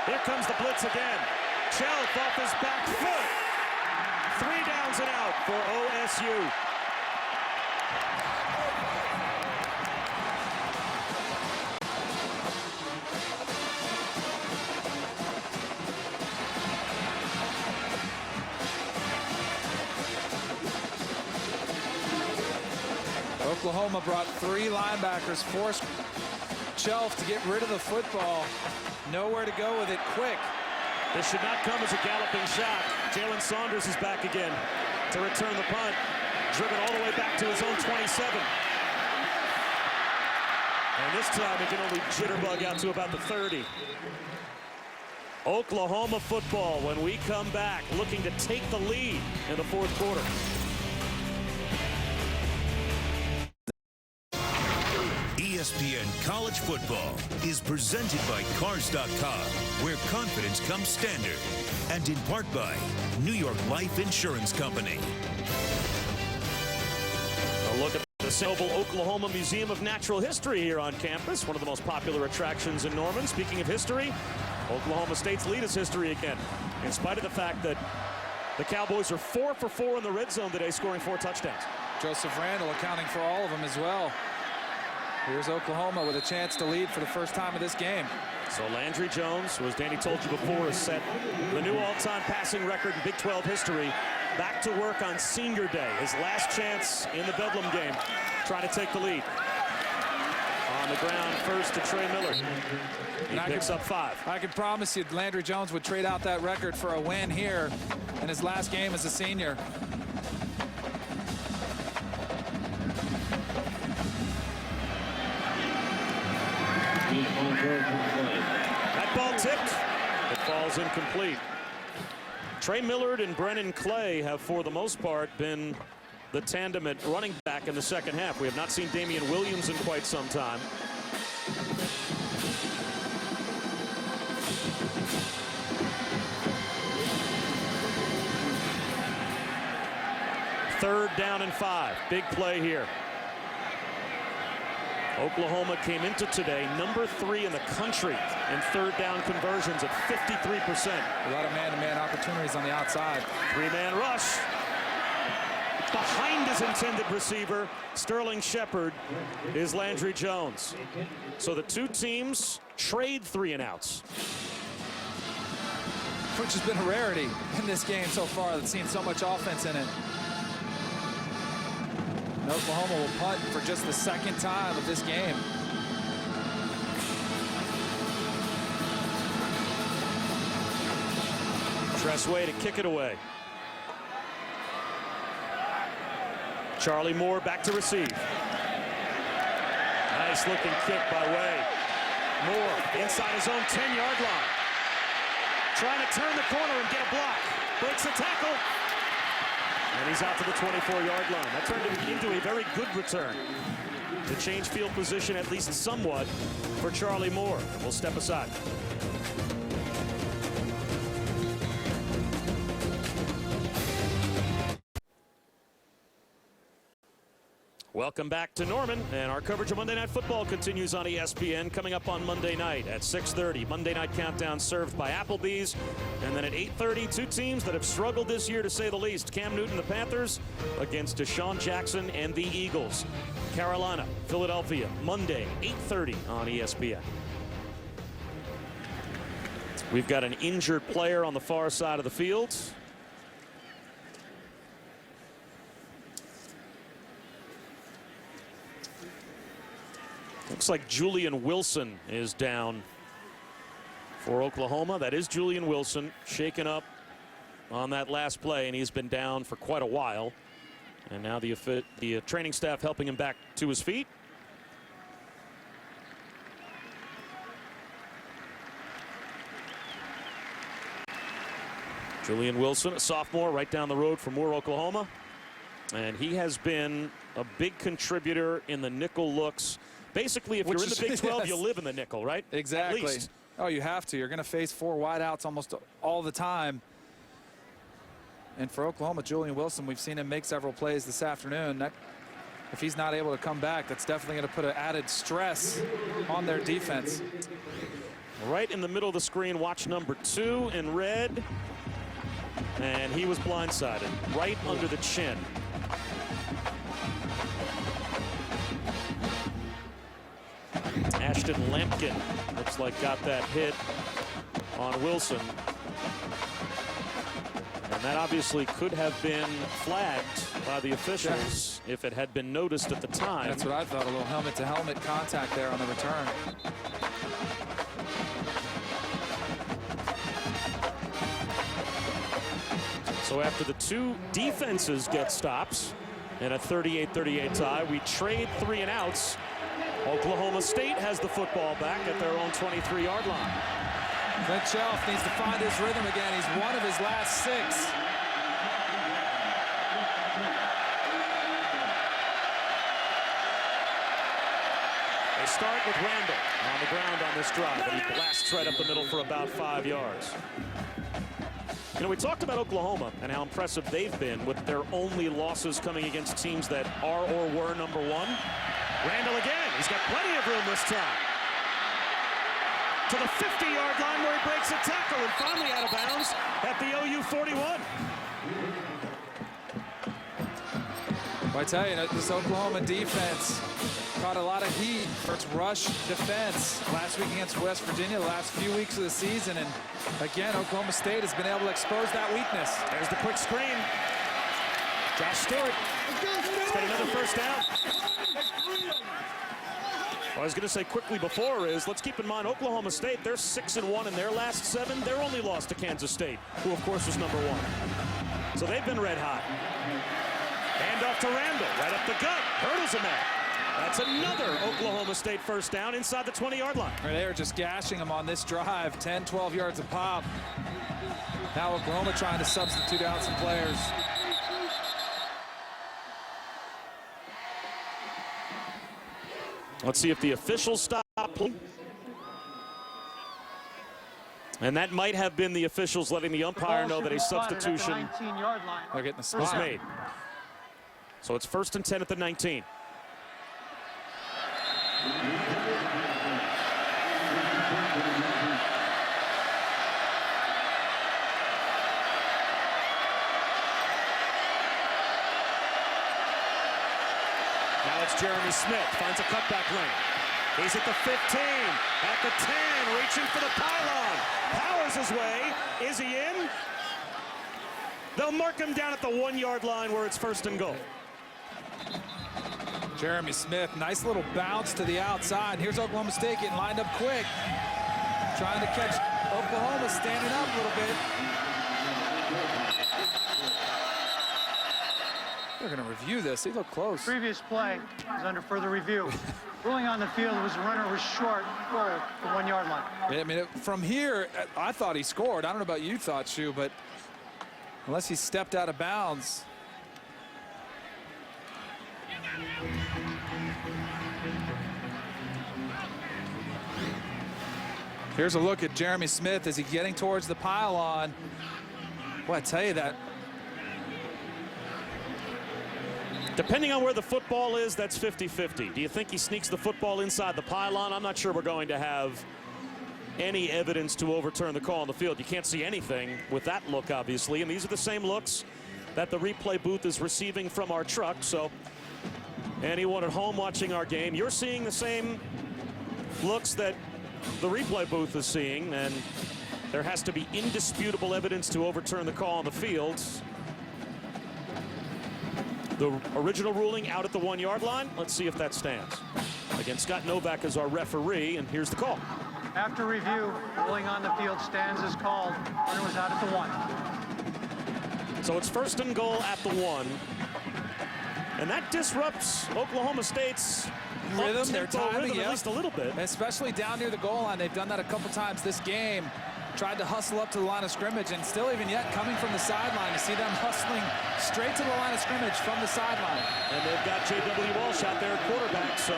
Here comes the blitz again. Shelf off his back foot. 3 downs and out for OSU. Oklahoma brought 3 linebackers, forced Shelf to get rid of the football. Nowhere to go with it quick. This should not come as a galloping shot. Jalen Saunders is back again to return the punt. Driven all the way back to his own 27. And this time he can only jitterbug out to about the 30. Oklahoma football when we come back, looking to take the lead in the 4th quarter. ESPN College Football is presented by Cars.com, where confidence comes standard, and in part by New York Life Insurance Company. A look at the Noble Oklahoma Museum of Natural History here on campus, one of the most popular attractions in Norman. Speaking of history, Oklahoma State's lead is history again, in spite of the fact that the Cowboys are 4 for 4 in the red zone today, scoring 4 touchdowns. Joseph Randall accounting for all of them as well. Here's Oklahoma with a chance to lead for the first time of this game. So Landry Jones, who, as Danny told you before, has set the new all-time passing record in Big 12 history, back to work on senior day. His last chance in the Bedlam game, trying to take the lead. On the ground first to Trey Miller. He picks up 5. I can promise you Landry Jones would trade out that record for a win here in his last game as a senior. That ball tipped. It falls incomplete. Trey Millard and Brennan Clay have, for the most part, been the tandem at running back in the 2nd half. We have not seen Damian Williams in quite some time. Third down and 5. Big play here. Oklahoma came into today number 3 in the country in 3rd down conversions at 53%. A lot of man-to-man opportunities on the outside. 3-man rush. Behind his intended receiver, Sterling Shepard, is Landry Jones. So the 2 teams trade 3-and-outs. Which has been a rarity in this game so far that's seen so much offense in it. And Oklahoma will punt for just the 2nd time of this game. Tressway to kick it away. Charlie Moore back to receive. Nice looking kick by Way. Moore inside his own 10-yard line. Trying to turn the corner and get a block. Breaks the tackle. And he's out to the 24-yard line. That turned into a very good return to change field position at least somewhat for Charlie Moore. We'll step aside. Welcome back to Norman, and our coverage of Monday Night Football continues on ESPN. Coming up on Monday night at 6:30, Monday Night Countdown served by Applebee's. And then at 8:30, two teams that have struggled this year to say the least. Cam Newton, the Panthers, against Deshaun Jackson and the Eagles. Carolina, Philadelphia, Monday, 8:30 on ESPN. We've got an injured player on the far side of the field. Looks like Julian Wilson is down for Oklahoma. That is Julian Wilson, shaken up on that last play, and he's been down for quite a while. And now the training staff helping him back to his feet. Julian Wilson, a sophomore, right down the road from Moore, Oklahoma. And he has been a big contributor in the nickel looks. Basically, if you're in the Big 12, yes, you live in the nickel, right? Exactly. At least. Oh, you have to. You're going to face four wideouts almost all the time. And for Oklahoma, Julian Wilson, we've seen him make several plays this afternoon. If he's not able to come back, that's definitely going to put an added stress on their defense. Right in the middle of the screen, watch number 2 in red. And he was blindsided right under the chin. Ashton Lampkin looks like got that hit on Wilson. And that obviously could have been flagged by the officials if it had been noticed at the time. That's what I thought, a little helmet-to-helmet contact there on the return. So after the two defenses get stops in a 38-38 tie, we trade 3 and outs. Oklahoma State has the football back at their own 23-yard line. Clint Shelf needs to find his rhythm again. He's one of his last 6. They start with Randall on the ground on this drive, and he blasts right up the middle for about 5 yards. You know, we talked about Oklahoma and how impressive they've been with their only losses coming against teams that are or were number 1. Randall again. He's got plenty of room this time. To the 50-yard line where he breaks a tackle and finally out of bounds at the OU 41. Well, I tell you, this Oklahoma defense caught a lot of heat for its rush defense last week against West Virginia, the last few weeks of the season. And again, Oklahoma State has been able to expose that weakness. There's the quick screen. Josh Stewart. He's got another first down. What I was going to say quickly before is, let's keep in mind, Oklahoma State, they're 6-1 in their last 7. Their only loss to Kansas State, who, of course, was number 1. So they've been red hot. Hand off to Randall, right up the gut. Hurdles a man. That's another Oklahoma State first down inside the 20-yard line. They are just gashing them on this drive, 10, 12 yards a pop. Now Oklahoma trying to substitute out some players. Let's see if the officials stop. And that might have been the officials letting the umpire know that a substitution They're getting the was made. So it's 1st and 10 at the 19. Now it's Jeremy Smith, finds a cutback lane. He's at the 15, at the 10, reaching for the pylon. Powers his way. Is he in? They'll mark him down at the 1-yard line where it's 1st and goal. Jeremy Smith, nice little bounce to the outside. Here's Oklahoma State getting lined up quick. Trying to catch Oklahoma standing up a little bit. They're going to review this. He looked close. Previous play is under further review. Ruling on the field was the runner was short goal, the 1-yard line. I mean, from here, I thought he scored. I don't know about you thought, Shu, but unless he stepped out of bounds. Here's a look at Jeremy Smith as he's getting towards the pylon. Boy, I tell you that. Depending on where the football is, that's 50-50. Do you think he sneaks the football inside the pylon? I'm not sure we're going to have any evidence to overturn the call on the field. You can't see anything with that look, obviously, and these are the same looks that the replay booth is receiving from our truck. So anyone at home watching our game, you're seeing the same looks that the replay booth is seeing, and there has to be indisputable evidence to overturn the call on the field. The original ruling out at the 1-yard line. Let's see if that stands. Again, Scott Novak is our referee, and here's the call. After review, ruling on the field stands as called. Runner was out at the 1. So it's 1st and goal at the 1. And that disrupts Oklahoma State's rhythm, their timing, rhythm, at least a little bit. Especially down near the goal line. They've done that a couple times this game. Tried to hustle up to the line of scrimmage, and still even yet coming from the sideline. You see them hustling straight to the line of scrimmage from the sideline. And they've got J.W. Walsh out there at quarterback, so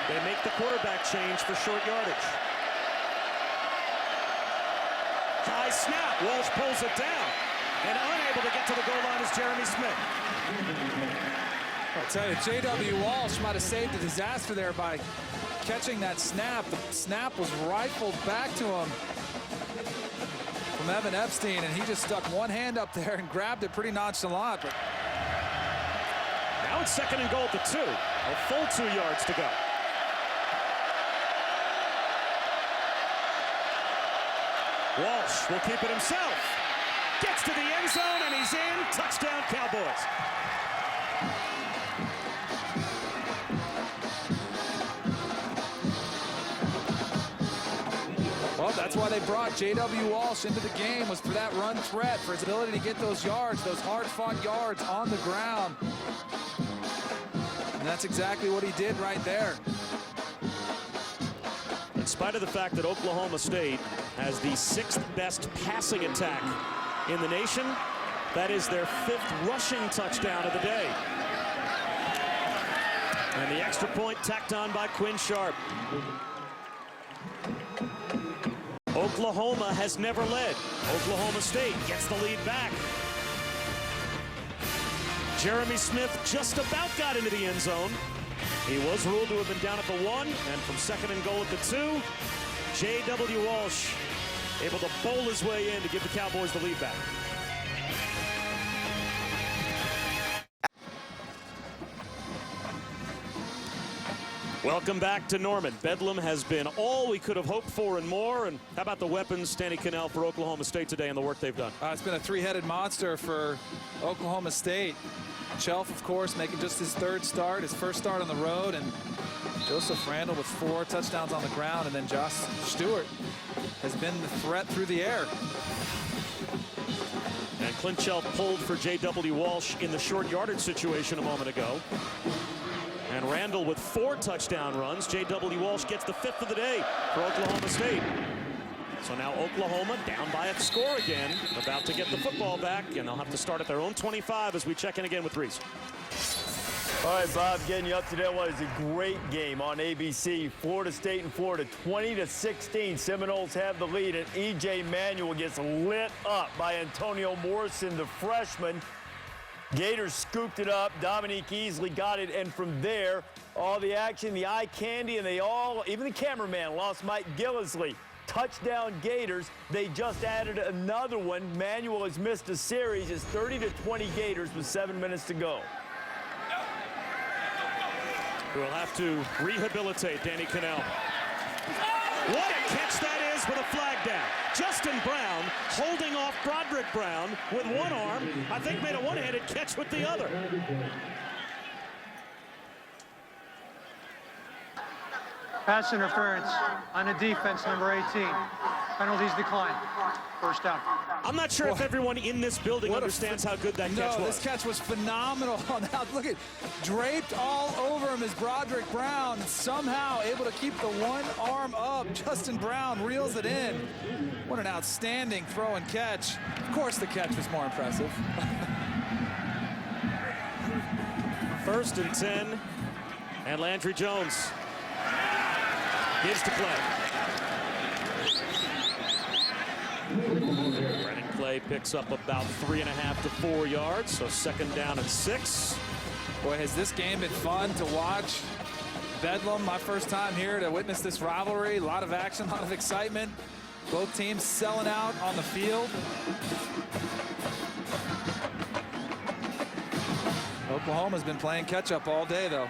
they make the quarterback change for short yardage. High snap, Walsh pulls it down, and unable to get to the goal line is Jeremy Smith. I'll tell you, J.W. Walsh might have saved a disaster there by catching that snap. The snap was rifled back to him from Evan Epstein, and he just stuck one hand up there and grabbed it pretty nonchalant. But now it's 2nd and goal at the 2. A full 2 yards to go. Walsh will keep it himself. Gets to the end zone, and he's in. Touchdown, Cowboys. Well, that's why they brought J.W. Walsh into the game, was for that run threat, for his ability to get those yards, those hard-fought yards on the ground. And that's exactly what he did right there. In spite of the fact that Oklahoma State has the 6th best passing attack in the nation, that is their 5th rushing touchdown of the day. And the extra point tacked on by Quinn Sharp. Oklahoma has never led. Oklahoma State gets the lead back. Jeremy Smith just about got into the end zone. He was ruled to have been down at the 1, and from 2nd and goal at the 2, J.W. Walsh able to bowl his way in to give the Cowboys the lead back. Welcome back to Norman. Bedlam has been all we could have hoped for and more. And how about the weapons, Danny Cannell, for Oklahoma State today and the work they've done? It's been a 3-headed monster for Oklahoma State. Chelf, of course, making just his 3rd start, his 1st start on the road, and Joseph Randall with 4 touchdowns on the ground, and then Josh Stewart has been the threat through the air. And Clint Chelf pulled for J.W. Walsh in the short yardage situation a moment ago. And Randall with 4 touchdown runs. J.W. Walsh gets the 5th of the day for Oklahoma State. So now Oklahoma down by a score again, about to get the football back, and they'll have to start at their own 25 as we check in again with Reese. All right, Bob, getting you up to date. What is a great game on ABC. Florida State and Florida, 20-16. Seminoles have the lead, and E.J. Manuel gets lit up by Antonio Morrison, the freshman. Gators scooped it up. Dominique Easley got it, and from there, all the action, the eye candy, and even the cameraman lost Mike Gillisley. Touchdown Gators. They just added another one. Manuel has missed a series. It's 30-20 Gators with 7 minutes to go. We'll have to rehabilitate Danny Cannell. What a catch that is with a flag down. Justin Brown holding off Broderick Brown with one arm. I think made a one-handed catch with the other. Pass interference on the defense, number 18. Penalties decline. 1st down. I'm not sure if everyone in this building understands how good that catch was. No, this catch was phenomenal. Now, look at, draped all over him is Broderick Brown, somehow able to keep the one arm up. Justin Brown reels it in. What an outstanding throw and catch. Of course, the catch was more impressive. 1st and 10, and Landry Jones gives to Clay. Brennan Clay picks up about 3.5 to 4 yards, so 2nd down and 6. Boy, has this game been fun to watch. Bedlam, my first time here to witness this rivalry. A lot of action, a lot of excitement. Both teams selling out on the field. Oklahoma's been playing catch-up all day, though.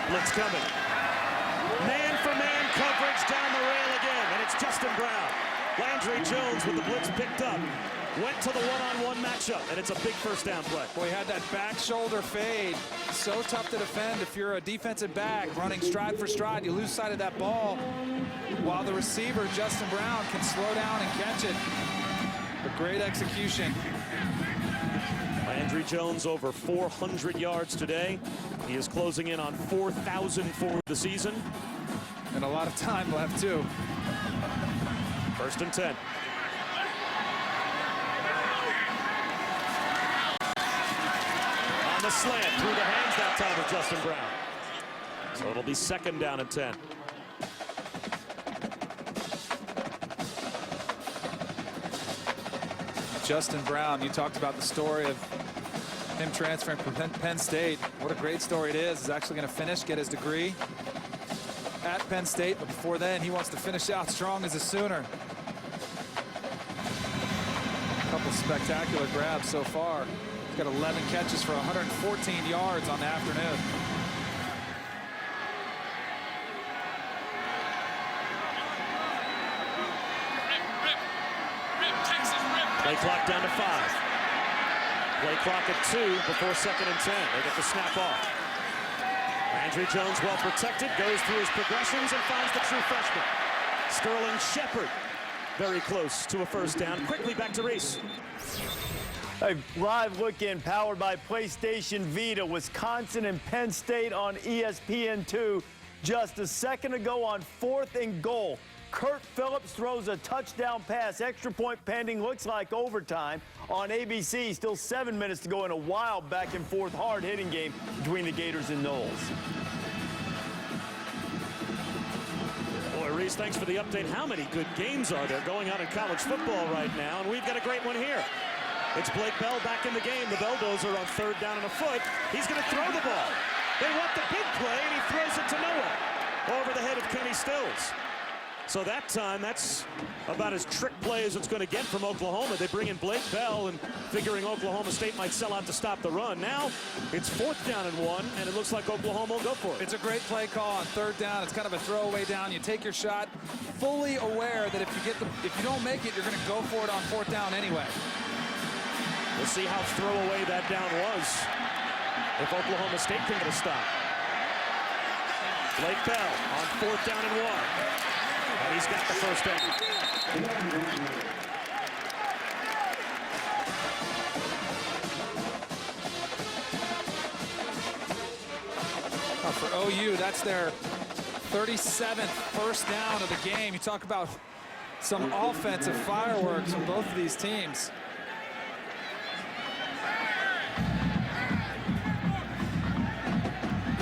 Blitz coming. Man-for-man coverage down the rail again, and it's Justin Brown. Landry Jones with the blitz picked up. Went to the one-on-one matchup, and it's a big first down play. Boy, he had that back shoulder fade. So tough to defend if you're a defensive back running stride for stride. You lose sight of that ball while the receiver, Justin Brown, can slow down and catch it. But great execution. Landry Jones over 400 yards today. He is closing in on 4,000 for the season. And a lot of time left, too. 1st and 10. On the slant, through the hands that time of Justin Brown. So it'll be 2nd down and 10. Justin Brown, you talked about the story of him transferring from Penn State. What a great story it is. He's actually going to finish, get his degree at Penn State, but before then he wants to finish out strong as a Sooner. A couple spectacular grabs so far. He's got 11 catches for 114 yards on the afternoon. Play clock down to 5. Play clock at 2 before 2nd and 10. They get the snap off. Landry Jones well protected, goes through his progressions and finds the true freshman. Sterling Shepard very close to a first down. Quickly back to Reese. A live look-in powered by PlayStation Vita. Wisconsin and Penn State on ESPN2. Just a second ago on 4th and goal. Kurt Phillips throws a touchdown pass. Extra point pending. Looks like overtime on ABC. Still 7 minutes to go in a wild back and forth hard-hitting game between the Gators and Knowles. Boy, Reese, thanks for the update. How many good games are there going on in college football right now? And we've got a great one here. It's Blake Bell back in the game. The Belldozer on 3rd down and a foot. He's going to throw the ball. They want the big play, and he throws it to Noah over the head of Kenny Stills. So that time, that's about as trick play as it's going to get from Oklahoma. They bring in Blake Bell and figuring Oklahoma State might sell out to stop the run. Now it's 4th down and 1, and it looks like Oklahoma will go for it. It's a great play call on 3rd down. It's kind of a throwaway down. You take your shot, fully aware that if you don't make it, you're going to go for it on 4th down anyway. We'll see how throwaway that down was. If Oklahoma State can get a stop. Blake Bell on 4th down and 1. And he's got the first down. For OU, that's their 37th first down of the game. You talk about some offensive fireworks from both of these teams.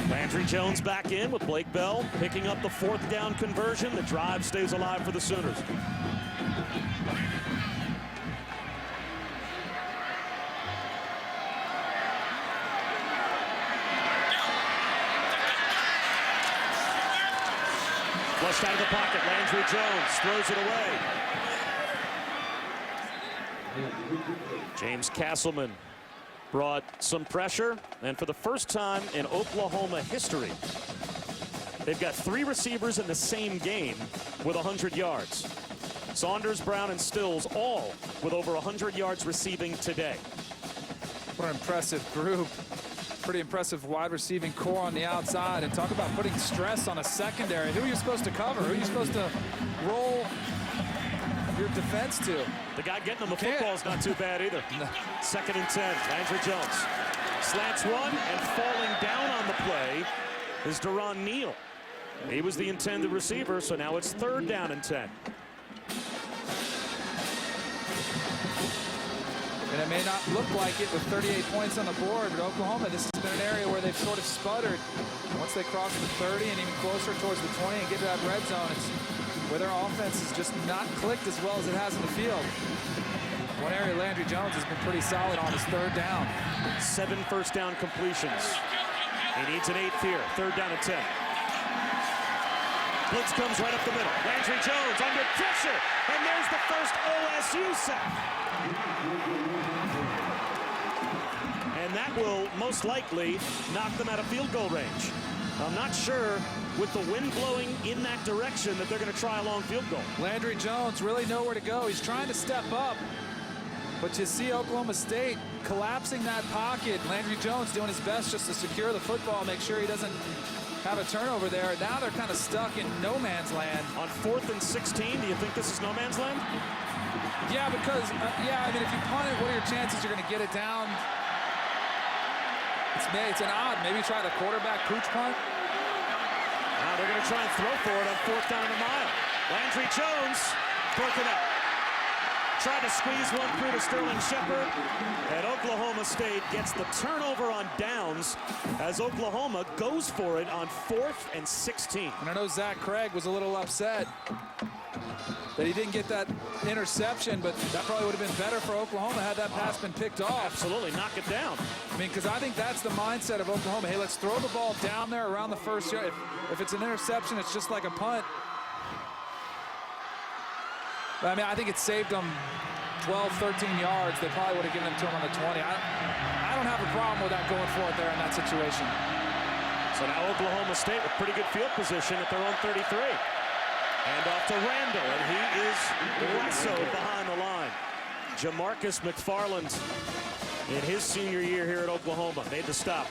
Landry Jones back in with Blake Bell picking up the 4th down conversion. The drive stays alive for the Sooners. Flushed out of the pocket, Landry Jones throws it away. James Castleman brought some pressure, and for the first time in Oklahoma history, they've got 3 receivers in the same game with 100 yards. Saunders, Brown, and Stills all with over 100 yards receiving today. What an impressive group. Pretty impressive wide receiving core on the outside. And talk about putting stress on a secondary. Who are you supposed to cover? Who are you supposed to roll your defense to? The guy getting them the football is not too bad either. No. 2nd and 10. Landry Jones slants one, and falling down on the play is Deron Neal. He was the intended receiver, so now it's 3rd down and 10. And it may not look like it with 38 points on the board, but Oklahoma, this has been an area where they've sort of sputtered. Once they cross the 30 and even closer towards the 20 and get to that red zone, it's where their offense has just not clicked as well as it has in the field. One area Landry Jones has been pretty solid on his third down. 7 first down completions. He needs an 8th here. 3rd down and 10. Blitz comes right up the middle. Landry Jones under pressure. And there's the first OSU sack. And that will most likely knock them out of field goal range. I'm not sure with the wind blowing in that direction that they're going to try a long field goal. Landry Jones really nowhere to go. He's trying to step up. But you see Oklahoma State collapsing that pocket. Landry Jones doing his best just to secure the football, make sure he doesn't have a turnover there. Now they're kind of stuck in no man's land. On 4th and 16, do you think this is no man's land? Yeah, because, I mean, if you punt it, what are your chances you're going to get it down? It's an odd. Maybe try the quarterback pooch punt. Now they're going to try and throw for it on 4th down and a mile. Landry Jones broken up. Tried to squeeze one through to Sterling Shepard, and Oklahoma State gets the turnover on downs as Oklahoma goes for it on 4th and 16. And I know Zach Craig was a little upset that he didn't get that interception, but that probably would have been better for Oklahoma had that pass been picked off. Absolutely, knock it down. I mean, because I think that's the mindset of Oklahoma. Hey, let's throw the ball down there around the 1st yard. If it's an interception, it's just like a punt. I mean, I think it saved them 12, 13 yards. They probably would have given them to him on the 20. I don't have a problem with that going for it there in that situation. So now Oklahoma State with pretty good field position at their own 33. And off to Randall, and he is lassoed behind the line. Jamarcus McFarland, in his senior year here at Oklahoma, made the stop.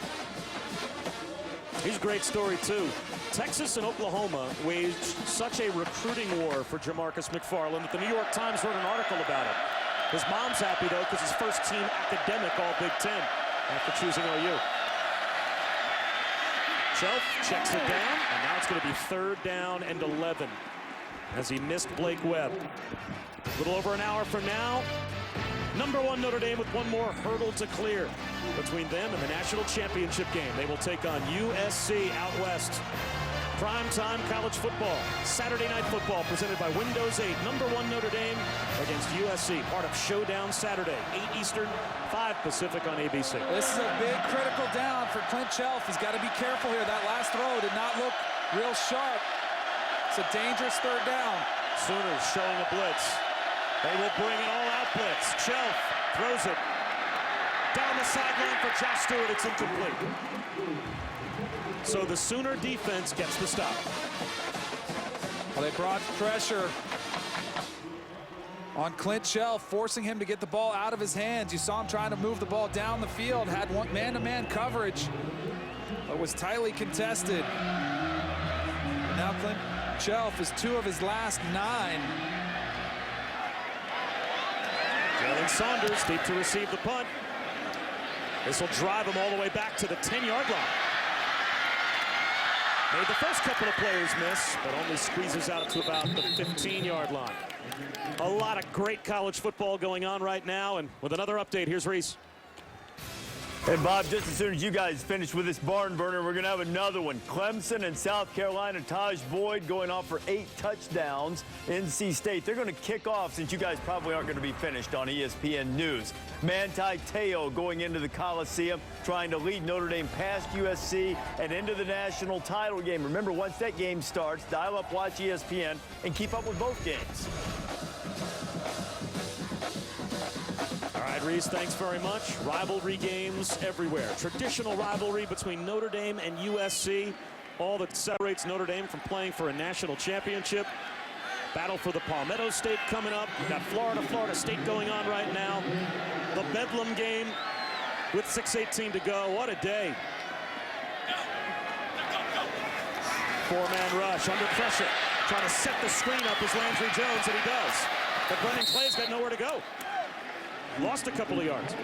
He's a great story, too. Texas and Oklahoma waged such a recruiting war for Jamarcus McFarland that the New York Times wrote an article about it. His mom's happy, though, because his first team academic all Big Ten after choosing OU. Shelf checks it down, and now it's going to be 3rd down and 11 as he missed Blake Webb. A little over an hour from now, #1 Notre Dame with one more hurdle to clear between them and the national championship game. They will take on USC out west. Primetime college football, Saturday night football presented by Windows 8. #1 Notre Dame against USC, part of Showdown Saturday, 8 Eastern, 5 Pacific on ABC. This is a big critical down for Clint Shelf. He's got to be careful here. That last throw did not look real sharp. It's a dangerous 3rd down. Sooners showing a blitz. They will bring an all-out blitz. Shelf throws it down the sideline for Josh Stewart. It's incomplete. So the Sooner defense gets the stop. Well, they brought pressure on Clint Shelf, forcing him to get the ball out of his hands. You saw him trying to move the ball down the field, had one man-to-man coverage, but was tightly contested. And now Clint Shelf is 2 of his last 9. Jalen Saunders deep to receive the punt. This will drive him all the way back to the 10-yard line. Made the first couple of players miss, but only squeezes out to about the 15-yard line. A lot of great college football going on right now, and with another update, here's Reese. And Bob, just as soon as you guys finish with this barn burner, we're going to have another one. Clemson and South Carolina, Taj Boyd going off for 8 touchdowns. NC State, they're going to kick off since you guys probably aren't going to be finished on ESPN News. Manti Te'o going into the Coliseum, trying to lead Notre Dame past USC and into the national title game. Remember, once that game starts, dial up, watch ESPN, and keep up with both games. All right, Reese, thanks very much. Rivalry games everywhere. Traditional rivalry between Notre Dame and USC. All that separates Notre Dame from playing for a national championship. Battle for the Palmetto State coming up. We've got Florida State going on right now. The Bedlam game with 6:18 to go. What a day. 4-man rush under pressure. Trying to set the screen up as Landry Jones, and he does. But Brendan Clay's got nowhere to go. Lost a couple of yards.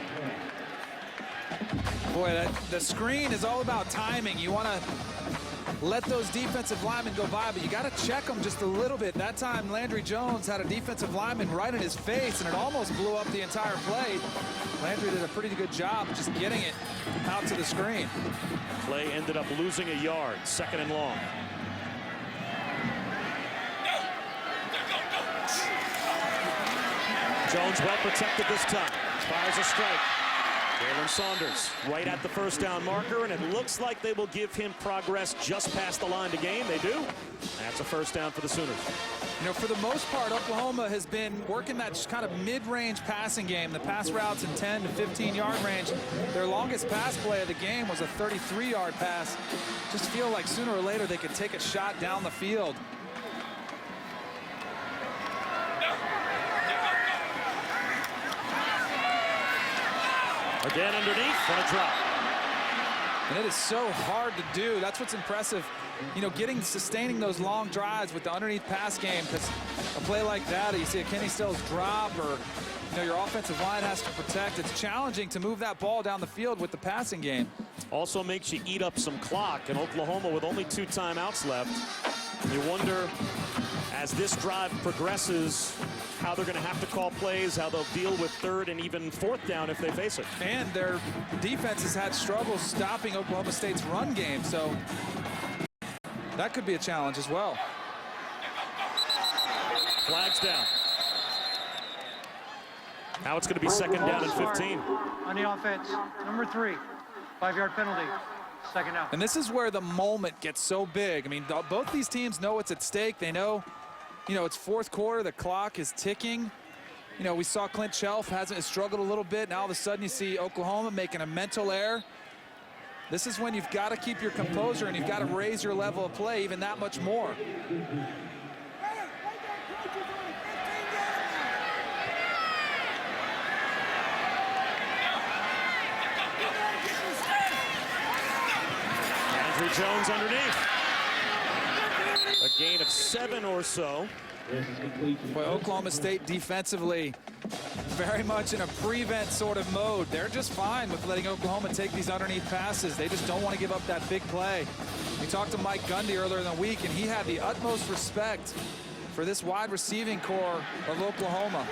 Boy, the screen is all about timing. You want to let those defensive linemen go by, but you got to check them just a little bit. That time, Landry Jones had a defensive lineman right in his face, and it almost blew up the entire play. Landry did a pretty good job just getting it out to the screen. Clay ended up losing a yard, 2nd and long. Jones well protected this time. Fires a strike. Jalen Saunders right at the first down marker, and it looks like they will give him progress just past the line to gain. They do. That's a first down for the Sooners. You know, for the most part, Oklahoma has been working that kind of mid-range passing game. The pass routes in 10 to 15-yard range. Their longest pass play of the game was a 33-yard pass. Just feel like sooner or later they could take a shot down the field. Again underneath, and a drop. And it is so hard to do. That's what's impressive. You know, sustaining those long drives with the underneath pass game, because a play like that, you see a Kenny Stills drop, or you know, your offensive line has to protect. It's challenging to move that ball down the field with the passing game. Also makes you eat up some clock, and Oklahoma with only 2 timeouts left. You wonder, as this drive progresses, how they're going to have to call plays, how they'll deal with 3rd and even 4th down if they face it. And their defense has had struggles stopping Oklahoma State's run game, so that could be a challenge as well. Flags down. Now it's going to be 2nd down and 15. On the offense, number 3, 5-yard penalty. 2nd down. And this is where the moment gets so big. I mean, both these teams know what's at stake. They know, you know, it's 4th quarter. The clock is ticking. You know, we saw Clint Shelf has struggled a little bit. Now all of a sudden you see Oklahoma making a mental error. This is when you've got to keep your composure and you've got to raise your level of play even that much more. Andrew Jones underneath. A gain of 7 or so. Boy, Oklahoma State defensively very much in a prevent sort of mode. They're just fine with letting Oklahoma take these underneath passes. They just don't want to give up that big play. We talked to Mike Gundy earlier in the week, and he had the utmost respect for this wide receiving core of Oklahoma.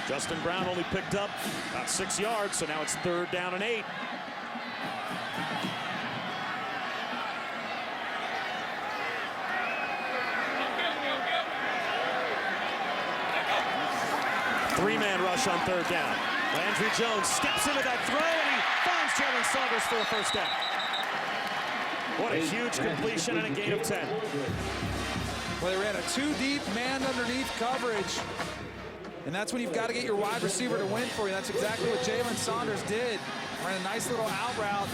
Justin Brown only picked up about 6 yards, so now it's 3rd down and 8. Three-man rush on 3rd down. Landry Jones steps into that throw, and he finds Jalen Saunders for a first down. What a huge completion and a gain of 10. Well, they ran a 2-deep man underneath coverage. And that's when you've got to get your wide receiver to win for you. That's exactly what Jalen Saunders did. Ran a nice little out route.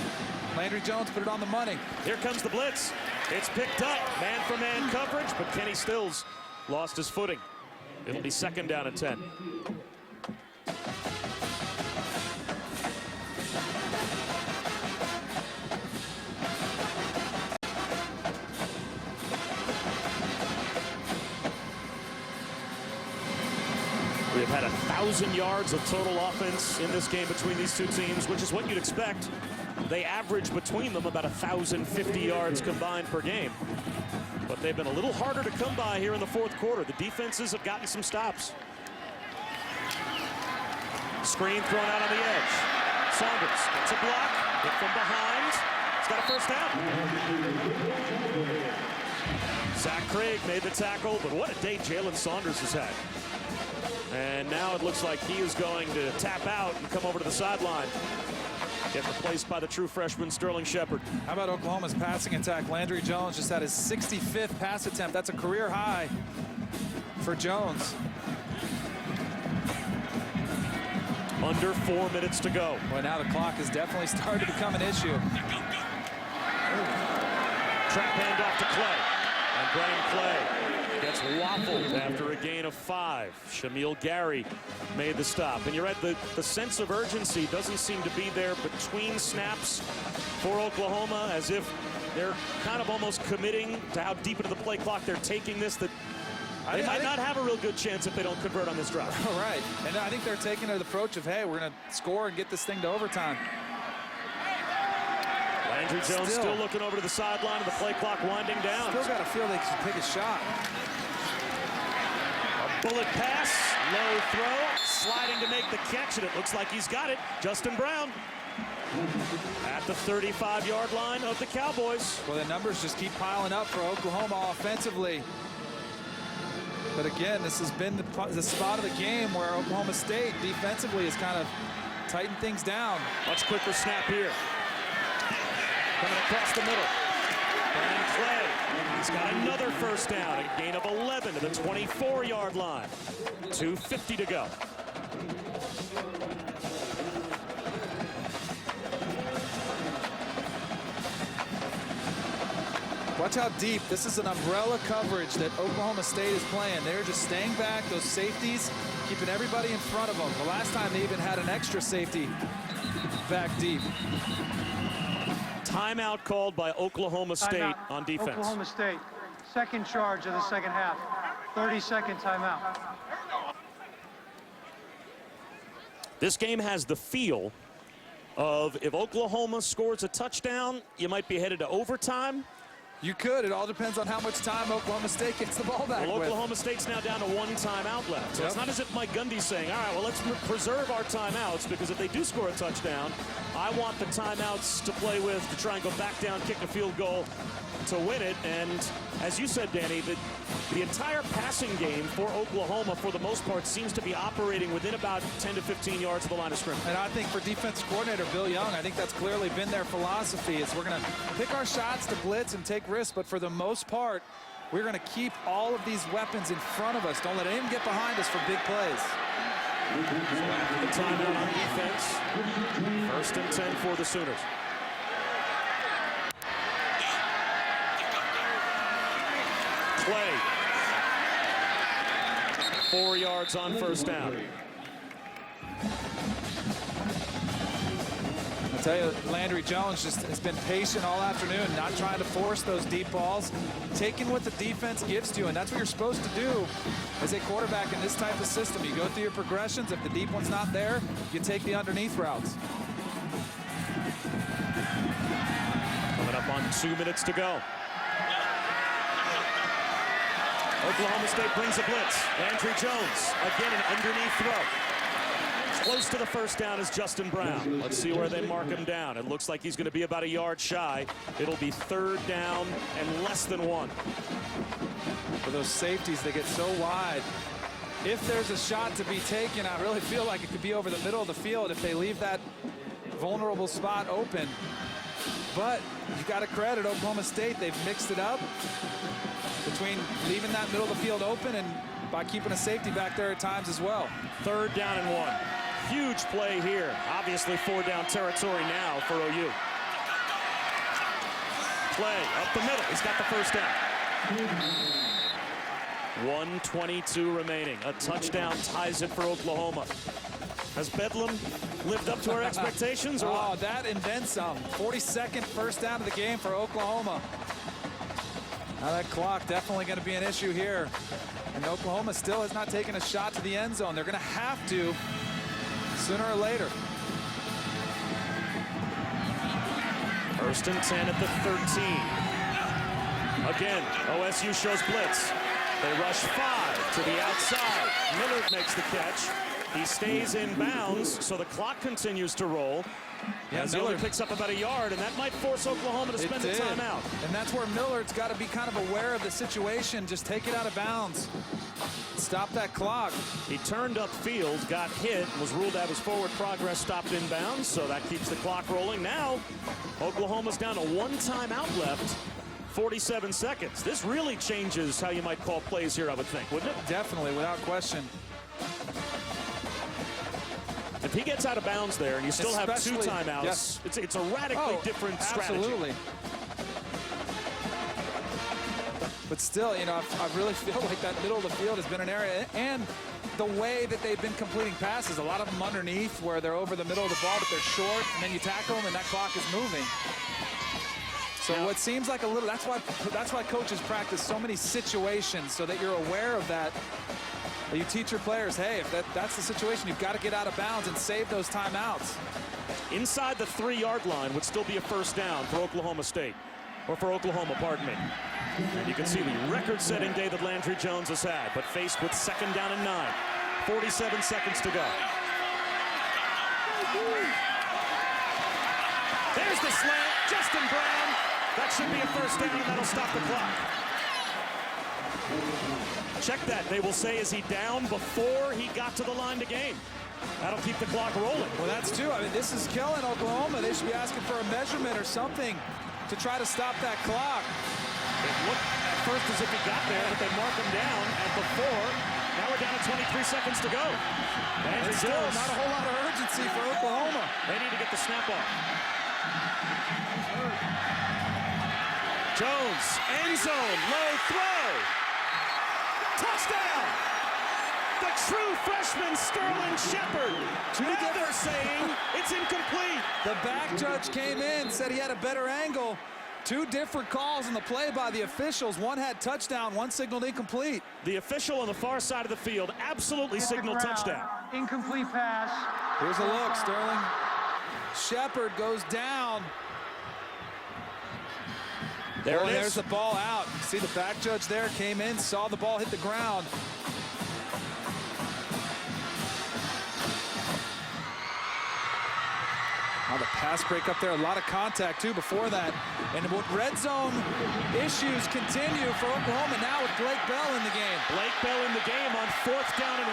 Landry Jones put it on the money. Here comes the blitz. It's picked up. Man-for-man coverage, but Kenny Stills lost his footing. It'll be 2nd down and 10. We have had 1,000 yards of total offense in this game between these two teams, which is what you'd expect. They average between them about 1,050 yards combined per game. But they've been a little harder to come by here in the 4th quarter. The defenses have gotten some stops. Screen thrown out on the edge. Saunders gets a block, hit from behind. He's got a first down. Zach Craig made the tackle, but what a day Jalen Saunders has had. And now it looks like he is going to tap out and come over to the sideline. Get replaced by the true freshman Sterling Shepard. How about Oklahoma's passing attack? Landry Jones just had his 65th pass attempt. That's a career high for Jones. Under 4 minutes to go. Well, now the clock has definitely started to become an issue. Trap handoff to Clay. And Brian Clay gets waffled after a gain of 5. Shamil Gary made the stop. And you're right, the sense of urgency doesn't seem to be there between snaps for Oklahoma, as if they're kind of almost committing to how deep into the play clock they're taking this, that they might not have a real good chance if they don't convert on this drive. All right. And I think they're taking the approach of, hey, we're going to score and get this thing to overtime. Landry Jones still looking over to the sideline, and the play clock winding down. Still got to feel they should take a shot. A bullet pass, low throw, sliding to make the catch, and it looks like he's got it. Justin Brown at the 35-yard line of the Cowboys. Well, the numbers just keep piling up for Oklahoma offensively. But again, this has been the spot of the game where Oklahoma State defensively has kind of tightened things down. Much quicker snap here. Coming across the middle. And Clay, he's got another first down, a gain of 11 to the 24-yard line. 2:50 to go. Watch how deep. This is an umbrella coverage that Oklahoma State is playing. They're just staying back, those safeties, keeping everybody in front of them. The last time they even had an extra safety back deep. Timeout called by Oklahoma State on defense. Oklahoma State, second charge of the second half. 30-second timeout. This game has the feel of if Oklahoma scores a touchdown, you might be headed to overtime. You could. It all depends on how much time Oklahoma State gets the ball back Well, with. Oklahoma State's now down to one timeout left. So it's not as if Mike Gundy's saying, all right, well, let's preserve our timeouts, because if they do score a touchdown, I want the timeouts to play with to try and go back down, kick a field goal to win it. And as you said, Danny, the entire passing game for Oklahoma, for the most part, seems to be operating within about 10 to 15 yards of the line of scrimmage. And I think for defensive coordinator Bill Young, I think that's clearly been their philosophy, is we're going to pick our shots to blitz and take risks, but for the most part, we're going to keep all of these weapons in front of us. Don't let anyone get behind us for big plays. So after the timeout on defense, first and 10 for the Sooners. Clay. 4 yards on first down. I'll tell you, Landry Jones just has been patient all afternoon, not trying to force those deep balls, taking what the defense gives to you, and that's what you're supposed to do as a quarterback in this type of system. You go through your progressions. If the deep one's not there, you take the underneath routes. Coming up on 2 minutes to go. Oklahoma State brings a blitz. Landry Jones, again an underneath throw. Close to the first down is Justin Brown. Let's see where they mark him down. It looks like he's going to be about a yard shy. It'll be third down and less than 1. For those safeties, they get so wide. If there's a shot to be taken, I really feel like it could be over the middle of the field if they leave that vulnerable spot open. But you got to credit Oklahoma State. They've mixed it up between leaving that middle of the field open and by keeping a safety back there at times as well. Third down and 1. Huge play here. Obviously 4-down territory now for OU. Play up the middle. He's got the first down. 1:22 remaining. A touchdown ties it for Oklahoma. Has Bedlam lived up to our expectations? Or what? That and then some. 42nd first down of the game for Oklahoma. Now that clock definitely going to be an issue here. And Oklahoma still has not taken a shot to the end zone. They're going to have to sooner or later. First and 10 at the 13. Again, OSU shows blitz. They rush 5 to the outside. Millard makes the catch. He stays in bounds, so the clock continues to roll. As Millard picks up about a yard, and that might force Oklahoma to spend a timeout. And that's where Millard's got to be kind of aware of the situation. Just take it out of bounds. Stop that clock. He turned upfield, got hit, was ruled out as forward progress, stopped in bounds, so that keeps the clock rolling. Now, Oklahoma's down to 1 timeout left, 47 seconds. This really changes how you might call plays here, I would think, wouldn't it? Definitely, without question. If he gets out of bounds there and you still have 2 timeouts, yes. it's a radically different strategy. Absolutely. But still, you know, I really feel like that middle of the field has been an area, and the way that they've been completing passes, a lot of them underneath where they're over the middle of the ball, but they're short, and then you tackle them and that clock is moving. So what seems like a little, that's why coaches practice so many situations, so that you're aware of that. You teach your players, hey, if that's the situation, you've got to get out of bounds and save those timeouts. Inside the 3-yard line would still be a first down for Oklahoma State, or for Oklahoma, pardon me. And you can see the record-setting day that Landry Jones has had, but faced with 2nd down and 9. 47 seconds to go. There's the slant, Justin Brown. That should be a first down, and that'll stop the clock. check that. They will say, is he down before he got to the line to gain? That'll keep the clock rolling. Well, that's true. I mean, this is killing Oklahoma. They should be asking for a measurement or something to try to stop that clock. It looked at first as if he got there, but they mark him down at the 4. Now we're down to 23 seconds to go. And still not a whole lot of urgency for Oklahoma. They need to get the snap off. Jones, end zone, low throw. Touchdown! The true freshman Sterling Shepard. Now they're saying it's incomplete. The back judge came in, said he had a better angle. 2 different calls in the play by the officials. One had touchdown, one signaled incomplete. The official on the far side of the field absolutely signaled touchdown. Incomplete pass. Here's a look, Sterling. Shepard goes down. There's the ball out. See the back judge there came in, saw the ball hit the ground. Now the pass break up there, a lot of contact too before that. And red zone issues continue for Oklahoma now with Blake Bell in the game. Blake Bell in the game on 4th down and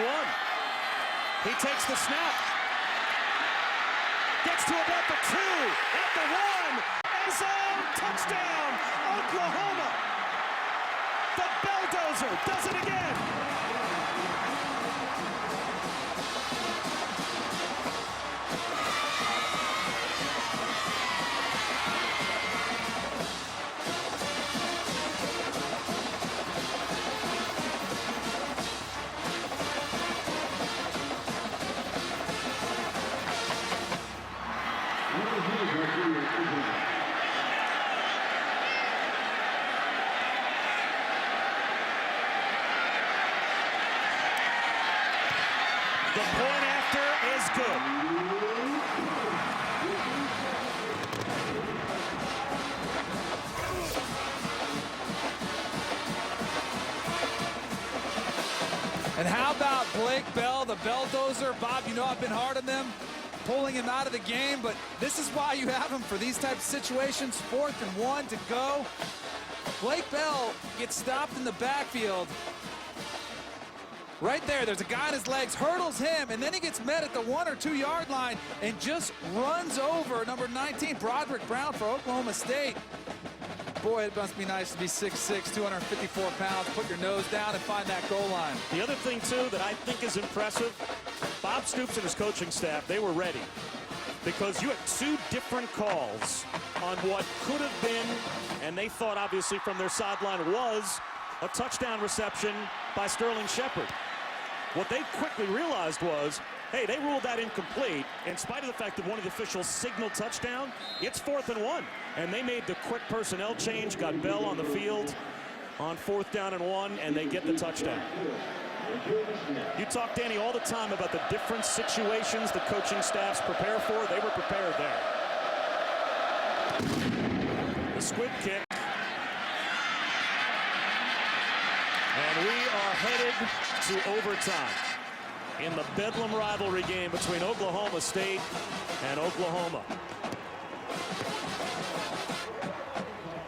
1. He takes the snap. Gets to about the 2, at the 1. End zone, touchdown, Oklahoma. The Belldozer does it again. The point after is good. And how about Blake Bell, the Belldozer? Bob, you know I've been hard on them, pulling him out of the game, but this is why you have him for these types of situations. 4th and 1 to go. Blake Bell gets stopped in the backfield. Right there's a guy on his legs, hurdles him, and then he gets met at the 1 or 2 yard line and just runs over number 19, Broderick Brown for Oklahoma State. Boy, it must be nice to be 6'6", 254 pounds, put your nose down and find that goal line. The other thing, too, that I think is impressive, Bob Stoops and his coaching staff, they were ready. Because you had 2 different calls on what could have been, and they thought, obviously, from their sideline was a touchdown reception by Sterling Shepard. What they quickly realized was, hey, they ruled that incomplete. In spite of the fact that one of the officials signaled touchdown, it's 4th and 1. And they made the quick personnel change, got Bell on the field on 4th down and 1, and they get the touchdown. You talk, Danny, all the time about the different situations the coaching staffs prepare for. They were prepared there. The squib kick. And we are headed to overtime in the Bedlam rivalry game between Oklahoma State and Oklahoma.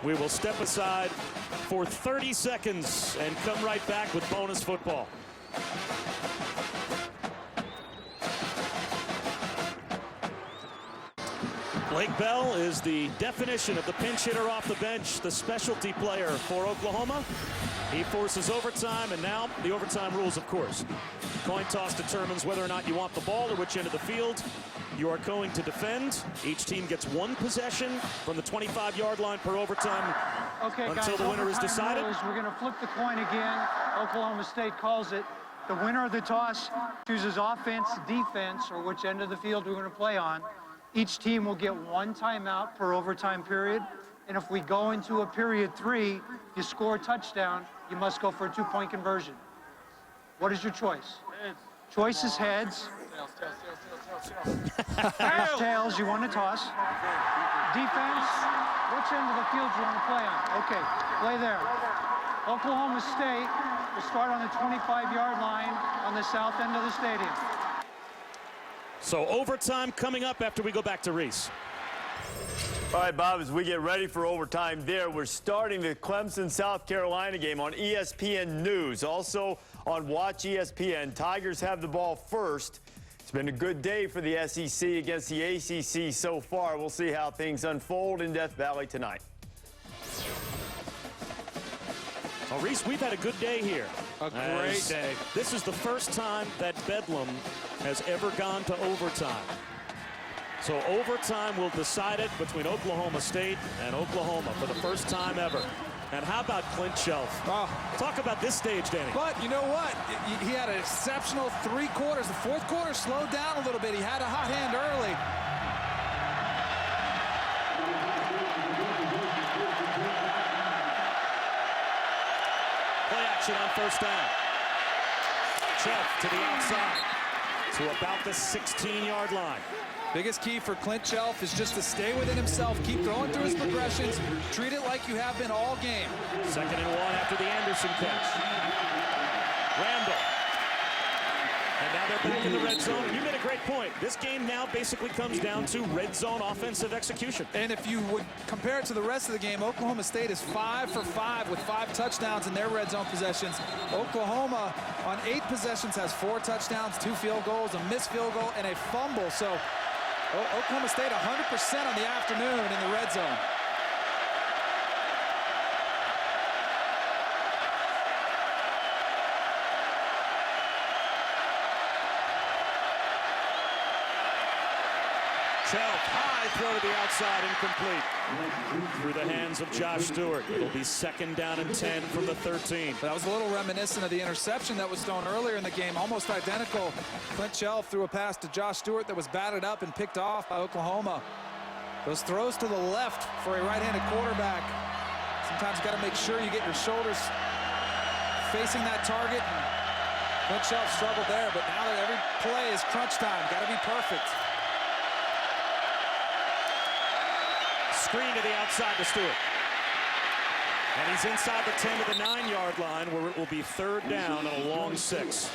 We will step aside for 30 seconds and come right back with bonus football. Blake Bell is the definition of the pinch hitter off the bench, the specialty player for Oklahoma. He forces overtime, and now the overtime rules, of course. Coin toss determines whether or not you want the ball or which end of the field you are going to defend. Each team gets 1 possession from the 25-yard line per overtime until the winner is decided. We're going to flip the coin again. Oklahoma State calls it. The winner of the toss chooses offense, defense, or which end of the field we're going to play on. Each team will get 1 timeout per overtime period. And if we go into a period 3, you score a touchdown, you must go for a 2-point conversion. What is your choice? Heads. Choice is heads. Tails. Tails, you want to toss. Defense, which end of the field you want to play on? Okay, play there. Oklahoma State will start on the 25-yard line on the south end of the stadium. So overtime coming up after we go back to Reese. All right, Bob, as we get ready for overtime there, we're starting the Clemson-South Carolina game on ESPN News. Also on Watch ESPN, Tigers have the ball first. It's been a good day for the SEC against the ACC so far. We'll see how things unfold in Death Valley tonight. Well, Reese, we've had a good day here. A great day. This is the first time that Bedlam has ever gone to overtime. So overtime will decide it between Oklahoma State and Oklahoma for the first time ever. And how about Clint Shelf? Oh. Talk about this stage, Danny. But you know what? He had an exceptional 3 quarters. The 4th quarter slowed down a little bit. He had a hot hand early. Play action on first down. Shelf to the outside to about the 16-yard line. Biggest key for Clint Shelf is just to stay within himself, keep throwing through his progressions, treat it like you have been all game. 2nd and 1 after the Anderson catch. Randall. And now they're back in the red zone. And you made a great point. This game now basically comes down to red zone offensive execution. And if you would compare it to the rest of the game, Oklahoma State is 5 for 5 with 5 touchdowns in their red zone possessions. Oklahoma on 8 possessions has 4 touchdowns, 2 field goals, a missed field goal, and a fumble. So Oklahoma State 100% on the afternoon in the red zone. Shelf, high throw to the outside, incomplete. Through the hands of Josh Stewart. It'll be 2nd down and 10 from the 13. That was a little reminiscent of the interception that was thrown earlier in the game, almost identical. Clint Shelf threw a pass to Josh Stewart that was batted up and picked off by Oklahoma. Those throws to the left for a right-handed quarterback. Sometimes you got to make sure you get your shoulders facing that target. Clint Shelf struggled there, but now that every play is crunch time, got to be perfect. Screen to the outside to Stewart. And he's inside the 10 to the 9-yard line where it will be 3rd down and a long 6.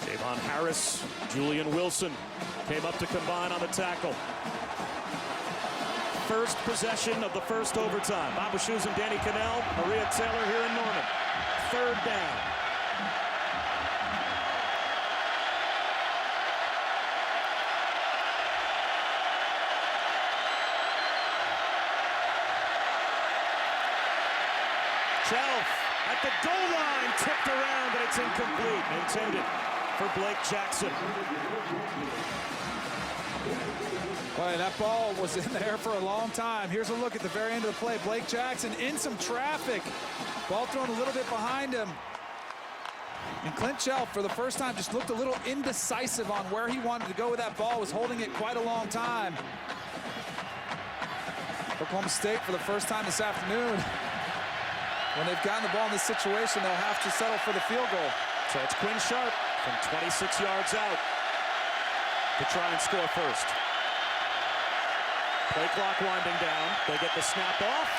Javon Harris, Julian Wilson came up to combine on the tackle. First possession of the first overtime. Bob Shoes and Danny Cannell, Maria Taylor here in Norman. 3rd down. Shelf at the goal line, tipped around, but it's incomplete. Intended for Blake Jackson. Boy, that ball was in there for a long time. Here's a look at the very end of the play. Blake Jackson in some traffic. Ball thrown a little bit behind him. And Clint Shelf, for the first time, just looked a little indecisive on where he wanted to go with that ball. Was holding it quite a long time. Oklahoma State, for the first time this afternoon, when they've gotten the ball in this situation, they'll have to settle for the field goal. So it's Quinn Sharp from 26 yards out to try and score first. Play clock winding down. They get the snap off,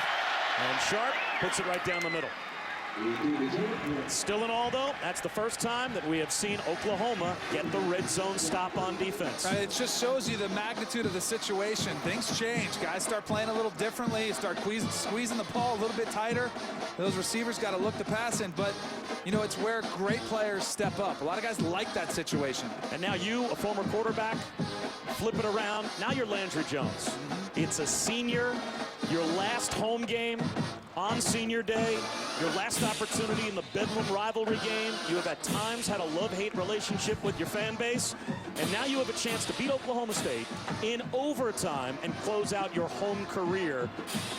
and Sharp puts it right down the middle. Still in all, though, that's the first time that we have seen Oklahoma get the red zone stop on defense. It just shows you the magnitude of the situation. Things change. Guys start playing a little differently. You start squeezing the ball a little bit tighter. Those receivers got to look to pass in, but you know, it's where great players step up. A lot of guys like that situation. And now you, a former quarterback, flip it around. Now you're Landry Jones. It's a senior, your last home game on senior day, your last opportunity in the Bedlam rivalry game. You have at times had a love-hate relationship with your fan base, and now you have a chance to beat Oklahoma State in overtime and close out your home career.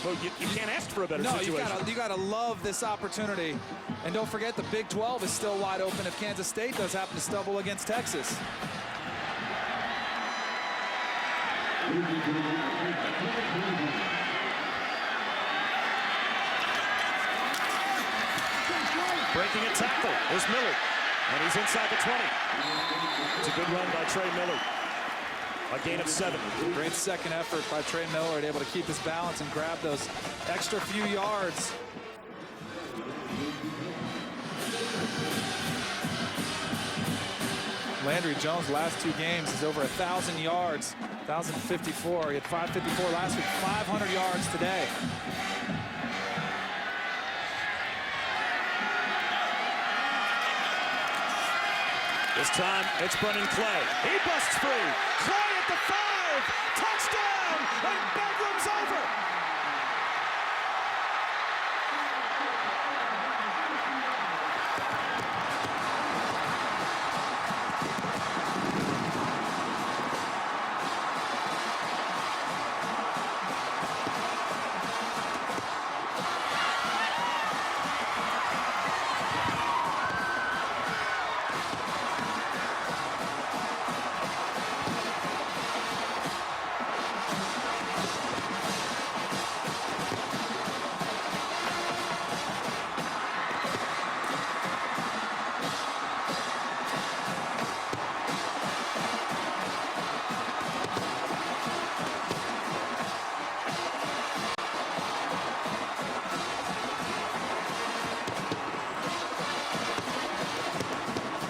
Well, you can't ask for a better situation. You got to love this opportunity. And don't forget, the Big 12 is still wide open if Kansas State does happen to stumble against Texas. Breaking a tackle is Miller, and he's inside the 20. It's a good run by Trey Miller. A gain of 7. Great second effort by Trey Miller, able to keep his balance and grab those extra few yards. Landry Jones' last 2 games is over 1,000 yards. 1,054. He had 554 last week, 500 yards today. This time, it's Brennan Clay. He busts free. Clay at the 5. Touchdown! And Bedlam's over.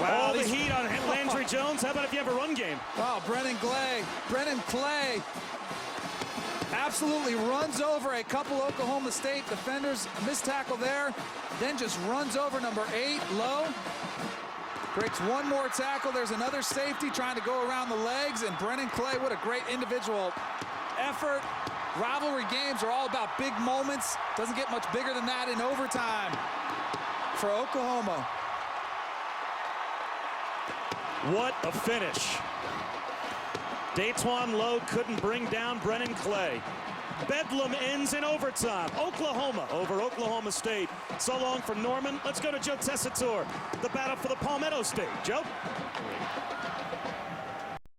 Wow, all the heat on Landry Jones. How about if you have a run game? Wow, Brennan Clay absolutely runs over a couple Oklahoma State defenders. A missed tackle there, then just runs over number 8, Lowe. Breaks one more tackle. There's another safety trying to go around the legs, and Brennan Clay, what a great individual effort. Rivalry games are all about big moments. Doesn't get much bigger than that in overtime for Oklahoma. What a finish. Datwan Lowe couldn't bring down Brennan Clay. Bedlam ends in overtime. Oklahoma over Oklahoma State. So long for Norman. Let's go to Joe Tessitore. The battle for the Palmetto State. Joe?